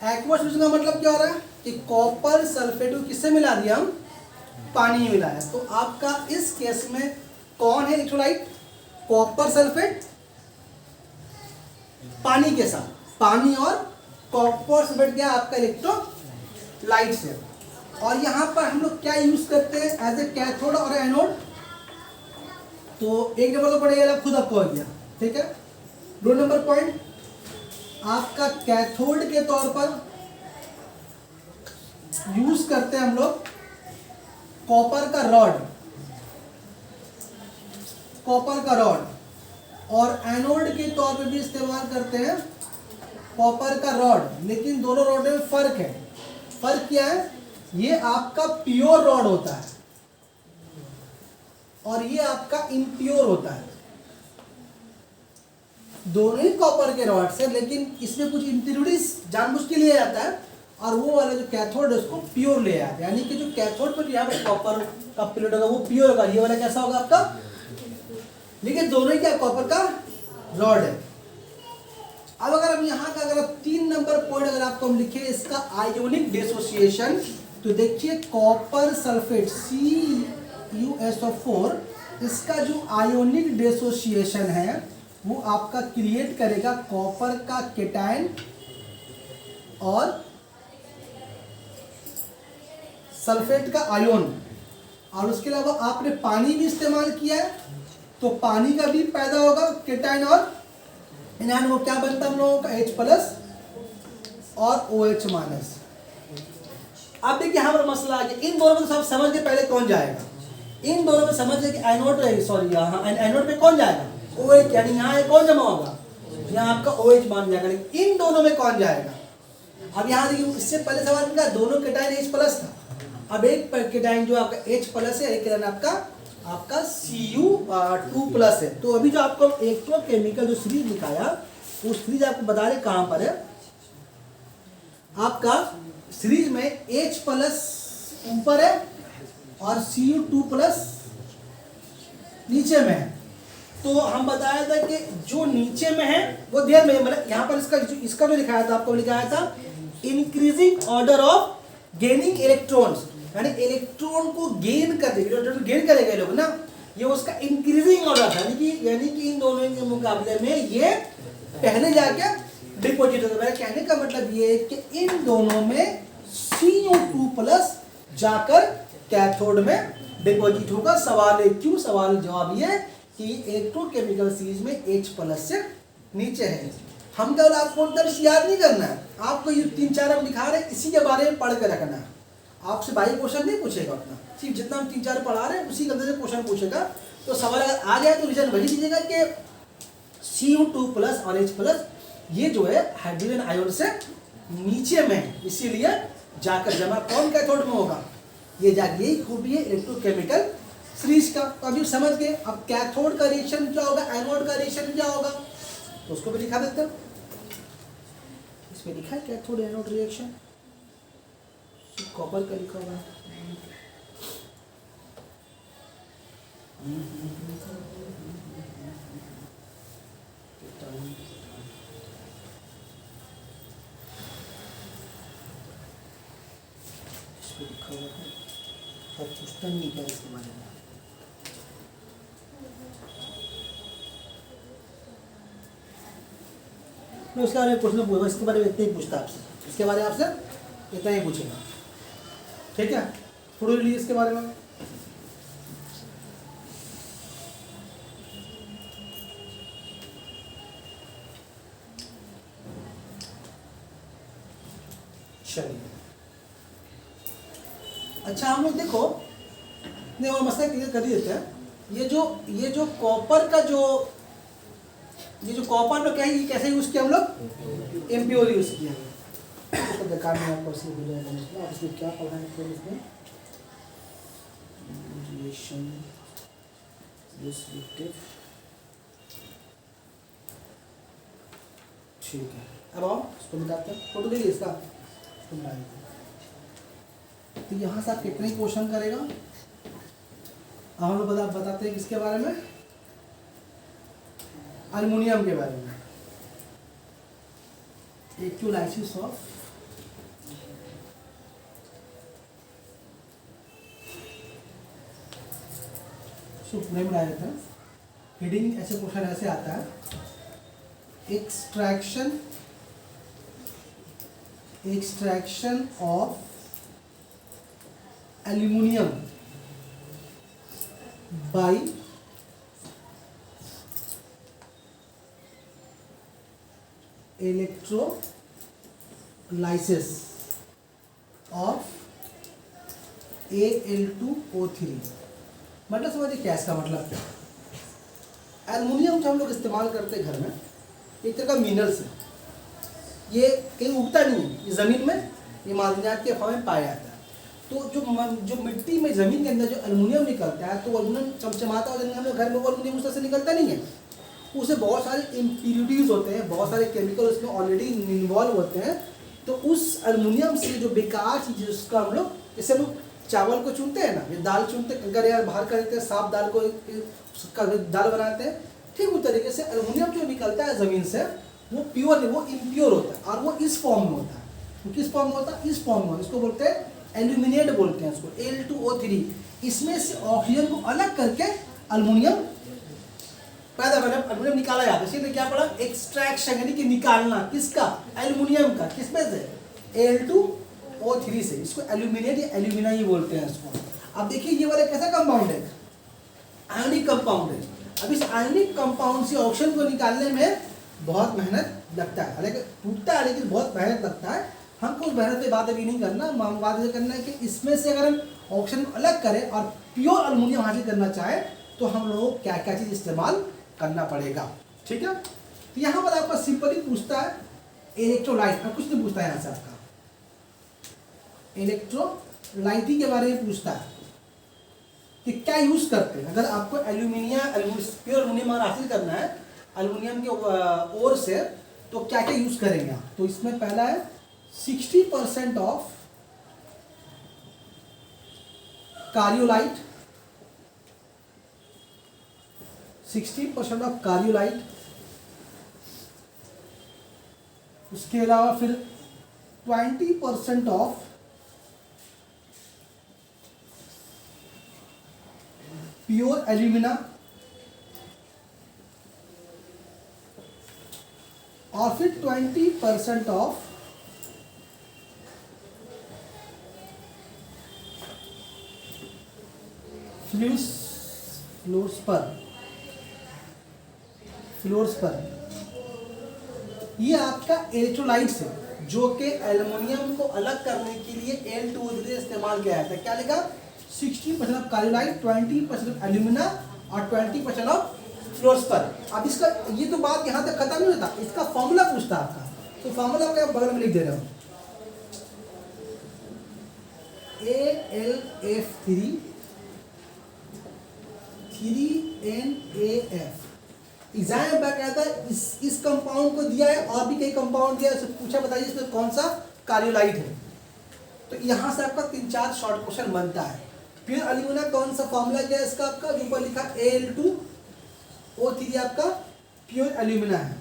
S1: Aqueous solution का मतलब क्या हो रहा है कि कॉपर सल्फेट को किससे मिला दिया हम, पानी में मिलाया। तो आपका इस केस में कौन है इलेक्ट्रोलाइट, कॉपर सल्फेट पानी के साथ, पानी और कॉपर सल्फेट क्या आपका इलेक्ट्रोलाइट से। और यहाँ पर हम लोग क्या यूज करते हैं एज ए कैथोड और एनोड। तो एक नंबर तो पड़ेगा खुद आपको हो गया, ठीक है। 2 नंबर पॉइंट आपका कैथोड के तौर पर यूज करते हैं हम लोग कॉपर का रॉड, कॉपर का रॉड, और एनोड के तौर पे भी इस्तेमाल करते हैं कॉपर का रॉड। लेकिन दोनों रॉड में फर्क है। फर्क क्या है, ये आपका प्योर रॉड होता है और ये आपका इम्प्योर होता है। दोनों ही कॉपर के रॉड से, लेकिन इसमें कुछ इम्प्योरिटीज जानबूझ के लिए आता है और वो वाला जो कैथोड है उसको प्योर ले आता है। यानी कि जो कैथोड पर यहाँ पर कॉपर का प्लेट होगा वो प्योर होगा, ये वाला कैसा होगा आपका, लेकिन दोनों ही क्या कॉपर का रॉड है। अब अगर हम यहाँ का अगर 3 नंबर पॉइंट अगर आपको हम लिखे इसका आयोनिक डिसोसिएशन, तो देखिए कॉपर सल्फेट CuSO4 इसका जो आयोनिक डिसोसिएशन है वो आपका क्रिएट करेगा कॉपर का केटायन और सल्फेट का आयोन। और उसके अलावा आपने पानी भी इस्तेमाल किया है तो पानी का भी पैदा होगा केटायन और एनायन। वो क्या बनता है हम लोगों का H+ और OH-। अब देखिए यहाँ पर मसला आ गया, इन दोनों में तो सब समझ के पहले कौन जाएगा, इन दोनों में समझ के एनोड रहेगी, सॉरी यहाँ एनोड पे कौन जाएगा, OH, यानी यहाँ कौन जमा होगा, यहाँ आपका OH मान जाएगा। लेकिन इन दोनों में कौन जाएगा। अब यहाँ देखिए इससे पहले सवाल क्या, दोनों केटायन H+ था। अब एक केटायन जो आपका H+ है, एक केटायन आपका Cu2+ है। तो अभी जो आपको इलेक्ट्रोकेमिकल जो सीरीज दिखाया वो सीरीज आपको बता रहे कहाँ पर है, आपका सीरीज में H+ ऊपर है और Cu2+ नीचे में है। तो हम बताया था कि जो नीचे में है वो देर में, मतलब यहाँ पर इसका जो लिखाया था आपको लिखाया था increasing order of gaining electrons, यानी इलेक्ट्रॉन को गेन कर देगा, गेन करेगा लोग ना, ये उसका इंक्रीजिंग ऑर्डर था। यानी कि इन दोनों के मुकाबले में ये पहले जाके डिपोजिट होता है। मेरा कहने का मतलब ये है कि इन दोनों में Cu2+ जाकर कैथोड में डिपोजिट होगा। सवाल है क्यों, सवाल जवाब ये कि इलेक्ट्रोकेमिकल सीरीज में H+ से नीचे है। हम केवल आपको दर्श याद नहीं करना है, आपको ये 3-4 हम दिखा रहे हैं इसी के बारे में पढ़ के रखना है। आपसे बाई क्वेश्चन नहीं पूछेगा अपना, सिर्फ जितना हम 3-4 पढ़ा रहे हैं उसी के अंदर से क्वेश्चन पूछेगा। तो सवाल अगर आ जाए तो रीजन वही दीजिएगा कि Cu2+ और H+ ये जो है हाइड्रोजन आयन से नीचे में है, इसीलिए जाकर जमा कौन कैथोड में होगा, ये जाकर यही खूबी है इलेक्ट्रोकेमिकल सीरीज का। तो अभी समझ गए। अब कैथोड का रिएक्शन क्या होगा, एनोड का रिएक्शन क्या होगा, तो उसको भी दिखा देते हैं। इसमें लिखा है कैथोड एनोड रिएक्शन, कॉपर का लिखा हुआ है। लिखा हुआ है पर पूछता नहीं क्या इसके बारे में। मैं उसके बारे में पूछना पूछूंगा, इसके बारे में इतना ही पूछता आपसे, इसके बारे में आपसे इतना ही पूछेगा, ठीक है। थोड़ी रिलीज इसके बारे में चलिए। अच्छा हम लोग देखो नहीं और मसला क्लियर कर ही देते हैं। ये जो कॉपर का जो ये जो कॉपर लोग क्या है, ये कैसे यूज़ किया हम लोग, इम्प्योर यूज़ किया है। उसको दिखाने में आपको हो जाएगा मतलब आप इसमें क्या पढ़ा है फिर इसमें रिलेशन डिस्क्रिप्टिव। ठीक है, अब आओ इसको मिटाते हैं, फोटो ले लीजिए इसका, इसको मिटाएंगे। तो यहाँ से आप कितने क्वेश्चन करेगा, अब हम लोग बताते हैं किसके बारे में, अल्युमिनियम के बारे में। इलेक्ट्रोलाइसिस ऑफ सुप्रीम राइट है, हेडिंग ऐसे क्वेश्चन ऐसे आता है, extraction of aluminium by electrolysis of Al2O3। मतलब समझिए क्या इसका मतलब, एल्युमिनियम जो हम लोग इस्तेमाल करते हैं घर में, एक तरह का मिनरल्स है, ये कहीं उगता नहीं है, ये ज़मीन में, ये मादनियात के अभाव में पाया जाता है। तो जो मिट्टी में ज़मीन के अंदर जो एल्युमिनियम निकलता है, तो एल्युमिनियम चमचमाता है, हम लोग घर में वो एल्युमिनियम उस तरह से निकलता नहीं है, उसे बहुत सारे इम्प्योरिटीज़ होते हैं, बहुत सारे केमिकल उसमें ऑलरेडी इन्वॉल्व होते हैं। तो उस एल्युमिनियम से जो बेकार चीज़ है उसका हम लोग, जैसे हम लोग चावल को चुनते हैं ना, ये दाल चुनते हैं, कंकर या बाहर कर देते हैं, साफ दाल को दाल बनाते हैं, ठीक उस तरीके से एल्युमिनियम जो निकलता है ज़मीन से वो प्योर नहीं, वो इम्प्योर होता है, और वो इस फॉर्म में होता है। तो किस फॉर्म में होता है, इस फॉर्म में, इसको बोलते हैं एल्यूमिनेट बोलते हैं इसको, Al2O3। इसमें से ऑक्सीजन को अलग करके एल्युमिनियम पैदा करना, एल्युमिनियम निकाला जाता है। इसलिए क्या पड़ा, एक्सट्रैक्शन यानी कि निकालना, किसका, एल्युमिनियम का, किसमें से, Al2O3 से। इसको एल्यूमिनेट या एल्यूमिना ही बोलते हैं इसको। अब देखिए ये वाला कैसा कंपाउंड है, आयनिक कंपाउंड है। अब इस आयनिक कंपाउंड से ऑक्सीजन को निकालने में बहुत मेहनत लगता है, हालांकि टूटता है लेकिन बहुत मेहनत लगता है। हमको उस मेहनत की बात अभी नहीं करना, हम बात ये करना है कि इसमें से अगर हम ऑक्सीजन को अलग करें और प्योर एल्युमिनियम हासिल करना चाहे तो हम लोगों को क्या क्या चीज़ इस्तेमाल करना पड़ेगा, ठीक है। तो यहाँ पर आपका सिंपली पूछता है इलेक्ट्रोलाइट, कुछ नहीं पूछता है यहाँ से, आपका इलेक्ट्रोलाइटी के बारे में पूछता है कि क्या यूज़ करते हैं। अगर आपको प्योर एल्युमिनियम हासिल करना है एल्युमिनियम के ओर से, तो क्या क्या यूज़ करेंगे आप। तो इसमें पहला है 60% ऑफ कारियोलाइट, 60% ऑफ कारियोलाइट। उसके अलावा फिर 20% ऑफ प्योर एल्यूमिना, और फिर 20% ऑफ फ्लोर्सपर। ये आपका इलेक्ट्रोलाइट्स है जो कि एल्युमिनियम को अलग करने के लिए Al2O3 इस्तेमाल किया जाता है। क्या लिखा, 60% ऑफ कारियोलाइट, 20% ऑफ एल्यूमिना और 20% ऑफ फ्लोर्सपर। अब इसका ये तो बात यहाँ तक खत्म नहीं होता, इसका फॉर्मूला पूछता है आपका, तो फॉर्मूला आपका बगल में लिख दे रहा हूँ, AlF3 3NAF। एग्जाम में कहता है इस कंपाउंड को दिया है और भी कई कंपाउंड दिया है, उससे पूछा बताइए इसमें कौन सा कारियोलाइट है। तो यहाँ से आपका 3-4 शॉर्ट क्वेश्चन बनता है। फिर एल्यूमिना कौन सा फॉर्मूला क्या है इसका, आपका जो ऊपर लिखा Al2O3 आपका प्योर एल्यूमिना है,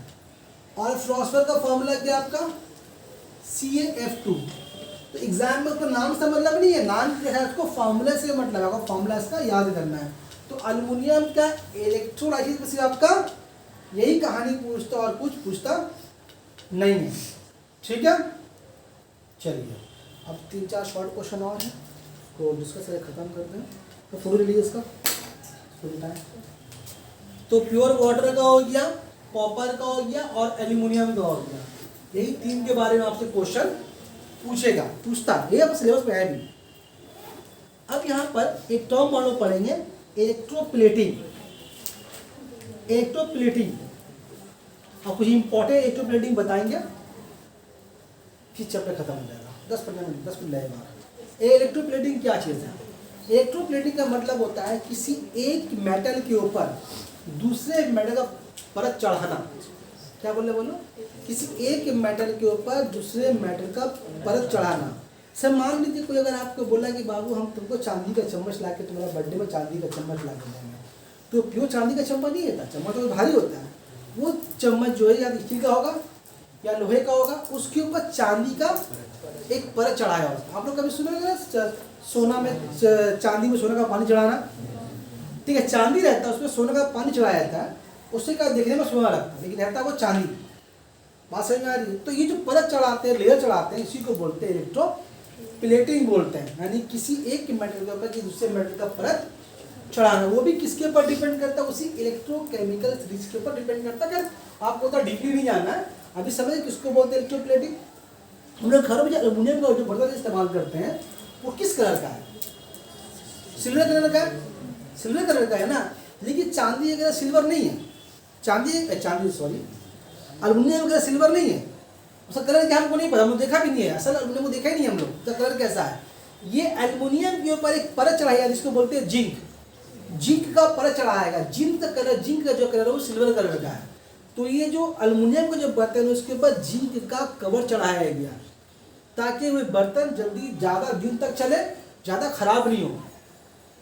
S1: और फ्लोस्फर का फॉर्मूला क्या आपका CaF2। तो एग्जाम में उसका नाम से मतलब नहीं है, नाम जो है उसको फॉर्मूला से मतलब आपको फॉर्मूला इसका याद करना है। तो एल्युमिनियम का इलेक्ट्रोलाइसिस में सिर्फ आपका यही कहानी पूछता और कुछ पूछता नहीं है, ठीक है। चलिए अब 3-4 शॉर्ट क्वेश्चन और हैं तो डिस्कस खत्म करते हैं। तो फोटो ले लीजिए इसका, तो प्योर वाटर का हो गया, कॉपर का हो गया और एल्युमिनियम का हो गया। यही 3 के बारे में आपसे क्वेश्चन पूछता ये अब सिलेबस में है भी। अब यहाँ पर एक टर्म हम लोग पढ़ेंगे इलेक्ट्रोप्लेटिंग। और कुछ इंपॉर्टेंट इलेक्ट्रोप्लेटिंग बताएंगे, फिर चैप्टर खत्म हो जाएगा। 10 मिनट लगेगा। इलेक्ट्रोप्लेटिंग क्या चीज़ है? इलेक्ट्रोप्लेटिंग का मतलब होता है किसी एक मेटल के ऊपर दूसरे मेटल का परत चढ़ाना। क्या बोलो? किसी एक मेटल के ऊपर दूसरे मेटल का परत चढ़ाना। सर मान लीजिए कोई अगर आपको बोला कि बाबू हम तुमको चांदी का चम्मच ला के तुम्हारा बर्थडे में चांदी का चम्मच ला के देंगे, तो प्योर चांदी का चम्मच नहीं होता, चम्मच तो भारी होता है। वो चम्मच जो है या स्टील का होगा या लोहे का होगा, उसके ऊपर चांदी का एक परत चढ़ाया होता। आप लोग कभी सुने होंगे ना सोना में चांदी में सोने का पानी चढ़ाना, ठीक है, चांदी रहता है उसमें सोने का पानी चढ़ाया जाता है, उससे क्या देखने में सोना लगता है लेकिन रहता है वो चांदी। बात समझ में आ रही है? तो ये जो परत चढ़ाते हैं, लेयर चढ़ाते हैं, इसी को बोलते हैं इलेक्ट्रोप्लेटिंग बोलते हैं। यानी किसी एक मेटल के ऊपर दूसरे मेटल का परत चढ़ाना। वो भी किसके ऊपर डिपेंड करता है? उसी इलेक्ट्रोकेमिकल थ्योरीज के ऊपर डिपेंड करता है। अगर आपको तो डीपली नहीं जानना है, अभी समझे किसको बोलते हैं इलेक्ट्रोप्लेटिंग। हम लोग घरों में जो एल्युमिनियम का जो बर्तन इस्तेमाल करते हैं वो किस कलर का है? सिल्वर कलर का है। सिल्वर कलर का है ना, लेकिन चांदी वगैरह सिल्वर नहीं है। चांदी सॉरी, एल्युमिनियम वगैरह सिल्वर नहीं है। उसका कलर क्या हमको नहीं पता, हमने देखा भी नहीं है। असल एल्युमिनियम को देखा ही नहीं हम लोग, उसका कलर कैसा है। ये एल्युमिनियम के ऊपर एक परत चढ़ाई है जिसको बोलते हैं जिंक। जिंक का परत चढ़ाएगा। जिंक का जो कलर है वो सिल्वर कलर का है। तो ये जो एल्युमिनियम का जो बर्तन है उसके ऊपर जिंक का कवर चढ़ाया गया ताकि वो बर्तन जल्दी ज़्यादा दिन तक चले, ज़्यादा खराब नहीं हो।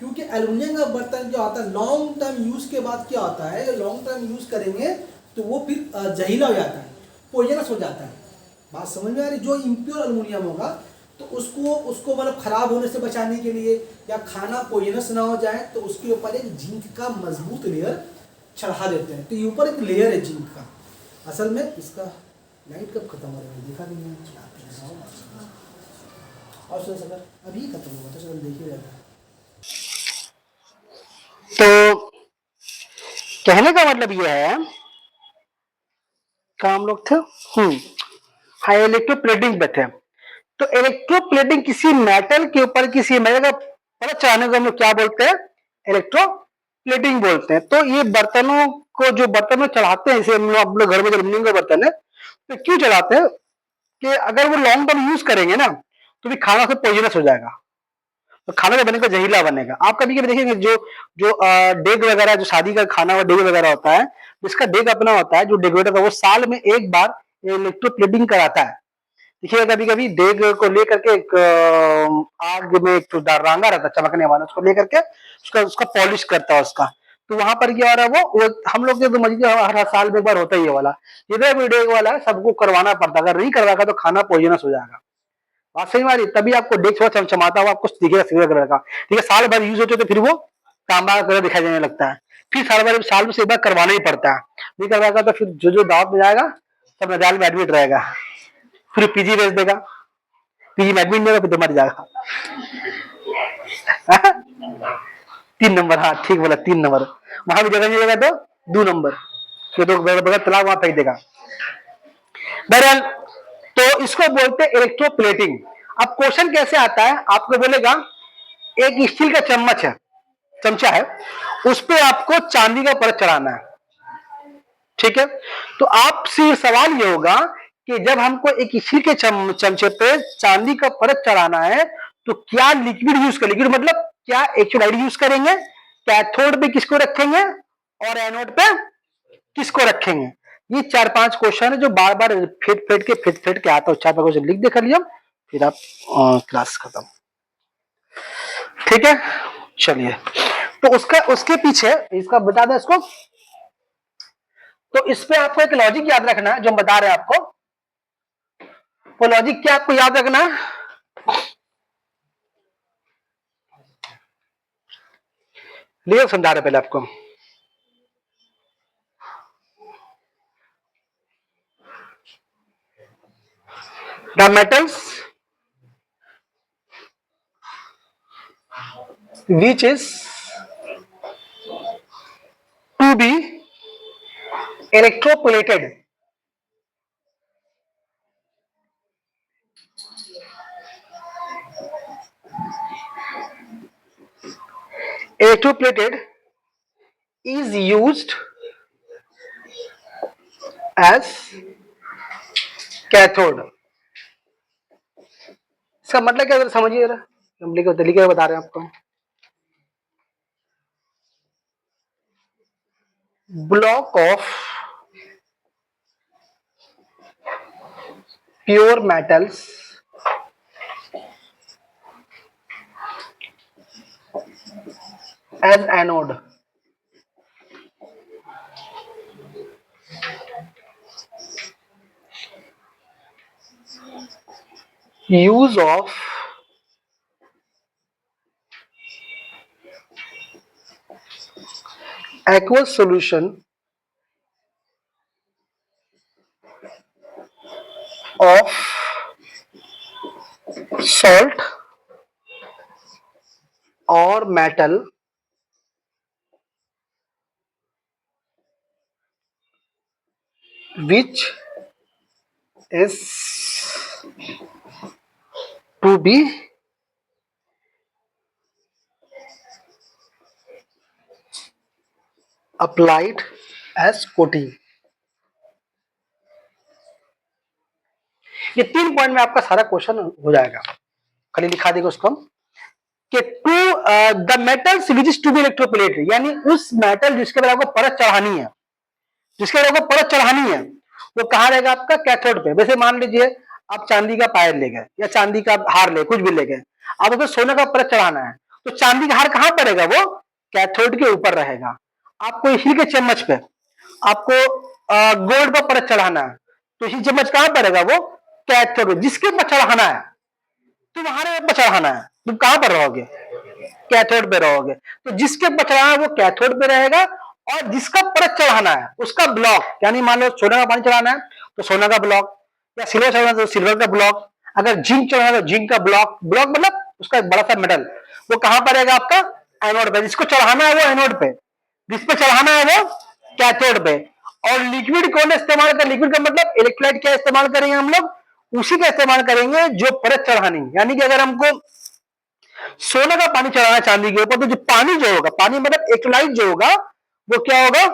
S1: क्योंकि एल्युमिनियम का बर्तन जो आता है लॉन्ग टर्म यूज़ के बाद क्या होता है, लॉन्ग टर्म यूज़ करेंगे तो वो फिर जहरीला हो जाता है, पॉइजनस हो जाता है। बात समझ में आ रही? जो इम्प्योर एल्युमिनियम होगा तो उसको मतलब खराब होने से बचाने के लिए या खाना पॉइजनस ना हो जाए तो उसके ऊपर एक जिंक का मजबूत लेयर चढ़ा देते हैं। तो ये ऊपर एक लेयर है जिंक का। असल में इसका लाइट कब खत्म हो रहा है देखा भी नहीं है। और सुन सर अभी खत्म होगा तो सर देखिए जाता है।
S2: तो कहने का मतलब यह है, क्या हम लोग थे? हाँ, इलेक्ट्रोप्लेटिंग पे थे। तो इलेक्ट्रोप्लेटिंग किसी मेटल के ऊपर किसी मेटल का परत चढ़ाने को हम लोग क्या बोलते हैं? इलेक्ट्रोप्लेटिंग बोलते हैं। तो ये बर्तनों को जो बर्तन में चढ़ाते हैं, जैसे हम लोग अपने घर में जो एल्युमिनियम का बर्तन है, तो क्यों चढ़ाते हैं कि अगर वो लॉन्ग टर्म यूज करेंगे ना तो भी खाना से पॉइजनस हो जाएगा, तो खाना जो बनेगा जहरीला बनेगा। आप कभी कभी देखेंगे जो जो डेग वगैरह, जो शादी का खाना डेग वगैरह होता है, जिसका डेग अपना होता है, जो डेकोरेटर है वो साल में एक बार इलेक्ट्रोप्लेटिंग कराता है। देखिए कभी कभी डेग को लेकर के एक आग में एक रांगा रहता है चमकने वाला, उसको लेकर के उसका उसका पॉलिश करता है उसका। तो वहां पर क्या हो रहा है, वो हम लोग के तो मस्जिद हर साल में एक बार होता ही है वाला, जिधर भी डेग वाला है सबको करवाना पड़ता है। अगर नहीं करवाएगा तो खाना पॉइजनस हो जाएगा। बात सही मारी, तभी आपको डेस्क थोड़ा चमचमाता हुआ आपको दिखेगा सिल्वर कलर का। ठीक है, साल भर यूज होते तो फिर वो तांबा का कलर दिखाई देने लगता है। फिर साल में से एक बार करवाना ही पड़ता है। नहीं करवाएगा तो फिर जो जो दावत में जाएगा सब नजाल में एडमिट रहेगा, फिर पीजी भेज देगा। पीजी में एडमिट नहीं होगा फिर तो मर जाएगा। 3 नंबर, हाँ ठीक बोला, 3 नंबर। वहां भी जगह नहीं देगा तो 2 नंबर, फिर तो बगैर तलाक वहां फेंक देगा। बहरहाल, तो इसको बोलते हैं इलेक्ट्रोप्लेटिंग। अब क्वेश्चन कैसे आता है, आपको बोलेगा एक स्टील का चम्मच है, चमचा है, उस पे आपको चांदी का परत चढ़ाना है। ठीक है, तो आपसे सवाल ये होगा कि जब हमको एक स्टील के चमचे पे चांदी का परत चढ़ाना है तो क्या लिक्विड यूज करेंगे, लिक्विड मतलब क्या एक्चुअल यूज करेंगे, कैथोड पे किसको रखेंगे और एनोड पे किसको रखेंगे। ये 4-5 क्वेश्चन है जो बार बार फेट के आता है। 4-5 क्वेश्चन लिख दे कर लिया, फिर आप क्लास खत्म। ठीक है, चलिए। तो उसके पीछे इसका बता दें इसको। तो इस पे आपको एक लॉजिक याद रखना है जो हम बता रहे हैं आपको। वो लॉजिक क्या आपको याद रखना है? लिए समझा रहे पहले आपको। The metals which is to be electroplated electroplated is used as cathode. इसका मतलब क्या, समझिए जरा, हम लिखे बता रहे हैं आपको। Block of pure metals as anode, use of aqueous solution of salt or metal which is to be applied as coating। ये 3 पॉइंट में आपका सारा क्वेश्चन हो जाएगा। खाली लिखा देगा उसको हम कि to the metals which is to be electroplated, यानी उस मेटल जिसके ऊपर आपको परत चढ़ानी है, जिसके ऊपर आपको परत चढ़ानी है वो कहाँ रहेगा आपका, कैथोड पे। वैसे मान लीजिए आप चांदी का पायल ले गए या चांदी का हार ले, कुछ भी ले गए, अब उसमें सोने का परत चढ़ाना है, तो चांदी का हार कहाँ पर रहेगा, वो कैथोड के ऊपर रहेगा। आपको इसी के चम्मच पे आपको गोल्ड का परत चढ़ाना है, तो इसी चम्मच कहाँ पर रहेगा, वो कैथोड। जिसके ऊपर चढ़ाना है तुम्हारे ऊपर चढ़ाना है, तुम कहां पर रहोगे, कैथोड पे रहोगे। तो जिसके ऊपर चढ़ाना है वो कैथोड पे रहेगा, और जिसका परत चढ़ाना है उसका ब्लॉक, यानी मान लो सोने का पानी चढ़ाना है तो सोना का ब्लॉक, या सिल्वर चढ़ाना है तो सिल्वर का ब्लॉक, अगर जिंक चढ़ाना है तो जिंक का ब्लॉक। ब्लॉक मतलब उसका एक बड़ा सा मेटल, वो कहां पर रहेगा आपका, एनोड पे। जिसको चढ़ाना है वो एनोड पे, जिस पे चढ़ाना है वो कैथोड पे। और लिक्विड कौन इस्तेमाल कर, लिक्विड का मतलब इलेक्ट्रोलाइट क्या इस्तेमाल करेंगे हम लोग, उसी का इस्तेमाल करेंगे जो परत चढ़ानी। यानी कि अगर हमको सोने का पानी चढ़ाना चांदी के ऊपर, तो जो पानी जो होगा, पानी मतलब इलेक्ट्रोलाइट जो होगा वो क्या होगा,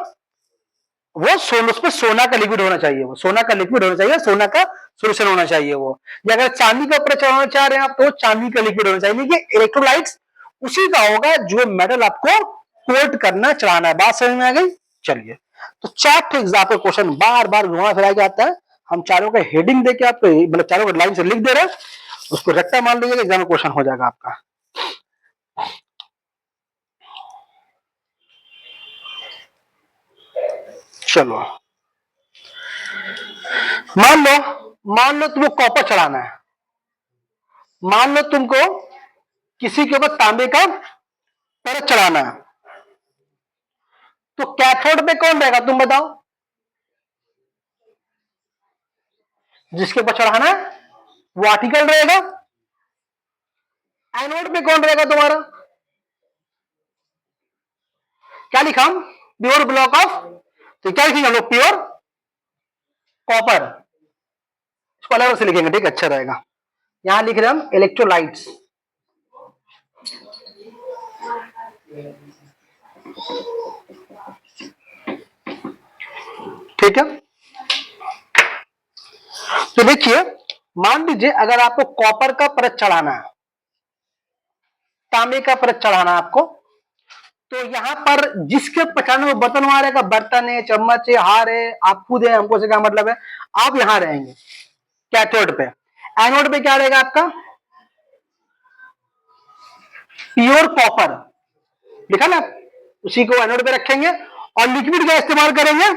S2: वो उस पर सोना का लिक्विड होना चाहिए, वो सोना का लिक्विड होना चाहिए, सोना का सोल्यूशन होना चाहिए वो। या अगर चांदी का ऊपर चढ़ाना चाह रहे हैं आप तो चांदी का लिक्विड होना चाहिए, कि इलेक्ट्रोलाइट्स उसी का होगा जो मेटल आपको कोट करना चढ़ाना है। बात समझ में आ गई। चलिए, तो 4 एग्जाम्पल क्वेश्चन बार बार घुमा फिरा के आता है, हम चारों का हेडिंग देके आपको मतलब चारों को लाइन से लिख दे रहे हैं, उसको रट्टा मान लीजिएगा, एग्जाम में क्वेश्चन हो जाएगा आपका। चलो, मान लो तुमको कॉपर चढ़ाना है, मान लो तुमको किसी के ऊपर तांबे का परत चढ़ाना है, तो कैथोड पे कौन रहेगा तुम बताओ, जिसके ऊपर चढ़ाना है वो आर्टिकल रहेगा। एनोड पे कौन रहेगा तुम्हारा, क्या लिखा हम, प्योर ब्लॉक ऑफ, तो क्या लिखेंगे हम लोग, प्योर कॉपर। इसको अलग से लिखेंगे, ठीक, अच्छा रहेगा। यहां लिख रहे हम इलेक्ट्रोलाइट्स, ठीक है। तो देखिए, मान लीजिए अगर आपको कॉपर का परत चढ़ाना है, तांबे का परत चढ़ाना है आपको, तो यहां पर जिसके पचाने वो बर्तन वहां रहेगा, बर्तन है, चम्मच है, हार है, आप खुद है, हमको से क्या मतलब है, आप यहां रहेंगे कैथोड पे। एनोड पे क्या रहेगा आपका, प्योर कॉपर, लिखा ना, उसी को एनोड पे रखेंगे। और लिक्विड का इस्तेमाल करेंगे,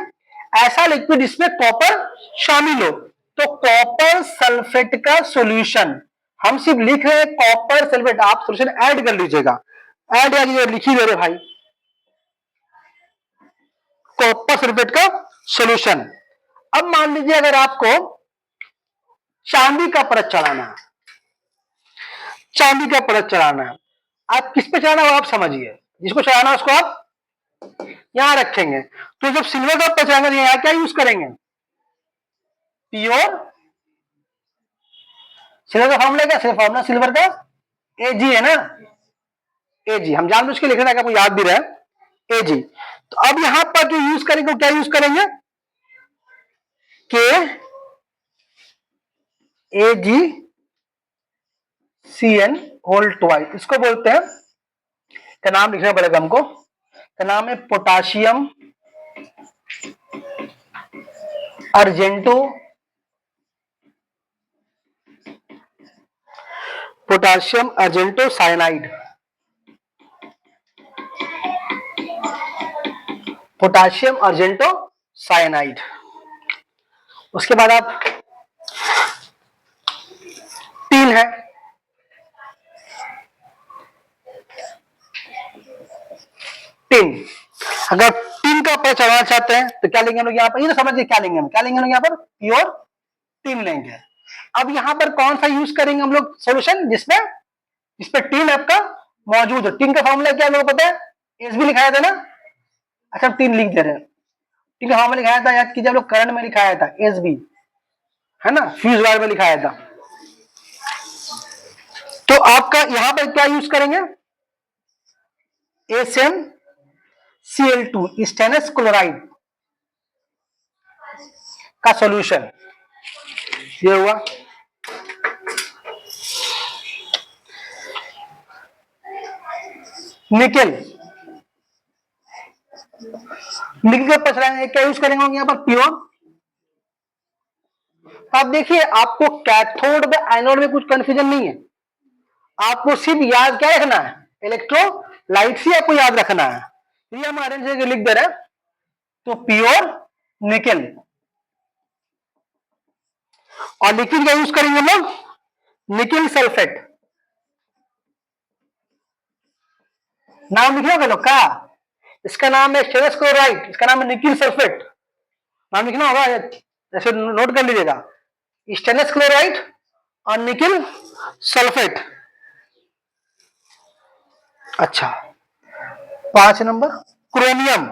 S2: ऐसा लिक्विड जिसमें कॉपर शामिल हो, तो कॉपर सल्फेट का सॉल्यूशन। हम सिर्फ लिख रहे हैं कॉपर सल्फेट, आप सॉल्यूशन ऐड कर लीजिएगा, ऐड या लिख ही दे रहे भाई, कॉपर सल्फेट का सॉल्यूशन। अब मान लीजिए अगर आपको चांदी का परत चढ़ाना है, चांदी का परत चढ़ाना है, आप किस पे चढ़ाना है आप समझिए, जिसको चढ़ाना है उसको आप यहां रखेंगे। तो जब सिल्वर का परत चढ़ाएंगे, यहां क्या यूज करेंगे, प्योर, सिल्वर का फॉर्मूला क्या, फॉर्मूला सिल्वर का एजी है ना, एजी, हम जानबूझ के लिख रहे हैं, आपको याद भी रहे, एजी। तो अब यहां पर जो यूज करेंगे वो क्या यूज करेंगे, KAgCN होल ट्वाइस, इसको बोलते हैं, क्या नाम लिखना पड़ेगा हमको, क्या नाम है, पोटाशियम अर्जेंटो साइनाइड, पोटाशियम अर्जेंटो साइनाइड। उसके बाद आप टीन है, टीन, अगर टीन का पता चलाना चाहते हैं तो क्या लेंगे हम लोग यहाँ पर, ये तो समझिए क्या लेंगे हम, क्या लेंगे हम लोग यहाँ पर, प्योर टीन लेंगे। अब यहाँ पर कौन सा यूज करेंगे हम लोग सॉल्यूशन, जिसपे टीन आपका मौजूद है। टीन का फॉर्मूला क्या लोगों को पता है, एसबी लिखाया था ना, अच्छा टीन लिख दे रहे हैं, टीन का फॉर्मूला लिखाया था, याद कीजिए आप लोग, करंट में लिखाया था एसबी, है ना, फ्यूज वायर में लिखाया था। तो आपका यहां पर क्या यूज करेंगे, SnCl2 स्टेनस क्लोराइड का सॉल्यूशन, ये हुआ। निकेल, निकेल का पच रहे हैं, क्या यूज करेंगे यहां पर, प्योर। तो आप देखिए, आपको कैथोड में एनोड में कुछ कंफ्यूजन नहीं है, आपको सिर्फ याद क्या रखना है, इलेक्ट्रोलाइट से आपको याद रखना है। ये हम अरेंज करके लिख दे रहे हैं, तो प्योर निकेल। और लिक्विड का यूज करेंगे हम लोग, निकेल सल्फेट, नाम लिखना होगा लोग का, इसका नाम है स्टेनस क्लोराइड, इसका नाम है निकेल सल्फेट, नाम लिखना होगा, जैसे नोट कर लीजिएगा, स्टेनस क्लोराइड और निकेल सल्फेट। अच्छा, 5 नंबर क्रोमियम,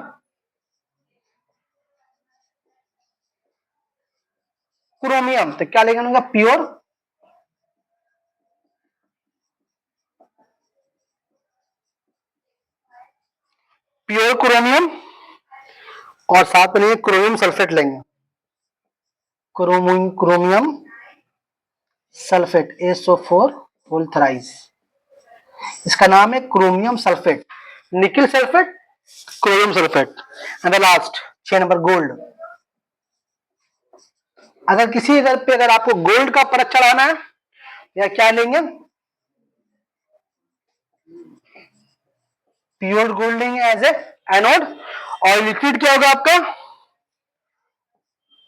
S2: क्रोमियम तो क्या लेंगे, प्योर क्रोमियम, और साथ में क्रोमियम सल्फेट लेंगे, chromium sulphate SO4 whole thrice, इसका नाम है chromium sulphate, nickel sulphate, chromium sulphate. And the last 6 number gold. अगर किसी पे अगर आपको गोल्ड का परत चढ़ाना है, या क्या लेंगे, प्योर गोल्ड लेंगे एज ए एनोड। और लिक्विड क्या होगा आपका,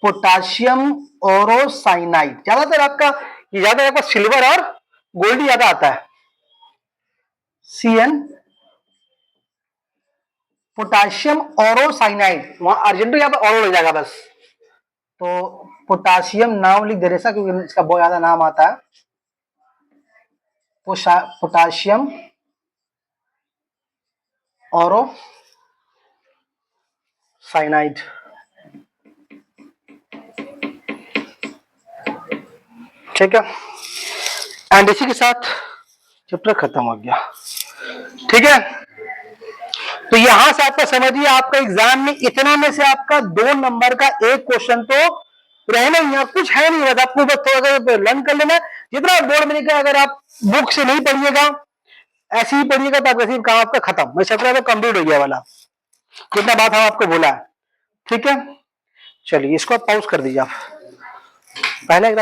S2: पोटाशियम ओरोसाइनाइड। ज्यादातर आपका ये ज्यादा आपका सिल्वर और गोल्ड ही ज्यादा आता है, CN पोटाशियम ओरोसाइनाइड, वहां अर्जेंटो यहाँ पर ओरो लग जाएगा बस, तो पोटाशियम नाम लिख दे रहे, क्योंकि इसका बहुत ज्यादा नाम आता है, पोटाशियम ओरो साइनाइड। ठीक है, एंड इसी के साथ चैप्टर खत्म हो गया। ठीक है, तो यहां से आपका समझिए, आपका एग्जाम में इतना में से आपका 2 नंबर का एक क्वेश्चन तो रहना ही है, कुछ है नहीं, बस आपको बस थोड़ा लर्न कर लेना। जितना बोर्ड में लिखा, अगर आप बुक से नहीं पढ़िएगा, ऐसे ही पढ़िएगा, तो आपका काम आपका खत्म, मैं चैप्टर कंप्लीट हो गया वाला, जितना बात हम आपको बोला है। ठीक है, चलिए इसको आप पॉज कर दीजिए, आप पहले एक